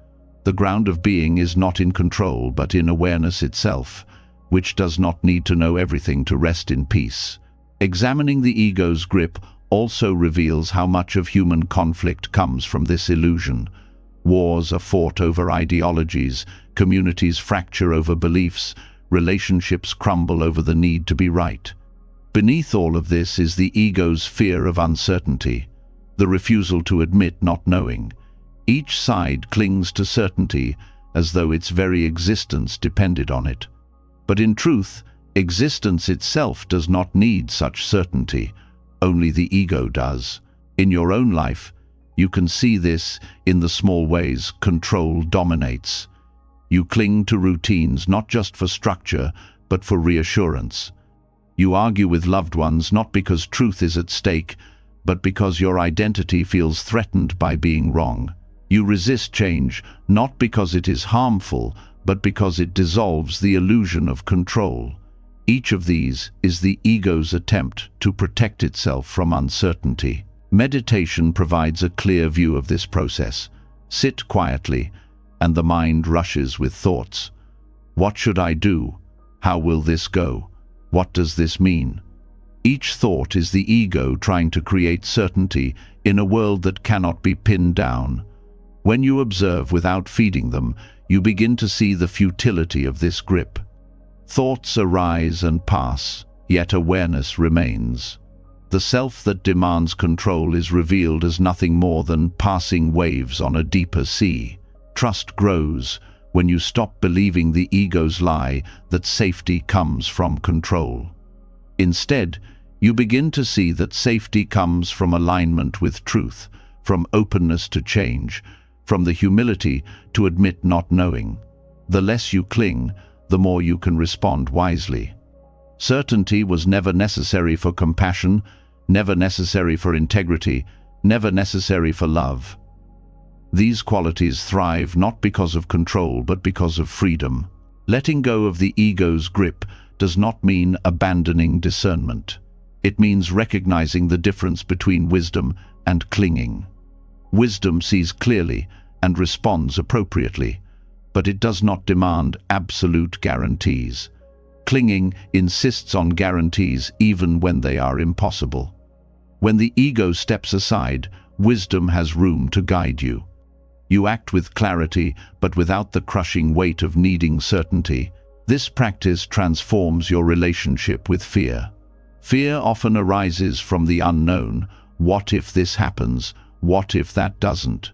A: The ground of being is not in control, but in awareness itself, which does not need to know everything to rest in peace. Examining the ego's grip also reveals how much of human conflict comes from this illusion. Wars are fought over ideologies, communities fracture over beliefs, relationships crumble over the need to be right. Beneath all of this is the ego's fear of uncertainty, the refusal to admit not knowing. Each side clings to certainty as though its very existence depended on it. But in truth, existence itself does not need such certainty, only the ego does. In your own life, you can see this in the small ways control dominates. You cling to routines not just for structure, but for reassurance. You argue with loved ones not because truth is at stake, but because your identity feels threatened by being wrong. You resist change not because it is harmful, but because it dissolves the illusion of control. Each of these is the ego's attempt to protect itself from uncertainty. Meditation provides a clear view of this process. Sit quietly, and the mind rushes with thoughts. What should I do? How will this go? What does this mean? Each thought is the ego trying to create certainty in a world that cannot be pinned down. When you observe without feeding them, you begin to see the futility of this grip. Thoughts arise and pass, yet awareness remains. The self that demands control is revealed as nothing more than passing waves on a deeper sea. Trust grows when you stop believing the ego's lie that safety comes from control. Instead, you begin to see that safety comes from alignment with truth, from openness to change, from the humility to admit not knowing. The less you cling, the more you can respond wisely. Certainty was never necessary for compassion, never necessary for integrity, never necessary for love. These qualities thrive not because of control, but because of freedom. Letting go of the ego's grip does not mean abandoning discernment. It means recognizing the difference between wisdom and clinging. Wisdom sees clearly and responds appropriately, but it does not demand absolute guarantees. Clinging insists on guarantees even when they are impossible. When the ego steps aside, wisdom has room to guide you. You act with clarity, but without the crushing weight of needing certainty. This practice transforms your relationship with fear. Fear often arises from the unknown. What if this happens? What if that doesn't?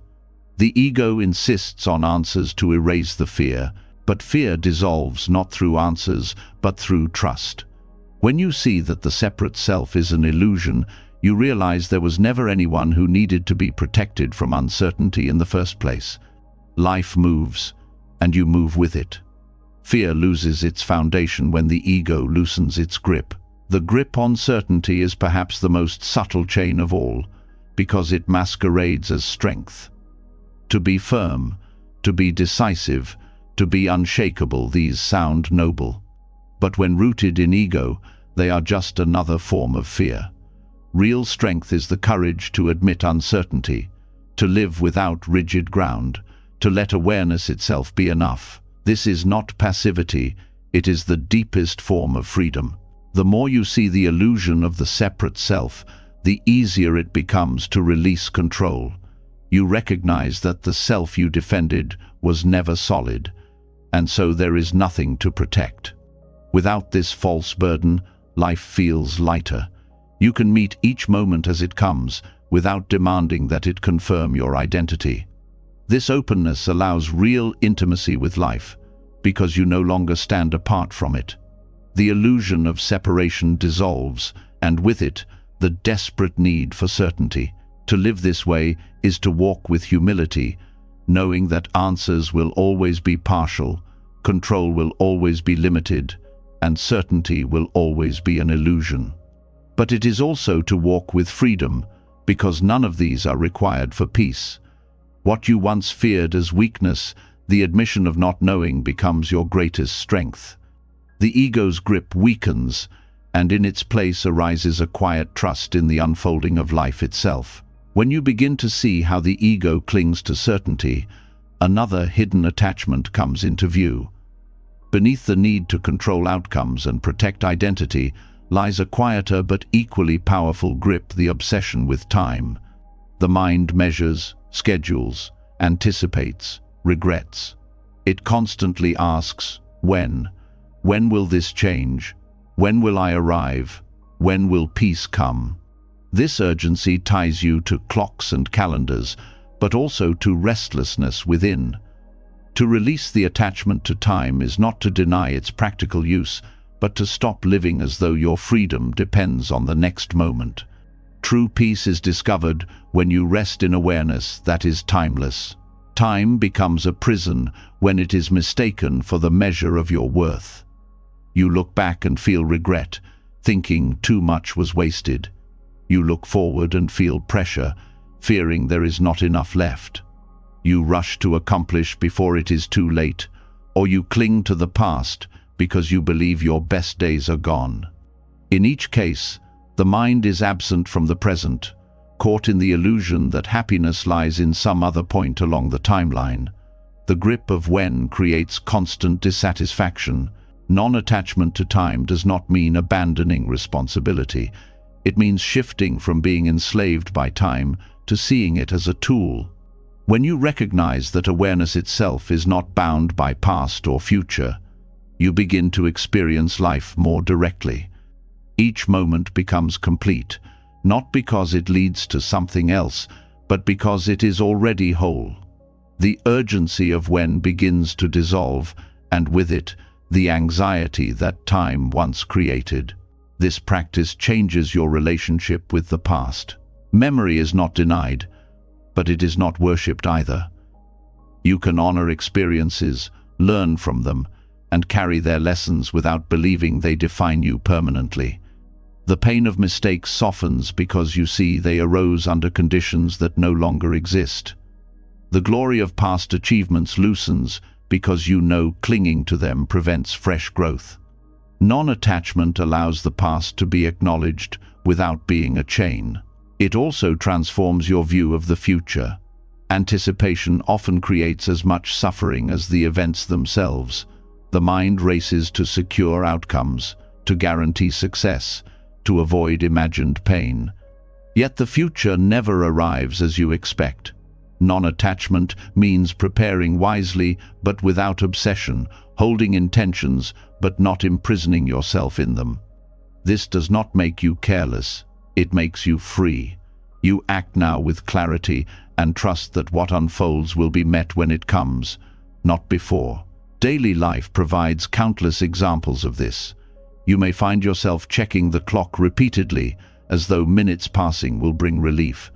A: The ego insists on answers to erase the fear, but fear dissolves not through answers, but through trust. When you see that the separate self is an illusion, you realize there was never anyone who needed to be protected from uncertainty in the first place. Life moves, and you move with it. Fear loses its foundation when the ego loosens its grip. The grip on certainty is perhaps the most subtle chain of all, because it masquerades as strength. To be firm, to be decisive, to be unshakable, these sound noble. But when rooted in ego, they are just another form of fear. Real strength is the courage to admit uncertainty, to live without rigid ground, to let awareness itself be enough. This is not passivity, it is the deepest form of freedom. The more you see the illusion of the separate self, the easier it becomes to release control. You recognize that the self you defended was never solid, and so there is nothing to protect. Without this false burden, life feels lighter. You can meet each moment as it comes, without demanding that it confirm your identity. This openness allows real intimacy with life, because you no longer stand apart from it. The illusion of separation dissolves, and with it, the desperate need for certainty. To live this way is to walk with humility, knowing that answers will always be partial, control will always be limited, and certainty will always be an illusion. But it is also to walk with freedom, because none of these are required for peace. What you once feared as weakness, the admission of not knowing, becomes your greatest strength. The ego's grip weakens, and in its place arises a quiet trust in the unfolding of life itself. When you begin to see how the ego clings to certainty, another hidden attachment comes into view. Beneath the need to control outcomes and protect identity lies a quieter but equally powerful grip: the obsession with time. The mind measures, schedules, anticipates, regrets. It constantly asks, when? When will this change? When will I arrive? When will peace come? This urgency ties you to clocks and calendars, but also to restlessness within. To release the attachment to time is not to deny its practical use, but to stop living as though your freedom depends on the next moment. True peace is discovered when you rest in awareness that is timeless. Time becomes a prison when it is mistaken for the measure of your worth. You look back and feel regret, thinking too much was wasted. You look forward and feel pressure, fearing there is not enough left. You rush to accomplish before it is too late, or you cling to the past because you believe your best days are gone. In each case, the mind is absent from the present, caught in the illusion that happiness lies in some other point along the timeline. The grip of when creates constant dissatisfaction. Non-attachment to time does not mean abandoning responsibility. It means shifting from being enslaved by time to seeing it as a tool. When you recognize that awareness itself is not bound by past or future, you begin to experience life more directly. Each moment becomes complete, not because it leads to something else, but because it is already whole. The urgency of when begins to dissolve, and with it, the anxiety that time once created. This practice changes your relationship with the past. Memory is not denied, but it is not worshipped either. You can honor experiences, learn from them, and carry their lessons without believing they define you permanently. The pain of mistakes softens because you see they arose under conditions that no longer exist. The glory of past achievements loosens because you know clinging to them prevents fresh growth. Non-attachment allows the past to be acknowledged without being a chain. It also transforms your view of the future. Anticipation often creates as much suffering as the events themselves. The mind races to secure outcomes, to guarantee success, to avoid imagined pain. Yet the future never arrives as you expect. Non-attachment means preparing wisely but without obsession, holding intentions but not imprisoning yourself in them. This does not make you careless, it makes you free. You act now with clarity and trust that what unfolds will be met when it comes, not before. Daily life provides countless examples of this. You may find yourself checking the clock repeatedly as though minutes passing will bring relief.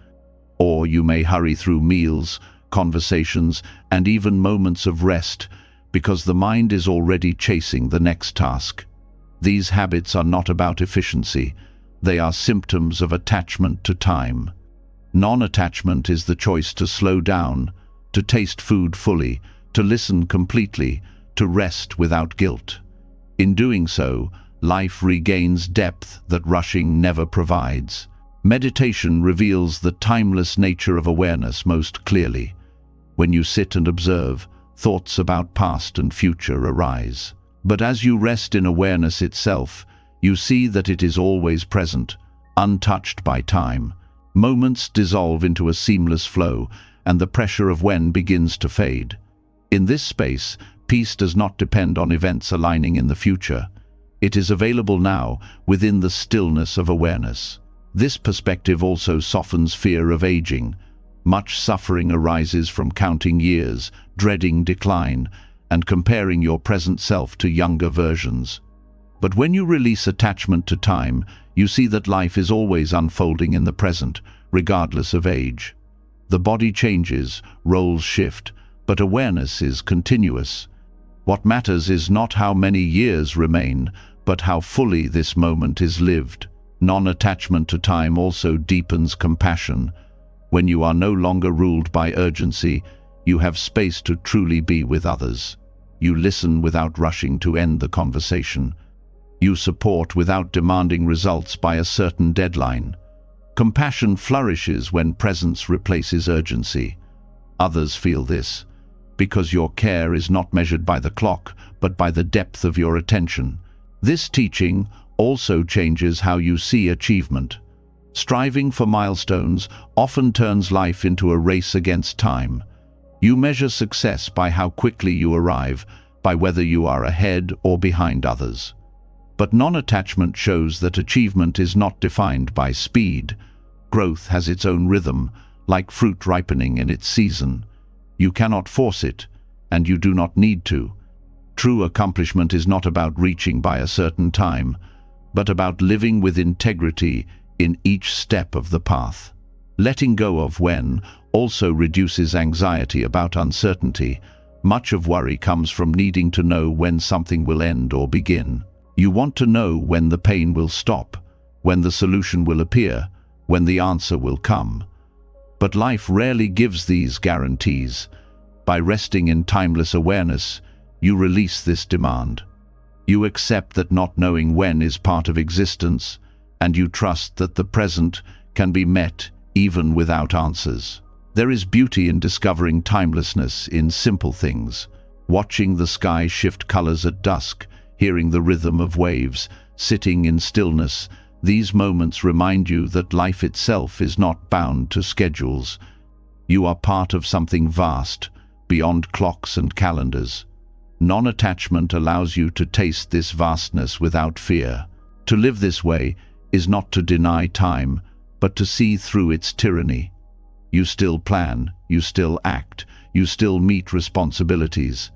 A: Or you may hurry through meals, conversations, and even moments of rest because the mind is already chasing the next task. These habits are not about efficiency. They are symptoms of attachment to time. Non-attachment is the choice to slow down, to taste food fully, to listen completely, to rest without guilt. In doing so, life regains depth that rushing never provides. Meditation reveals the timeless nature of awareness most clearly. When you sit and observe, thoughts about past and future arise. But as you rest in awareness itself, you see that it is always present, untouched by time. Moments dissolve into a seamless flow, and the pressure of when begins to fade. In this space, peace does not depend on events aligning in the future. It is available now, within the stillness of awareness. This perspective also softens fear of aging. Much suffering arises from counting years, dreading decline, and comparing your present self to younger versions. But when you release attachment to time, you see that life is always unfolding in the present, regardless of age. The body changes, roles shift, but awareness is continuous. What matters is not how many years remain, but how fully this moment is lived. Non-attachment to time also deepens compassion. When you are no longer ruled by urgency, you have space to truly be with others. You listen without rushing to end the conversation. You support without demanding results by a certain deadline. Compassion flourishes when presence replaces urgency. Others feel this, because your care is not measured by the clock, but by the depth of your attention. This teaching, also changes how you see achievement. Striving for milestones often turns life into a race against time. You measure success by how quickly you arrive, by whether you are ahead or behind others. But non-attachment shows that achievement is not defined by speed. Growth has its own rhythm, like fruit ripening in its season. You cannot force it, and you do not need to. True accomplishment is not about reaching by a certain time, but about living with integrity in each step of the path. Letting go of when also reduces anxiety about uncertainty. Much of worry comes from needing to know when something will end or begin. You want to know when the pain will stop, when the solution will appear, when the answer will come. But life rarely gives these guarantees. By resting in timeless awareness, you release this demand. You accept that not knowing when is part of existence, and you trust that the present can be met even without answers. There is beauty in discovering timelessness in simple things. Watching the sky shift colors at dusk, hearing the rhythm of waves, sitting in stillness, these moments remind you that life itself is not bound to schedules. You are part of something vast, beyond clocks and calendars. Non-attachment allows you to taste this vastness without fear. To live this way is not to deny time, but to see through its tyranny. You still plan, you still act, you still meet responsibilities,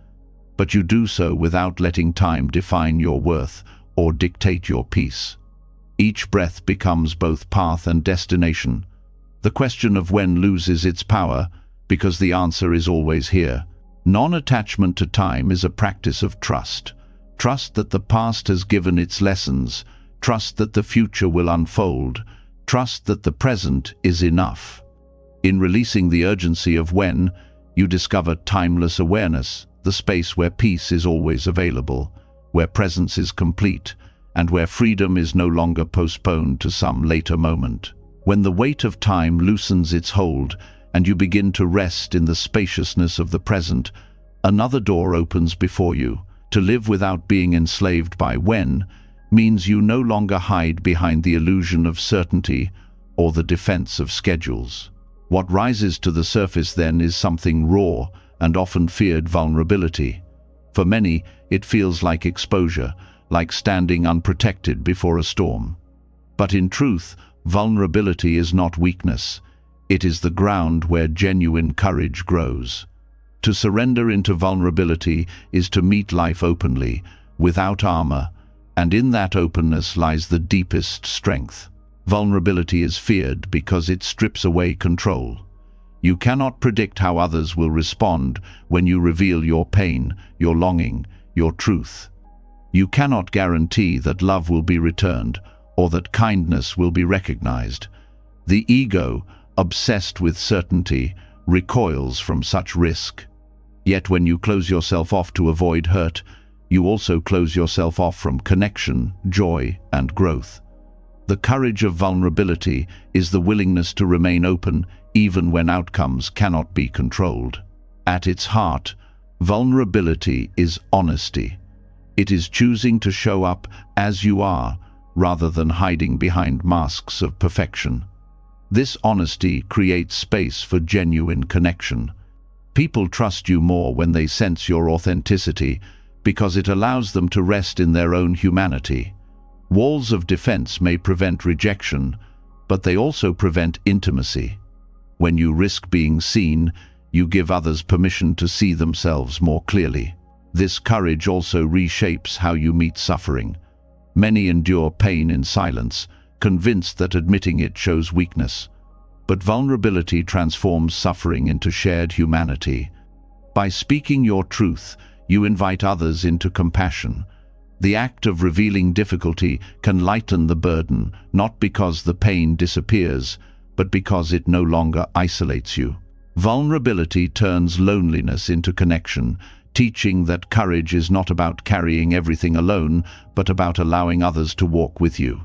A: but you do so without letting time define your worth or dictate your peace. Each breath becomes both path and destination. The question of when loses its power, because the answer is always here. Non-attachment to time is a practice of trust. Trust that the past has given its lessons. Trust that the future will unfold. Trust that the present is enough. In releasing the urgency of when, you discover timeless awareness, the space where peace is always available, where presence is complete, and where freedom is no longer postponed to some later moment. When the weight of time loosens its hold, and you begin to rest in the spaciousness of the present, another door opens before you. To live without being enslaved by when means you no longer hide behind the illusion of certainty or the defense of schedules. What rises to the surface then is something raw and often feared vulnerability. For many, it feels like exposure, like standing unprotected before a storm. But in truth, vulnerability is not weakness. It is the ground where genuine courage grows. To surrender into vulnerability is to meet life openly, without armor, and in that openness lies the deepest strength. Vulnerability is feared because it strips away control. You cannot predict how others will respond when you reveal your pain, your longing, your truth. You cannot guarantee that love will be returned or that kindness will be recognized. The ego, obsessed with certainty, recoils from such risk. Yet when you close yourself off to avoid hurt, you also close yourself off from connection, joy, and growth. The courage of vulnerability is the willingness to remain open even when outcomes cannot be controlled. At its heart, vulnerability is honesty. It is choosing to show up as you are rather than hiding behind masks of perfection. This honesty creates space for genuine connection. People trust you more when they sense your authenticity because it allows them to rest in their own humanity. Walls of defense may prevent rejection, but they also prevent intimacy. When you risk being seen, you give others permission to see themselves more clearly. This courage also reshapes how you meet suffering. Many endure pain in silence, convinced that admitting it shows weakness. But vulnerability transforms suffering into shared humanity. By speaking your truth, you invite others into compassion. The act of revealing difficulty can lighten the burden, not because the pain disappears, but because it no longer isolates you. Vulnerability turns loneliness into connection, teaching that courage is not about carrying everything alone, but about allowing others to walk with you.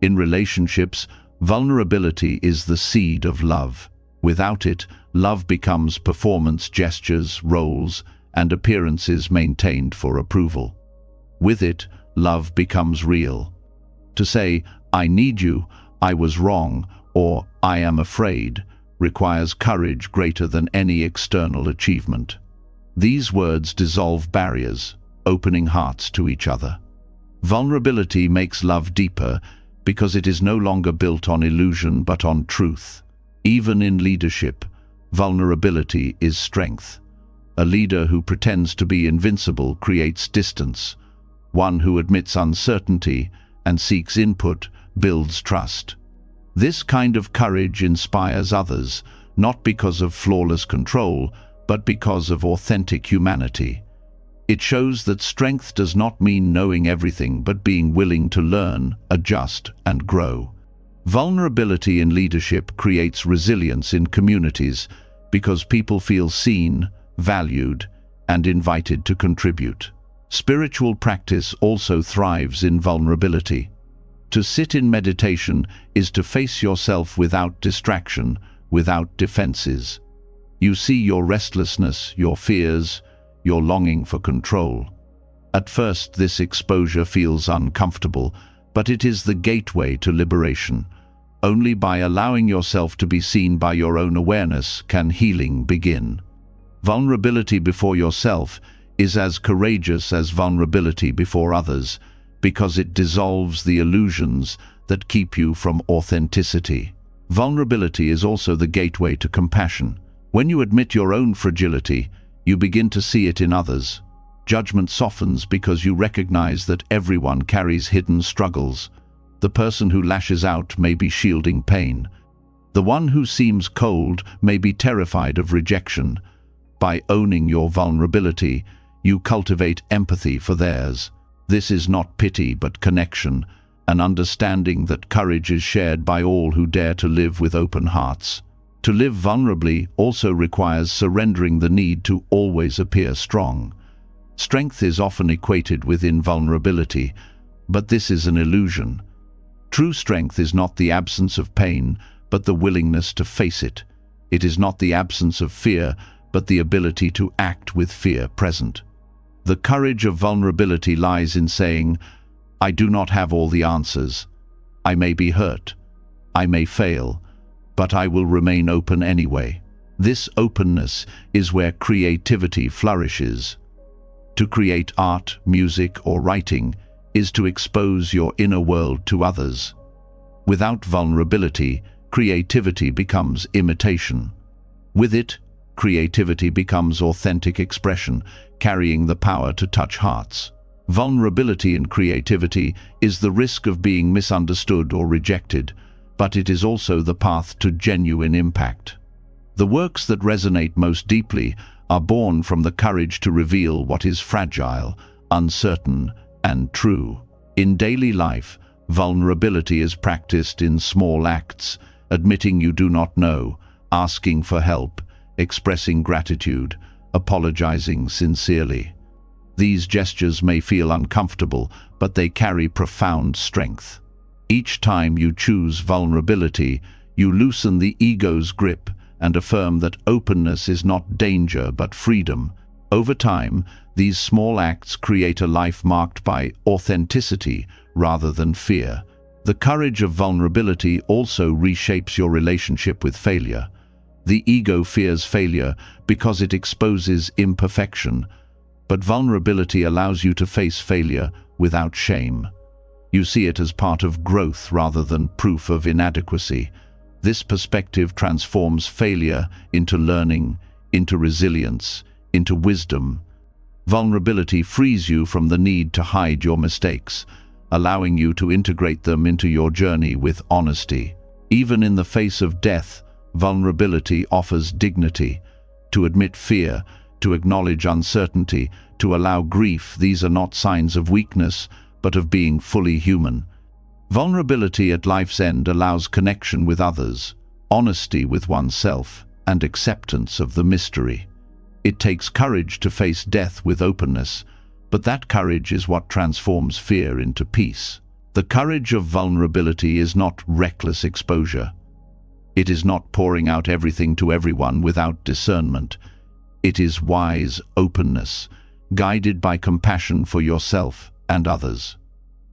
A: In relationships, vulnerability is the seed of love. Without it, love becomes performance gestures, roles, and appearances maintained for approval. With it, love becomes real. To say, "I need you," "I was wrong," or "I am afraid," requires courage greater than any external achievement. These words dissolve barriers, opening hearts to each other. Vulnerability makes love deeper because it is no longer built on illusion but on truth. Even in leadership, vulnerability is strength. A leader who pretends to be invincible creates distance. One who admits uncertainty and seeks input builds trust. This kind of courage inspires others, not because of flawless control, but because of authentic humanity. It shows that strength does not mean knowing everything, but being willing to learn, adjust, and grow. Vulnerability in leadership creates resilience in communities because people feel seen, valued, and invited to contribute. Spiritual practice also thrives in vulnerability. To sit in meditation is to face yourself without distraction, without defenses. You see your restlessness, your fears, your longing for control. At first, this exposure feels uncomfortable, but it is the gateway to liberation. Only by allowing yourself to be seen by your own awareness can healing begin. Vulnerability before yourself is as courageous as vulnerability before others, because it dissolves the illusions that keep you from authenticity. Vulnerability is also the gateway to compassion. When you admit your own fragility, you begin to see it in others. Judgment softens because you recognize that everyone carries hidden struggles. The person who lashes out may be shielding pain. The one who seems cold may be terrified of rejection. By owning your vulnerability, you cultivate empathy for theirs. This is not pity but connection, an understanding that courage is shared by all who dare to live with open hearts. To live vulnerably also requires surrendering the need to always appear strong. Strength is often equated with invulnerability, but this is an illusion. True strength is not the absence of pain, but the willingness to face it. It is not the absence of fear, but the ability to act with fear present. The courage of vulnerability lies in saying, "I do not have all the answers. I may be hurt. I may fail, but I will remain open anyway." This openness is where creativity flourishes. To create art, music, or writing is to expose your inner world to others. Without vulnerability, creativity becomes imitation. With it, creativity becomes authentic expression, carrying the power to touch hearts. Vulnerability in creativity is the risk of being misunderstood or rejected, but it is also the path to genuine impact. The works that resonate most deeply are born from the courage to reveal what is fragile, uncertain, and true. In daily life, vulnerability is practiced in small acts, admitting you do not know, asking for help, expressing gratitude, apologizing sincerely. These gestures may feel uncomfortable, but they carry profound strength. Each time you choose vulnerability, you loosen the ego's grip and affirm that openness is not danger but freedom. Over time, these small acts create a life marked by authenticity rather than fear. The courage of vulnerability also reshapes your relationship with failure. The ego fears failure because it exposes imperfection, but vulnerability allows you to face failure without shame. You see it as part of growth rather than proof of inadequacy. This perspective transforms failure into learning, into resilience, into wisdom. Vulnerability frees you from the need to hide your mistakes, allowing you to integrate them into your journey with honesty. Even in the face of death, vulnerability offers dignity. To admit fear, to acknowledge uncertainty, to allow grief, these are not signs of weakness, but of being fully human. Vulnerability at life's end allows connection with others, honesty with oneself, and acceptance of the mystery. It takes courage to face death with openness, but that courage is what transforms fear into peace. The courage of vulnerability is not reckless exposure. It is not pouring out everything to everyone without discernment. It is wise openness, guided by compassion for yourself and others.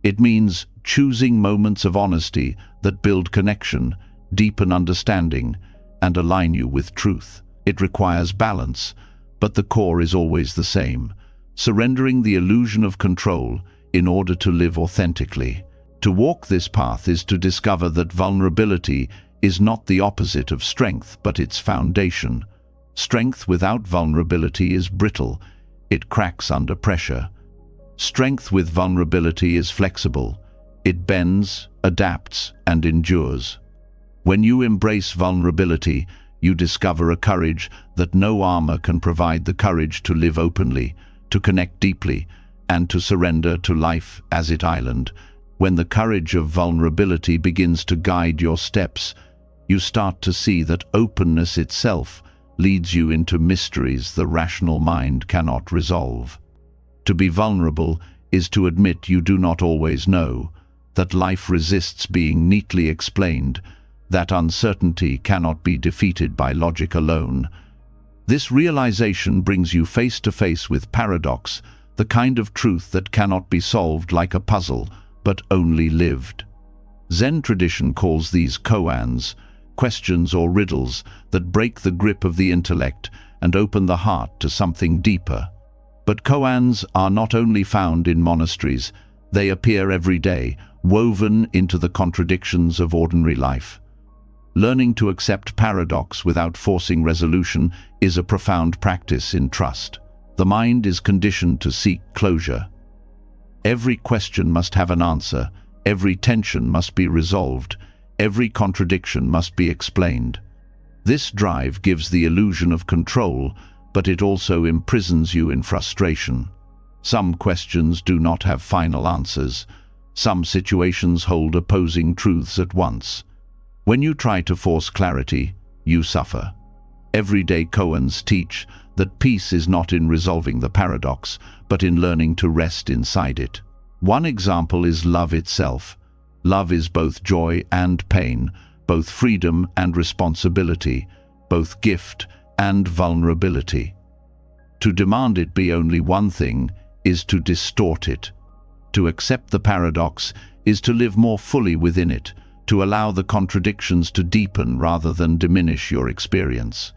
A: It means choosing moments of honesty that build connection, deepen understanding, and align you with truth. It requires balance, but the core is always the same: surrendering the illusion of control in order to live authentically. To walk this path is to discover that vulnerability is not the opposite of strength, but its foundation. Strength without vulnerability is brittle. It cracks under pressure. Strength with vulnerability is flexible. It bends, adapts, and endures. When you embrace vulnerability, you discover a courage that no armor can provide: the courage to live openly, to connect deeply, and to surrender to life as its island. When the courage of vulnerability begins to guide your steps, you start to see that openness itself leads you into mysteries the rational mind cannot resolve. To be vulnerable is to admit you do not always know, that life resists being neatly explained, that uncertainty cannot be defeated by logic alone. This realization brings you face to face with paradox, the kind of truth that cannot be solved like a puzzle, but only lived. Zen tradition calls these koans, questions or riddles that break the grip of the intellect and open the heart to something deeper. But koans are not only found in monasteries, they appear every day, woven into the contradictions of ordinary life. Learning to accept paradox without forcing resolution is a profound practice in trust. The mind is conditioned to seek closure. Every question must have an answer, every tension must be resolved, every contradiction must be explained. This drive gives the illusion of control, but it also imprisons you in frustration. Some questions do not have final answers. Some situations hold opposing truths at once. When you try to force clarity, you suffer. Everyday koans teach that peace is not in resolving the paradox, but in learning to rest inside it. One example is love itself. Love is both joy and pain, both freedom and responsibility, both gift and vulnerability. To demand it be only one thing is to distort it. To accept the paradox is to live more fully within it, to allow the contradictions to deepen rather than diminish your experience.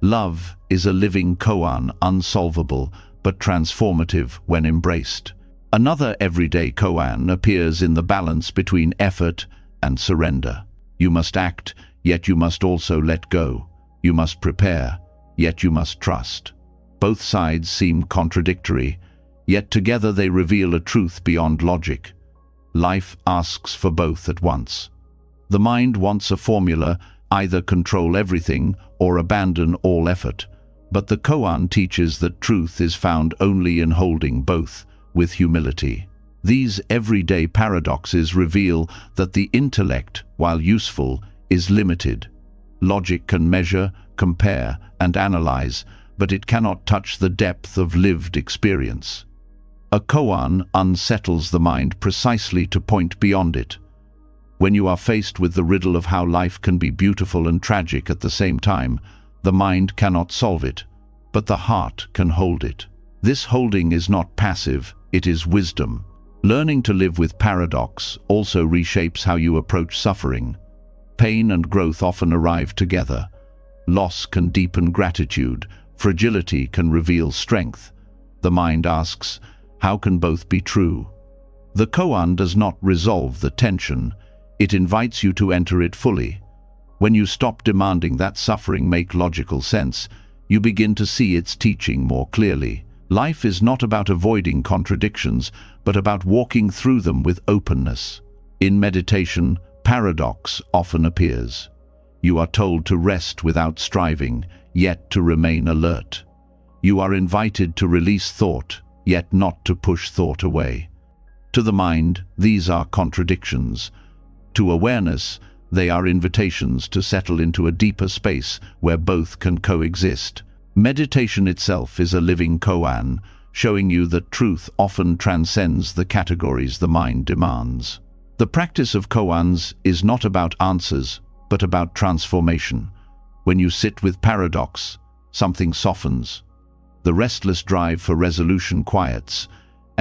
A: Love is a living koan, unsolvable but transformative when embraced. Another everyday koan appears in the balance between effort and surrender. You must act, yet you must also let go. You must prepare, yet you must trust. Both sides seem contradictory, yet together they reveal a truth beyond logic. Life asks for both at once. The mind wants a formula: either control everything or abandon all effort. But the koan teaches that truth is found only in holding both with humility. These everyday paradoxes reveal that the intellect, while useful, is limited. Logic can measure, compare, and analyze, but it cannot touch the depth of lived experience. A koan unsettles the mind precisely to point beyond it. When you are faced with the riddle of how life can be beautiful and tragic at the same time, the mind cannot solve it, but the heart can hold it. This holding is not passive, it is wisdom. Learning to live with paradox also reshapes how you approach suffering. Pain and growth often arrive together. Loss can deepen gratitude, fragility can reveal strength. The mind asks, how can both be true? The koan does not resolve the tension, it invites you to enter it fully. When you stop demanding that suffering make logical sense, you begin to see its teaching more clearly. Life is not about avoiding contradictions, but about walking through them with openness. In meditation, paradox often appears. You are told to rest without striving, yet to remain alert. You are invited to release thought, yet not to push thought away. To the mind, these are contradictions. To awareness, they are invitations to settle into a deeper space where both can coexist. Meditation itself is a living koan, showing you that truth often transcends the categories the mind demands. The practice of koans is not about answers, but about transformation. When you sit with paradox, something softens. The restless drive for resolution quiets,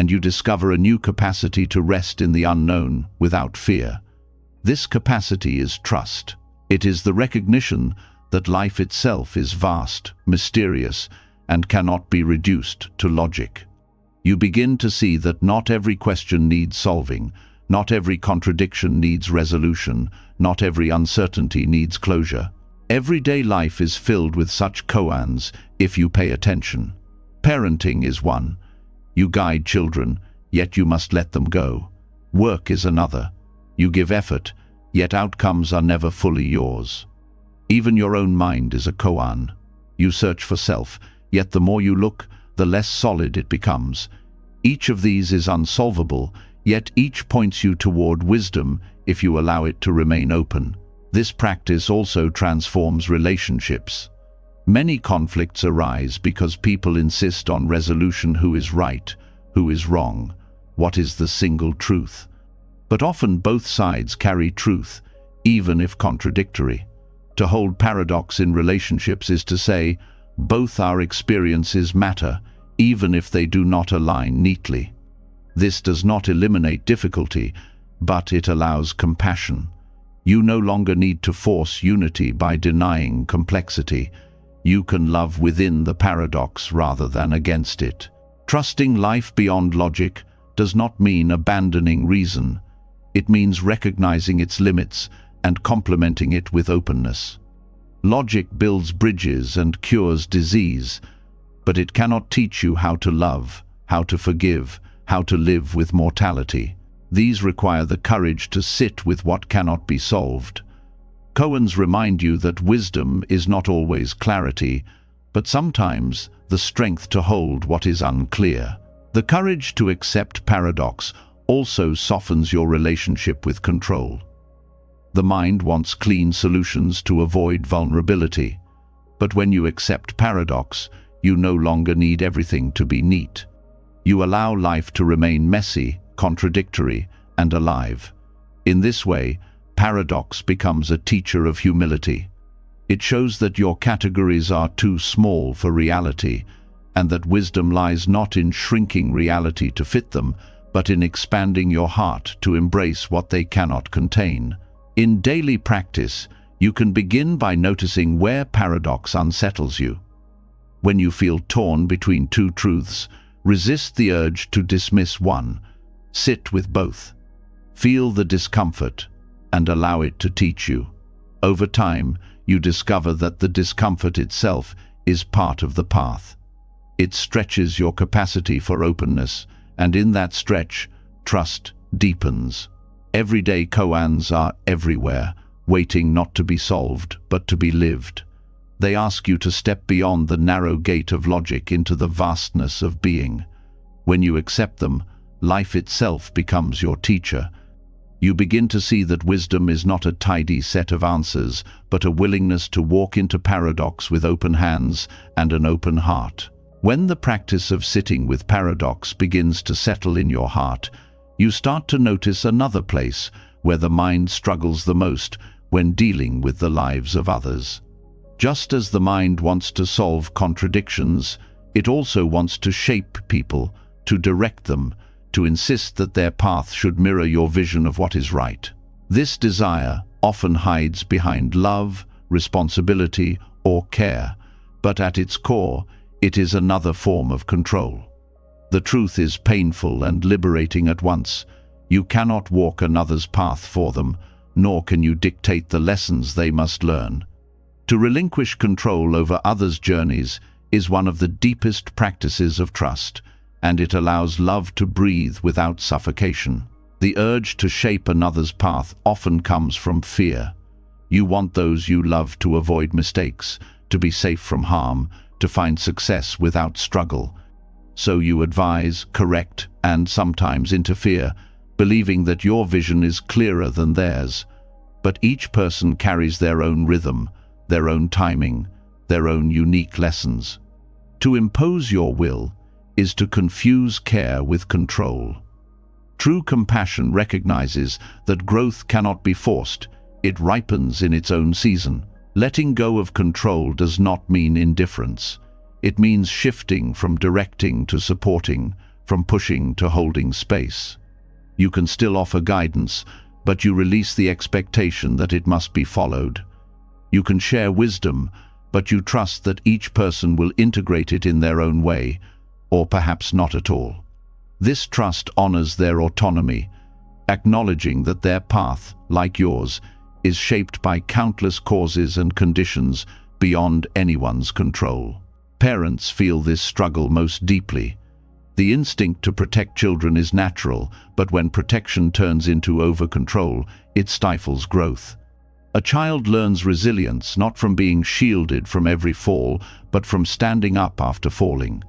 A: and you discover a new capacity to rest in the unknown without fear. This capacity is trust. It is the recognition that life itself is vast, mysterious, and cannot be reduced to logic. You begin to see that not every question needs solving, not every contradiction needs resolution, not every uncertainty needs closure. Everyday life is filled with such koans if you pay attention. Parenting is one. You guide children, yet you must let them go. Work is another. You give effort, yet outcomes are never fully yours. Even your own mind is a koan. You search for self, yet the more you look, the less solid it becomes. Each of these is unsolvable, yet each points you toward wisdom if you allow it to remain open. This practice also transforms relationships. Many conflicts arise because people insist on resolution: who is right, who is wrong, what is the single truth. But often both sides carry truth, even if contradictory. To hold paradox in relationships is to say, both our experiences matter, even if they do not align neatly. This does not eliminate difficulty, but it allows compassion. You no longer need to force unity by denying complexity. You can love within the paradox rather than against it. Trusting life beyond logic does not mean abandoning reason. It means recognizing its limits and complementing it with openness. Logic builds bridges and cures disease, but it cannot teach you how to love, how to forgive, how to live with mortality. These require the courage to sit with what cannot be solved. Koans remind you that wisdom is not always clarity, but sometimes the strength to hold what is unclear. The courage to accept paradox also softens your relationship with control. The mind wants clean solutions to avoid vulnerability, but when you accept paradox, you no longer need everything to be neat. You allow life to remain messy, contradictory, and alive. In this way, paradox becomes a teacher of humility. It shows that your categories are too small for reality, and that wisdom lies not in shrinking reality to fit them, but in expanding your heart to embrace what they cannot contain. In daily practice, you can begin by noticing where paradox unsettles you. When you feel torn between two truths, resist the urge to dismiss one. Sit with both. Feel the discomfort and allow it to teach you. Over time, you discover that the discomfort itself is part of the path. It stretches your capacity for openness, and in that stretch, trust deepens. Everyday koans are everywhere, waiting not to be solved, but to be lived. They ask you to step beyond the narrow gate of logic into the vastness of being. When you accept them, life itself becomes your teacher. You begin to see that wisdom is not a tidy set of answers, but a willingness to walk into paradox with open hands and an open heart. When the practice of sitting with paradox begins to settle in your heart, you start to notice another place where the mind struggles the most when dealing with the lives of others. Just as the mind wants to solve contradictions, it also wants to shape people, to direct them, to insist that their path should mirror your vision of what is right. This desire often hides behind love, responsibility, or care, but at its core, it is another form of control. The truth is painful and liberating at once. You cannot walk another's path for them, nor can you dictate the lessons they must learn. To relinquish control over others' journeys is one of the deepest practices of trust, and it allows love to breathe without suffocation. The urge to shape another's path often comes from fear. You want those you love to avoid mistakes, to be safe from harm, to find success without struggle. So you advise, correct, and sometimes interfere, believing that your vision is clearer than theirs. But each person carries their own rhythm, their own timing, their own unique lessons. To impose your will is to confuse care with control. True compassion recognizes that growth cannot be forced, it ripens in its own season. Letting go of control does not mean indifference. It means shifting from directing to supporting, from pushing to holding space. You can still offer guidance, but you release the expectation that it must be followed. You can share wisdom, but you trust that each person will integrate it in their own way, or perhaps not at all. This trust honors their autonomy, acknowledging that their path, like yours, is shaped by countless causes and conditions beyond anyone's control. Parents feel this struggle most deeply. The instinct to protect children is natural, but when protection turns into over-control, it stifles growth. A child learns resilience not from being shielded from every fall, but from standing up after falling.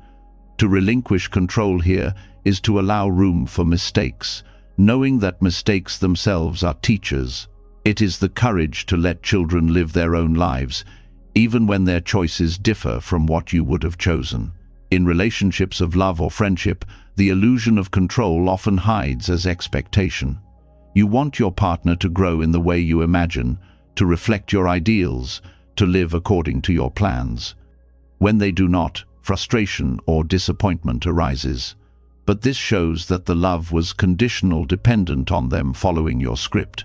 A: To relinquish control here is to allow room for mistakes, knowing that mistakes themselves are teachers. It is the courage to let children live their own lives, even when their choices differ from what you would have chosen. In relationships of love or friendship, the illusion of control often hides as expectation. You want your partner to grow in the way you imagine, to reflect your ideals, to live according to your plans. When they do not, frustration or disappointment arises. But this shows that the love was conditional, dependent on them following your script.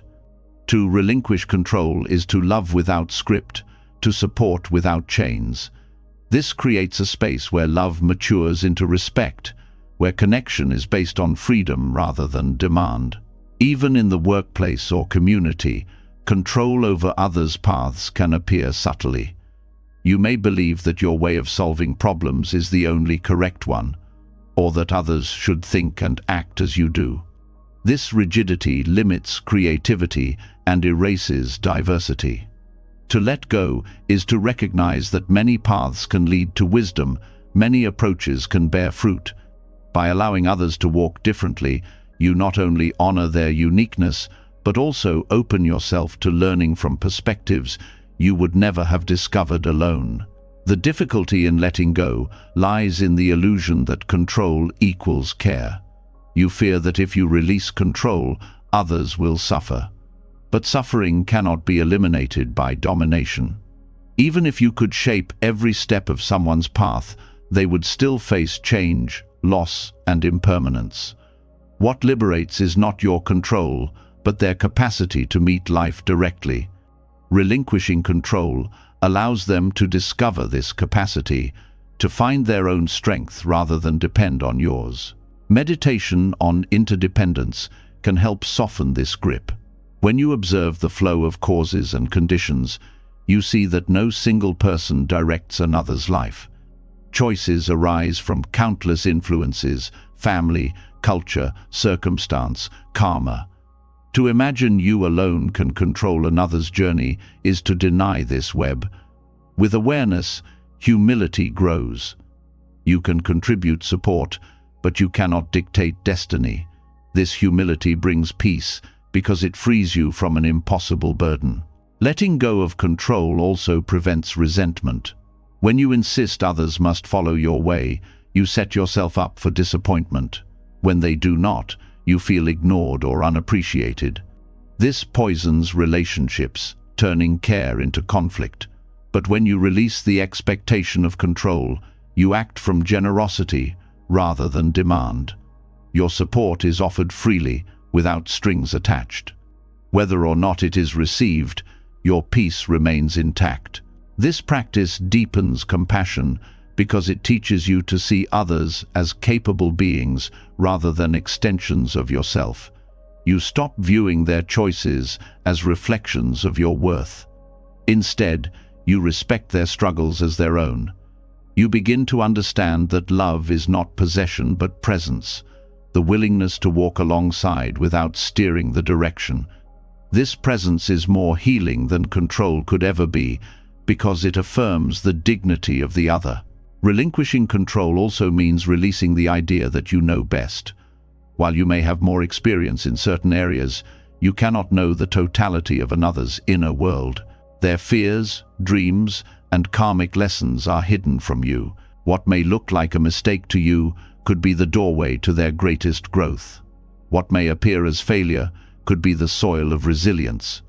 A: To relinquish control is to love without script, to support without chains. This creates a space where love matures into respect, where connection is based on freedom rather than demand. Even in the workplace or community, control over others' paths can appear subtly. You may believe that your way of solving problems is the only correct one, or that others should think and act as you do. This rigidity limits creativity and erases diversity. To let go is to recognize that many paths can lead to wisdom, many approaches can bear fruit. By allowing others to walk differently, you not only honor their uniqueness, but also open yourself to learning from perspectives you would never have discovered alone. The difficulty in letting go lies in the illusion that control equals care. You fear that if you release control, others will suffer. But suffering cannot be eliminated by domination. Even if you could shape every step of someone's path, they would still face change, loss, and impermanence. What liberates is not your control, but their capacity to meet life directly. Relinquishing control allows them to discover this capacity, to find their own strength rather than depend on yours. Meditation on interdependence can help soften this grip. When you observe the flow of causes and conditions, you see that no single person directs another's life. Choices arise from countless influences: family, culture, circumstance, karma. To imagine you alone can control another's journey is to deny this web. With awareness, humility grows. You can contribute support, but you cannot dictate destiny. This humility brings peace because it frees you from an impossible burden. Letting go of control also prevents resentment. When you insist others must follow your way, you set yourself up for disappointment. When they do not, you feel ignored or unappreciated. This poisons relationships, turning care into conflict. But when you release the expectation of control, you act from generosity rather than demand. Your support is offered freely, without strings attached. Whether or not it is received, your peace remains intact. This practice deepens compassion because it teaches you to see others as capable beings rather than extensions of yourself. You stop viewing their choices as reflections of your worth. Instead, you respect their struggles as their own. You begin to understand that love is not possession but presence, the willingness to walk alongside without steering the direction. This presence is more healing than control could ever be because it affirms the dignity of the other. Relinquishing control also means releasing the idea that you know best. While you may have more experience in certain areas, you cannot know the totality of another's inner world. Their fears, dreams, and karmic lessons are hidden from you. What may look like a mistake to you could be the doorway to their greatest growth. What may appear as failure could be the soil of resilience.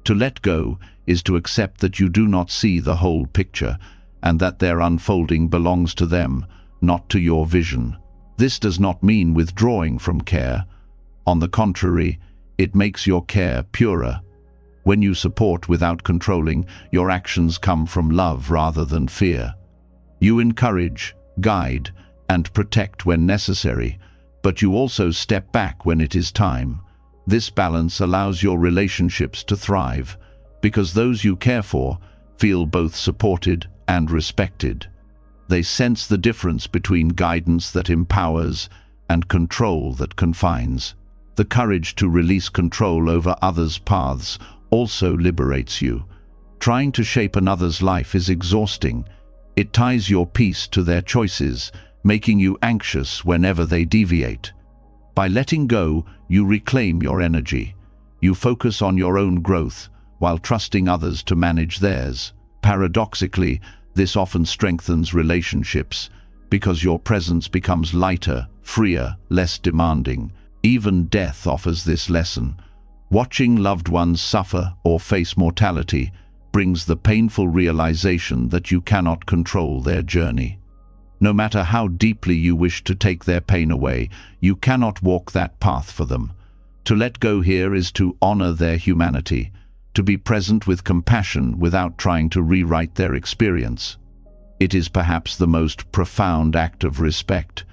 A: To let go is to accept that you do not see the whole picture, and that their unfolding belongs to them, not to your vision. This does not mean withdrawing from care. On the contrary, it makes your care purer. When you support without controlling, your actions come from love rather than fear. You encourage, guide, and protect when necessary, but you also step back when it is time. This balance allows your relationships to thrive, because those you care for feel both supported and respected. They sense the difference between guidance that empowers and control that confines. The courage to release control over others' paths also liberates you. Trying to shape another's life is exhausting. It ties your peace to their choices, making you anxious whenever they deviate. By letting go, you reclaim your energy. You focus on your own growth while trusting others to manage theirs. Paradoxically, this often strengthens relationships because your presence becomes lighter, freer, less demanding. Even death offers this lesson. Watching loved ones suffer or face mortality brings the painful realization that you cannot control their journey. No matter how deeply you wish to take their pain away, you cannot walk that path for them. To let go here is to honor their humanity, to be present with compassion without trying to rewrite their experience. It is perhaps the most profound act of respect,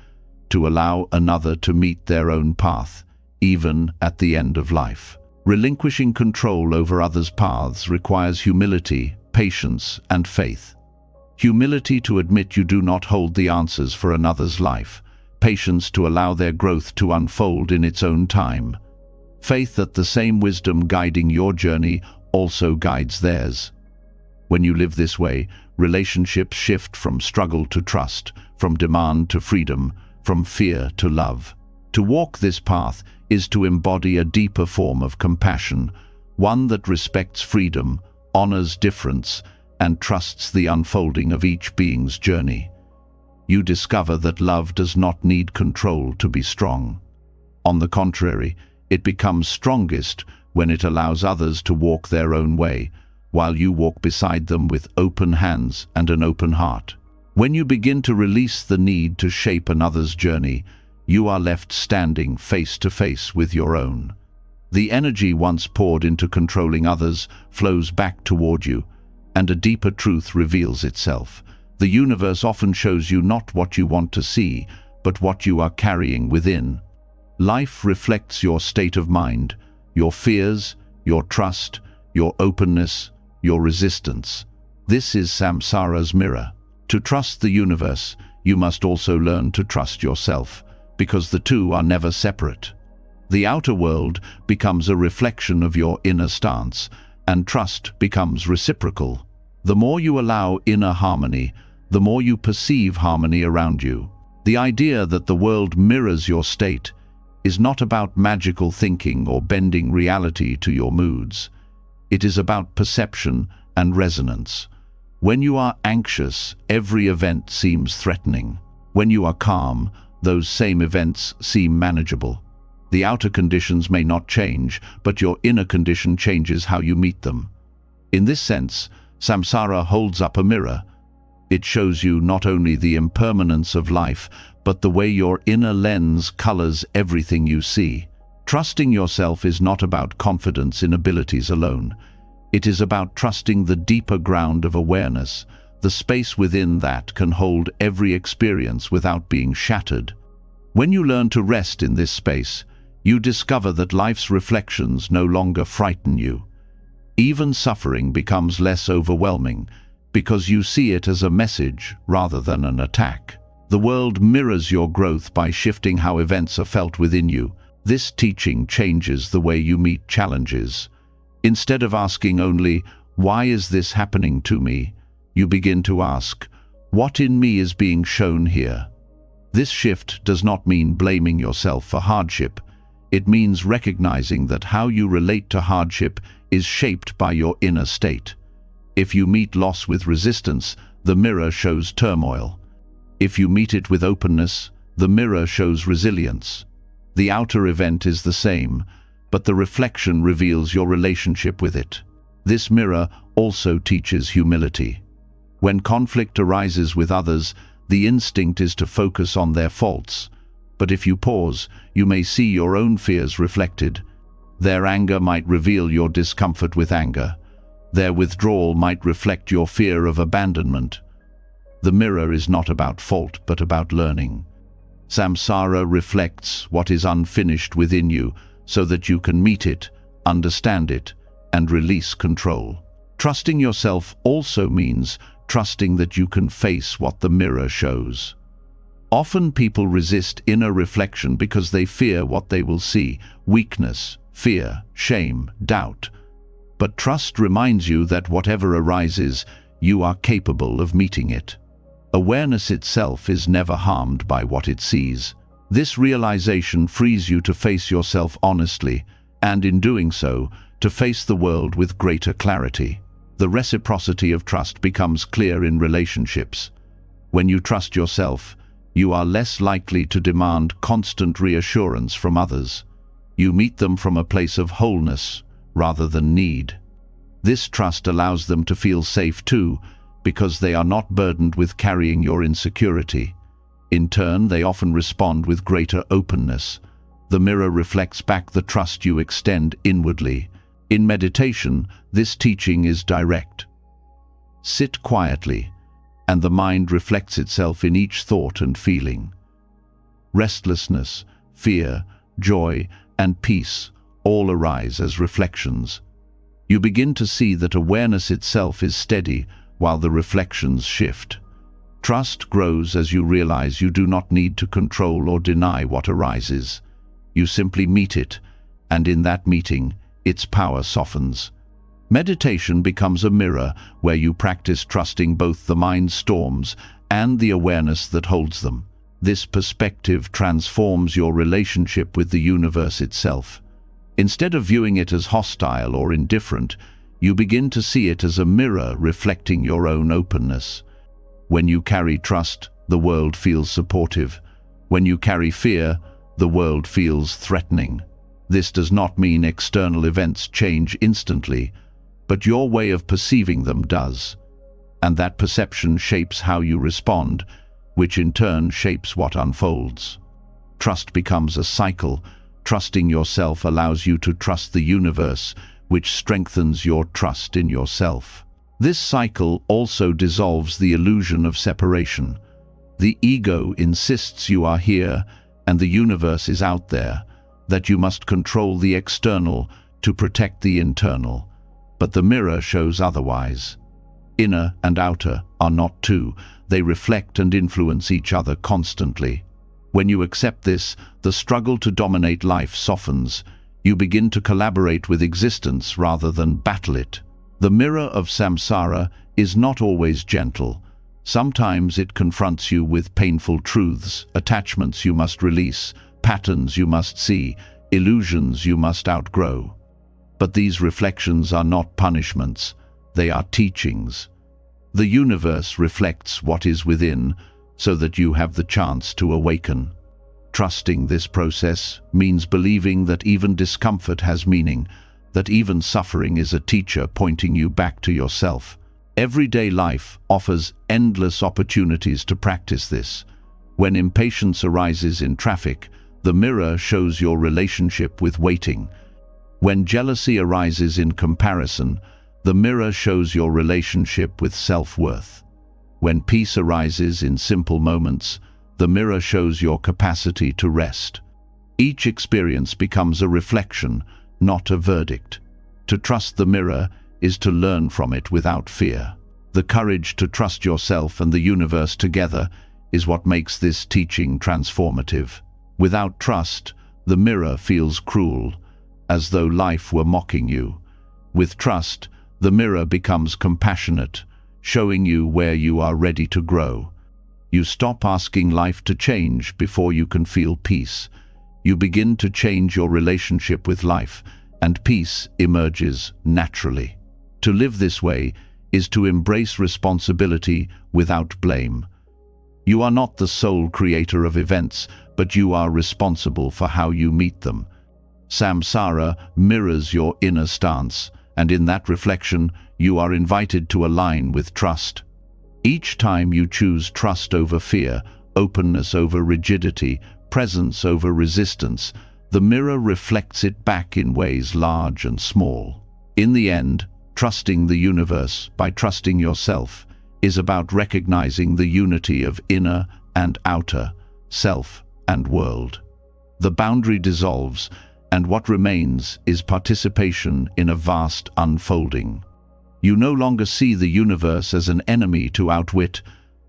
A: to allow another to meet their own path, even at the end of life. Relinquishing control over others' paths requires humility, patience, and faith. Humility to admit you do not hold the answers for another's life. Patience to allow their growth to unfold in its own time. Faith that the same wisdom guiding your journey also guides theirs. When you live this way, relationships shift from struggle to trust, from demand to freedom, from fear to love. To walk this path is to embody a deeper form of compassion, one that respects freedom, honors difference, and trusts the unfolding of each being's journey. You discover that love does not need control to be strong. On the contrary, it becomes strongest when it allows others to walk their own way, while you walk beside them with open hands and an open heart. When you begin to release the need to shape another's journey, you are left standing face to face with your own. The energy once poured into controlling others flows back toward you, and a deeper truth reveals itself. The universe often shows you not what you want to see, but what you are carrying within. Life reflects your state of mind, your fears, your trust, your openness, your resistance. This is Samsara's mirror. To trust the universe, you must also learn to trust yourself, because the two are never separate. The outer world becomes a reflection of your inner stance, and trust becomes reciprocal. The more you allow inner harmony, the more you perceive harmony around you. The idea that the world mirrors your state is not about magical thinking or bending reality to your moods. It is about perception and resonance. When you are anxious, every event seems threatening. When you are calm, those same events seem manageable. The outer conditions may not change, but your inner condition changes how you meet them. In this sense, Samsara holds up a mirror. It shows you not only the impermanence of life, but the way your inner lens colors everything you see. Trusting yourself is not about confidence in abilities alone. It is about trusting the deeper ground of awareness, the space within that can hold every experience without being shattered. When you learn to rest in this space, you discover that life's reflections no longer frighten you. Even suffering becomes less overwhelming because you see it as a message rather than an attack. The world mirrors your growth by shifting how events are felt within you. This teaching changes the way you meet challenges. Instead of asking only, "Why is this happening to me?" you begin to ask, "What in me is being shown here?" This shift does not mean blaming yourself for hardship. It means recognizing that how you relate to hardship is shaped by your inner state. If you meet loss with resistance, the mirror shows turmoil. If you meet it with openness, the mirror shows resilience. The outer event is the same, but the reflection reveals your relationship with it. This mirror also teaches humility. When conflict arises with others, the instinct is to focus on their faults, But if you pause, you may see your own fears reflected. Their anger might reveal your discomfort with anger. Their withdrawal might reflect your fear of abandonment. The mirror is not about fault, but about learning. Samsara reflects what is unfinished within you so that you can meet it, understand it, and release control. Trusting yourself also means trusting that you can face what the mirror shows. Often people resist inner reflection because they fear what they will see: weakness, fear, shame, doubt. But trust reminds you that whatever arises, you are capable of meeting it. Awareness itself is never harmed by what it sees. This realization frees you to face yourself honestly, and in doing so, to face the world with greater clarity. The reciprocity of trust becomes clear in relationships. When you trust yourself, you are less likely to demand constant reassurance from others. You meet them from a place of wholeness rather than need. This trust allows them to feel safe too, because they are not burdened with carrying your insecurity. In turn, they often respond with greater openness. The mirror reflects back the trust you extend inwardly. In meditation, this teaching is direct. Sit quietly, and the mind reflects itself in each thought and feeling. Restlessness, fear, joy, and peace all arise as reflections. You begin to see that awareness itself is steady while the reflections shift. Trust grows as you realize you do not need to control or deny what arises. You simply meet it, and in that meeting, its power softens. Meditation becomes a mirror where you practice trusting both the mind's storms and the awareness that holds them. This perspective transforms your relationship with the universe itself. Instead of viewing it as hostile or indifferent, you begin to see it as a mirror reflecting your own openness. When you carry trust, the world feels supportive. When you carry fear, the world feels threatening. This does not mean external events change instantly, but your way of perceiving them does. And that perception shapes how you respond, which in turn shapes what unfolds. Trust becomes a cycle. Trusting yourself allows you to trust the universe, which strengthens your trust in yourself. This cycle also dissolves the illusion of separation. The ego insists you are here and the universe is out there, that you must control the external to protect the internal. But the mirror shows otherwise. Inner and outer are not two. They reflect and influence each other constantly. When you accept this, the struggle to dominate life softens. You begin to collaborate with existence rather than battle it. The mirror of samsara is not always gentle. Sometimes it confronts you with painful truths, attachments you must release, patterns you must see, illusions you must outgrow. But these reflections are not punishments, they are teachings. The universe reflects what is within, so that you have the chance to awaken. Trusting this process means believing that even discomfort has meaning, that even suffering is a teacher pointing you back to yourself. Everyday life offers endless opportunities to practice this. When impatience arises in traffic, the mirror shows your relationship with waiting. When jealousy arises in comparison, the mirror shows your relationship with self-worth. When peace arises in simple moments, the mirror shows your capacity to rest. Each experience becomes a reflection, not a verdict. To trust the mirror is to learn from it without fear. The courage to trust yourself and the universe together is what makes this teaching transformative. Without trust, the mirror feels cruel, as though life were mocking you. With trust, the mirror becomes compassionate, showing you where you are ready to grow. You stop asking life to change before you can feel peace. You begin to change your relationship with life, and peace emerges naturally. To live this way is to embrace responsibility without blame. You are not the sole creator of events, but you are responsible for how you meet them. Samsara mirrors your inner stance, and in that reflection, you are invited to align with trust. Each time you choose trust over fear, openness over rigidity, presence over resistance, the mirror reflects it back in ways large and small. In the end, trusting the universe by trusting yourself is about recognizing the unity of inner and outer, self and world. The boundary dissolves, and what remains is participation in a vast unfolding. You no longer see the universe as an enemy to outwit,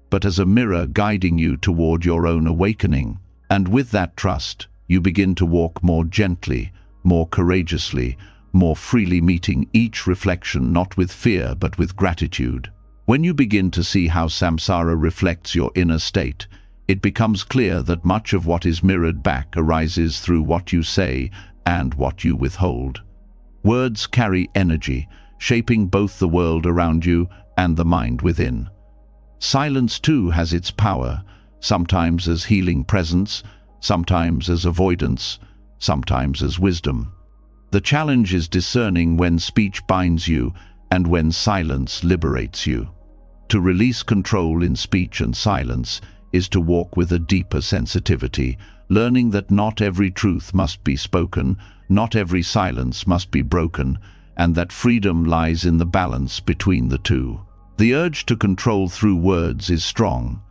A: but as a mirror guiding you toward your own awakening. And with that trust, you begin to walk more gently, more courageously, more freely, meeting each reflection not with fear but with gratitude. When you begin to see how samsara reflects your inner state, it becomes clear that much of what is mirrored back arises through what you say and what you withhold. Words carry energy, shaping both the world around you and the mind within. Silence too has its power, sometimes as healing presence, sometimes as avoidance, sometimes as wisdom. The challenge is discerning when speech binds you and when silence liberates you. To release control in speech and silence is to walk with a deeper sensitivity, learning that not every truth must be spoken, not every silence must be broken, and that freedom lies in the balance between the two. The urge to control through words is strong.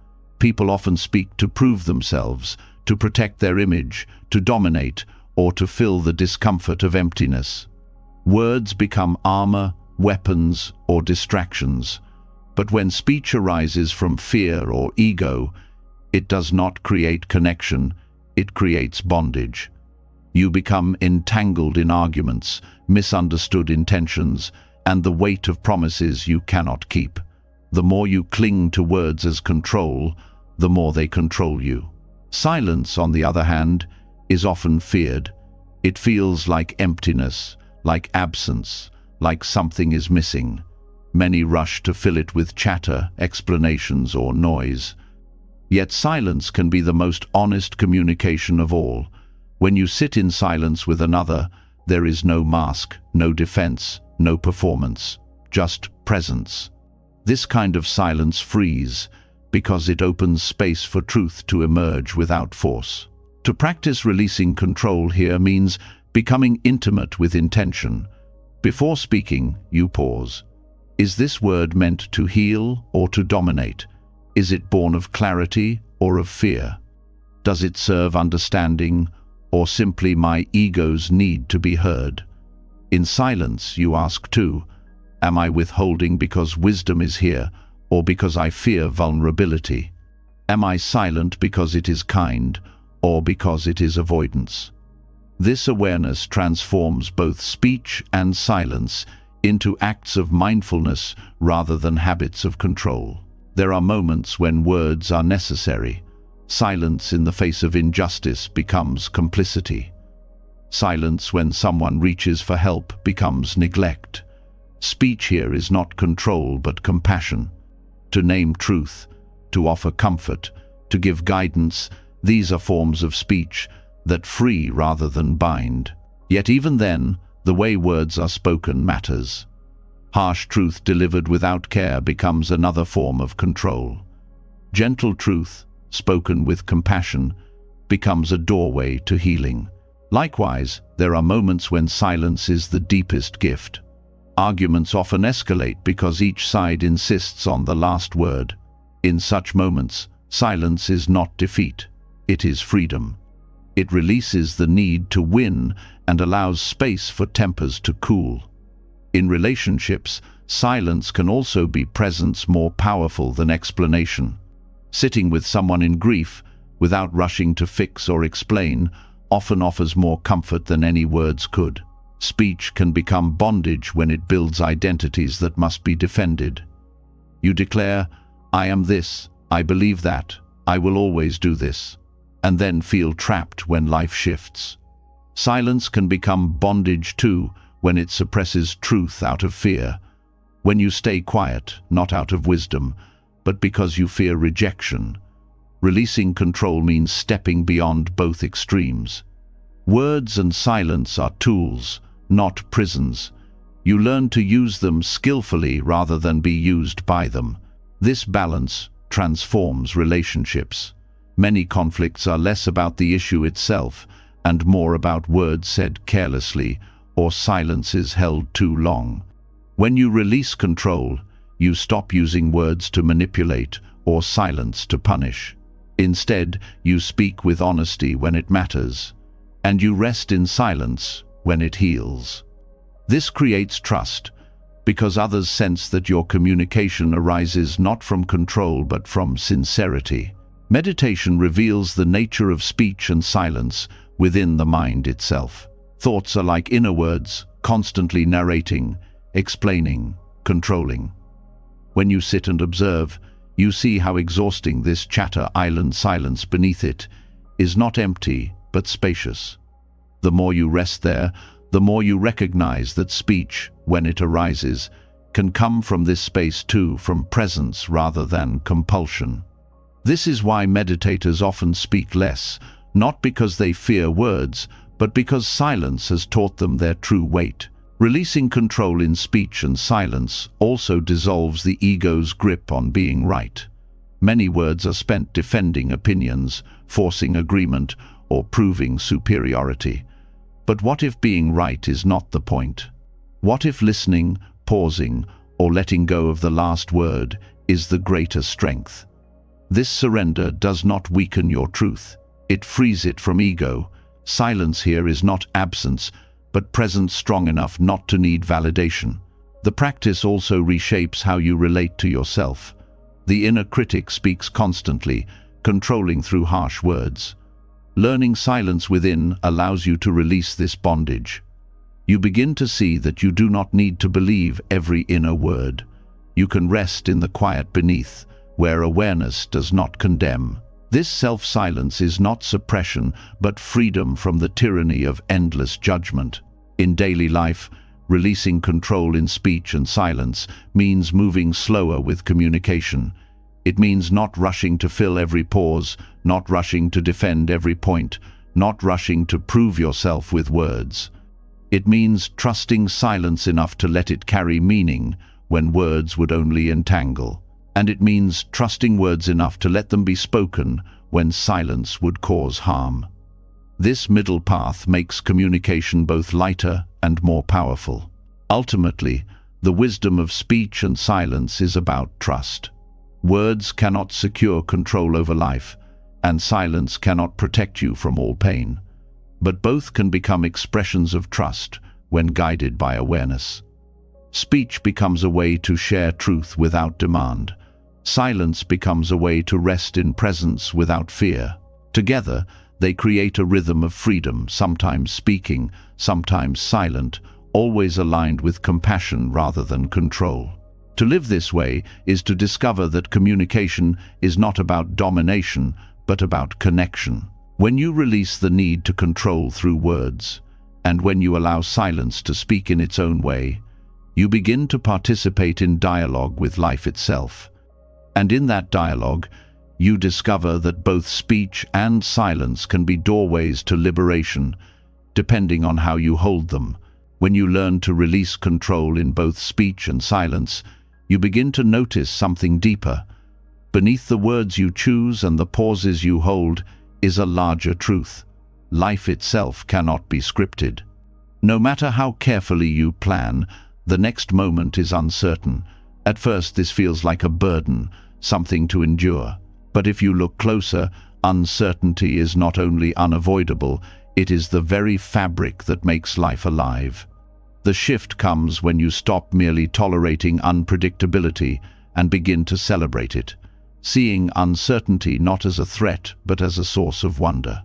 A: People often speak to prove themselves, to protect their image, to dominate, or to fill the discomfort of emptiness. Words become armor, weapons, or distractions. But when speech arises from fear or ego, it does not create connection, it creates bondage. You become entangled in arguments, misunderstood intentions, and the weight of promises you cannot keep. The more you cling to words as control, the more they control you. Silence, on the other hand, is often feared. It feels like emptiness, like absence, like something is missing. Many rush to fill it with chatter, explanations, or noise. Yet silence can be the most honest communication of all. When you sit in silence with another, there is no mask, no defense, no performance, just presence. This kind of silence frees, because it opens space for truth to emerge without force. To practice releasing control here means becoming intimate with intention. Before speaking, you pause. Is this word meant to heal or to dominate? Is it born of clarity or of fear? Does it serve understanding or simply my ego's need to be heard? In silence, you ask too, am I withholding because wisdom is here or because I fear vulnerability? Am I silent because it is kind or because it is avoidance? This awareness transforms both speech and silence into acts of mindfulness rather than habits of control. There are moments when words are necessary. Silence in the face of injustice becomes complicity. Silence when someone reaches for help becomes neglect. Speech here is not control but compassion. To name truth, to offer comfort, to give guidance, these are forms of speech that free rather than bind. Yet even then, the way words are spoken matters. Harsh truth delivered without care becomes another form of control. Gentle truth, spoken with compassion, becomes a doorway to healing. Likewise, there are moments when silence is the deepest gift. Arguments often escalate because each side insists on the last word. In such moments, silence is not defeat, it is freedom. It releases the need to win and allows space for tempers to cool. In relationships, silence can also be presence more powerful than explanation. Sitting with someone in grief, without rushing to fix or explain, often offers more comfort than any words could. Speech can become bondage when it builds identities that must be defended. You declare, I am this, I believe that, I will always do this, and then feel trapped when life shifts. Silence can become bondage too, when it suppresses truth out of fear. When you stay quiet, not out of wisdom, but because you fear rejection. Releasing control means stepping beyond both extremes. Words and silence are tools, not prisons. You learn to use them skillfully rather than be used by them. This balance transforms relationships. Many conflicts are less about the issue itself and more about words said carelessly or silences held too long. When you release control, you stop using words to manipulate or silence to punish. Instead, you speak with honesty when it matters, and you rest in silence when it heals. This creates trust, because others sense that your communication arises not from control but from sincerity. Meditation reveals the nature of speech and silence within the mind itself. Thoughts are like inner words, constantly narrating, explaining, controlling. When you sit and observe, you see how exhausting this chatter island silence beneath it is, not empty but spacious. The more you rest there, the more you recognize that speech, when it arises, can come from this space too, from presence rather than compulsion. This is why meditators often speak less, not because they fear words, but because silence has taught them their true weight. Releasing control in speech and silence also dissolves the ego's grip on being right. Many words are spent defending opinions, forcing agreement, or proving superiority. But what if being right is not the point? What if listening, pausing, or letting go of the last word is the greater strength? This surrender does not weaken your truth. It frees it from ego. Silence here is not absence, but presence strong enough not to need validation. The practice also reshapes how you relate to yourself. The inner critic speaks constantly, controlling through harsh words. Learning silence within allows you to release this bondage. You begin to see that you do not need to believe every inner word. You can rest in the quiet beneath, where awareness does not condemn. This self-silence is not suppression, but freedom from the tyranny of endless judgment. In daily life, releasing control in speech and silence means moving slower with communication. It means not rushing to fill every pause, not rushing to defend every point, not rushing to prove yourself with words. It means trusting silence enough to let it carry meaning when words would only entangle. And it means trusting words enough to let them be spoken when silence would cause harm. This middle path makes communication both lighter and more powerful. Ultimately, the wisdom of speech and silence is about trust. Words cannot secure control over life, and silence cannot protect you from all pain. But both can become expressions of trust when guided by awareness. Speech becomes a way to share truth without demand. Silence becomes a way to rest in presence without fear. Together, they create a rhythm of freedom, sometimes speaking, sometimes silent, always aligned with compassion rather than control. To live this way is to discover that communication is not about domination, but about connection. When you release the need to control through words, and when you allow silence to speak in its own way, you begin to participate in dialogue with life itself. And in that dialogue, you discover that both speech and silence can be doorways to liberation, depending on how you hold them. When you learn to release control in both speech and silence, you begin to notice something deeper. Beneath the words you choose and the pauses you hold is a larger truth. Life itself cannot be scripted. No matter how carefully you plan, the next moment is uncertain. At first, this feels like a burden, something to endure. But if you look closer, uncertainty is not only unavoidable, it is the very fabric that makes life alive. The shift comes when you stop merely tolerating unpredictability and begin to celebrate it, seeing uncertainty not as a threat but as a source of wonder.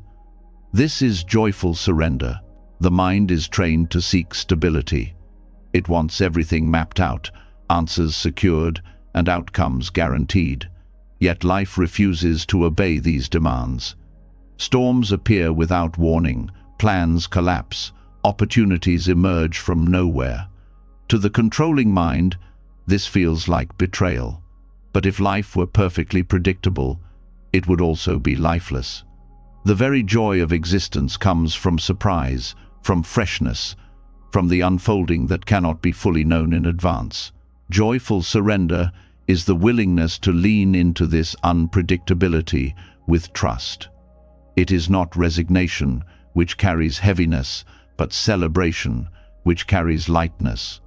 A: This is joyful surrender. The mind is trained to seek stability. It wants everything mapped out, answers secured, and outcomes guaranteed. Yet life refuses to obey these demands. Storms appear without warning, plans collapse, opportunities emerge from nowhere. To the controlling mind, this feels like betrayal. But if life were perfectly predictable, it would also be lifeless. The very joy of existence comes from surprise, from freshness, from the unfolding that cannot be fully known in advance. Joyful surrender is the willingness to lean into this unpredictability with trust. It is not resignation, which carries heaviness, but celebration, which carries lightness.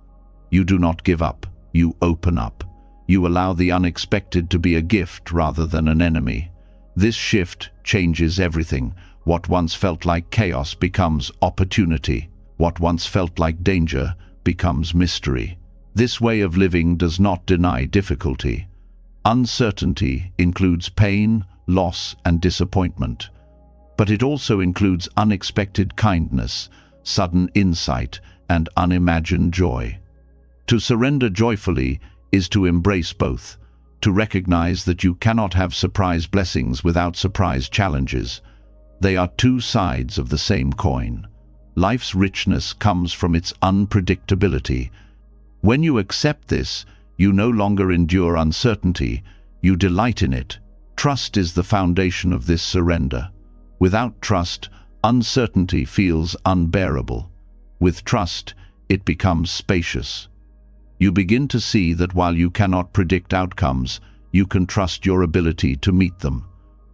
A: You do not give up, you open up. You allow the unexpected to be a gift rather than an enemy. This shift changes everything. What once felt like chaos becomes opportunity. What once felt like danger becomes mystery. This way of living does not deny difficulty. Uncertainty includes pain, loss, and disappointment. But it also includes unexpected kindness, sudden insight, and unimagined joy. To surrender joyfully is to embrace both, to recognize that you cannot have surprise blessings without surprise challenges. They are two sides of the same coin. Life's richness comes from its unpredictability. When you accept this, you no longer endure uncertainty, you delight in it. Trust is the foundation of this surrender. Without trust, uncertainty feels unbearable. With trust, it becomes spacious. You begin to see that while you cannot predict outcomes, you can trust your ability to meet them.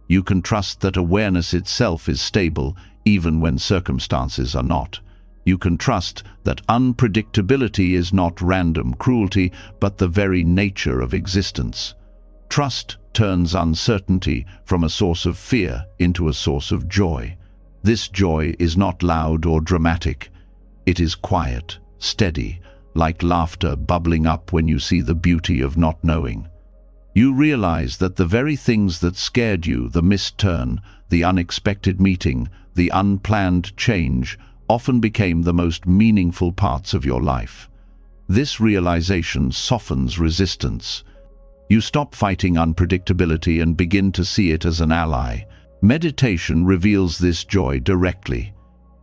A: You can trust that awareness itself is stable, even when circumstances are not. You can trust that unpredictability is not random cruelty, but the very nature of existence. Trust turns uncertainty from a source of fear into a source of joy. This joy is not loud or dramatic. It is quiet, steady, like laughter bubbling up when you see the beauty of not knowing. You realize that the very things that scared you, the missed turn, the unexpected meeting, the unplanned change, often became the most meaningful parts of your life. This realization softens resistance. You stop fighting unpredictability and begin to see it as an ally. Meditation reveals this joy directly.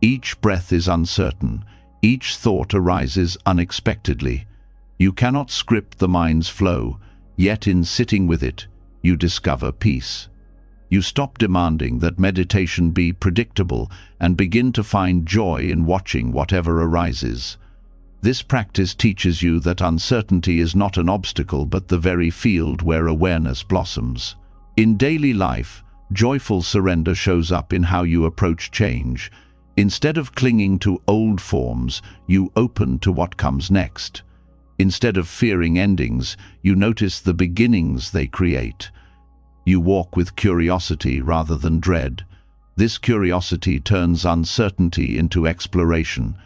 A: Each breath is uncertain. Each thought arises unexpectedly. You cannot script the mind's flow, yet in sitting with it, you discover peace. You stop demanding that meditation be predictable and begin to find joy in watching whatever arises. This practice teaches you that uncertainty is not an obstacle but the very field where awareness blossoms. In daily life, joyful surrender shows up in how you approach change. Instead of clinging to old forms, you open to what comes next. Instead of fearing endings, you notice the beginnings they create. You walk with curiosity rather than dread. This curiosity turns uncertainty into exploration.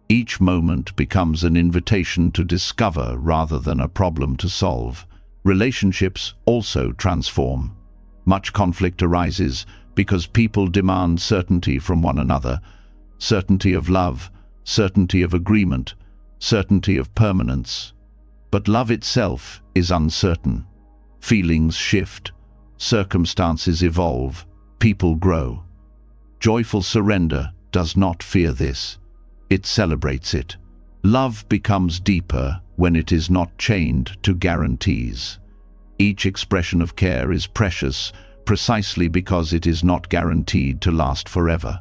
A: Each moment becomes an invitation to discover rather than a problem to solve. Relationships also transform. Much conflict arises because people demand certainty from one another. Certainty of love, certainty of agreement, certainty of permanence. But love itself is uncertain. Feelings shift, circumstances evolve, people grow. Joyful surrender does not fear this. It celebrates it. Love becomes deeper when it is not chained to guarantees. Each expression of care is precious precisely because it is not guaranteed to last forever.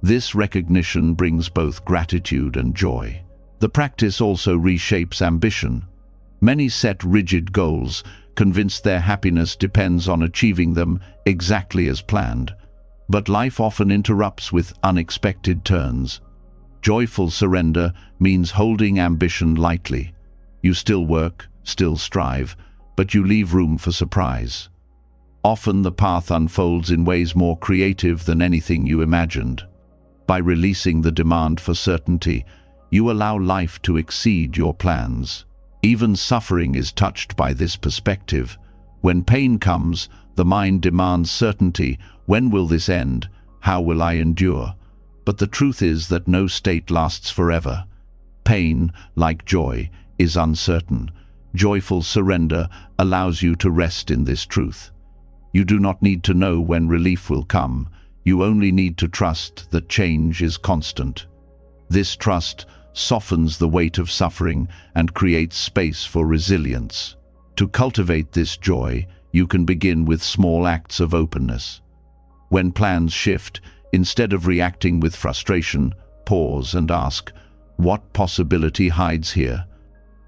A: This recognition brings both gratitude and joy. The practice also reshapes ambition. Many set rigid goals, convinced their happiness depends on achieving them exactly as planned. But life often interrupts with unexpected turns. Joyful surrender means holding ambition lightly. You still work, still strive, but you leave room for surprise. Often the path unfolds in ways more creative than anything you imagined. By releasing the demand for certainty, you allow life to exceed your plans. Even suffering is touched by this perspective. When pain comes, the mind demands certainty. When will this end? How will I endure? But the truth is that no state lasts forever. Pain, like joy, is uncertain. Joyful surrender allows you to rest in this truth. You do not need to know when relief will come. You only need to trust that change is constant. This trust softens the weight of suffering and creates space for resilience. To cultivate this joy, you can begin with small acts of openness. When plans shift, instead of reacting with frustration, pause and ask, what possibility hides here?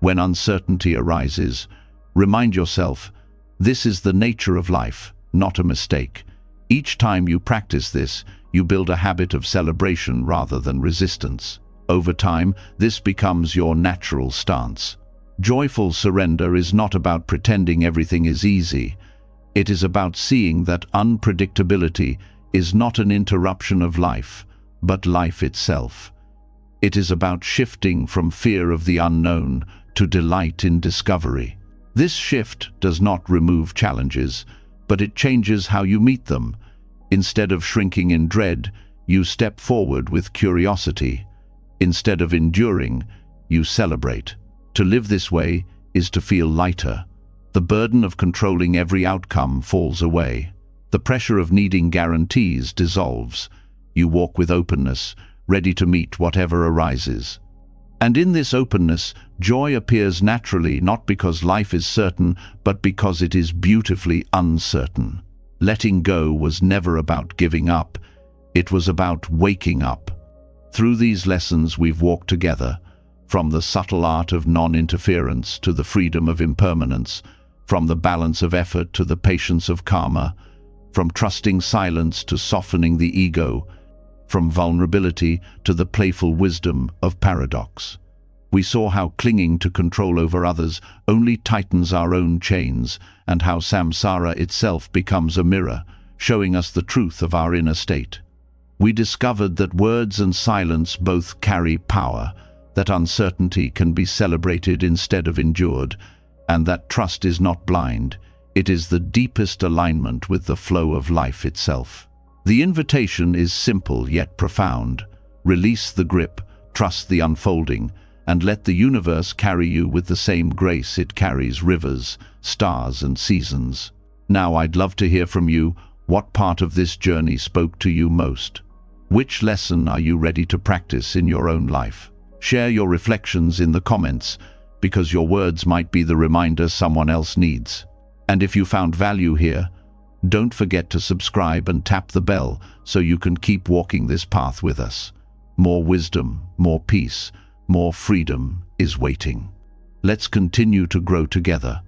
A: When uncertainty arises, remind yourself, this is the nature of life, not a mistake. Each time you practice this, you build a habit of celebration rather than resistance. Over time, this becomes your natural stance. Joyful surrender is not about pretending everything is easy. It is about seeing that unpredictability is not an interruption of life, but life itself. It is about shifting from fear of the unknown to delight in discovery. This shift does not remove challenges, but it changes how you meet them. Instead of shrinking in dread, you step forward with curiosity. Instead of enduring, you celebrate. To live this way is to feel lighter. The burden of controlling every outcome falls away. The pressure of needing guarantees dissolves. You walk with openness, ready to meet whatever arises. And in this openness, joy appears naturally, not because life is certain, but because it is beautifully uncertain. Letting go was never about giving up. It was about waking up. Through these lessons we've walked together, from the subtle art of non-interference to the freedom of impermanence, from the balance of effort to the patience of karma, from trusting silence to softening the ego, from vulnerability to the playful wisdom of paradox. We saw how clinging to control over others only tightens our own chains, and how samsara itself becomes a mirror, showing us the truth of our inner state. We discovered that words and silence both carry power, that uncertainty can be celebrated instead of endured, and that trust is not blind. It is the deepest alignment with the flow of life itself. The invitation is simple yet profound. Release the grip, trust the unfolding, and let the universe carry you with the same grace it carries rivers, stars, and seasons. Now I'd love to hear from you. What part of this journey spoke to you most? Which lesson are you ready to practice in your own life? Share your reflections in the comments, because your words might be the reminder someone else needs. And if you found value here, don't forget to subscribe and tap the bell so you can keep walking this path with us. More wisdom, more peace, more freedom is waiting. Let's continue to grow together.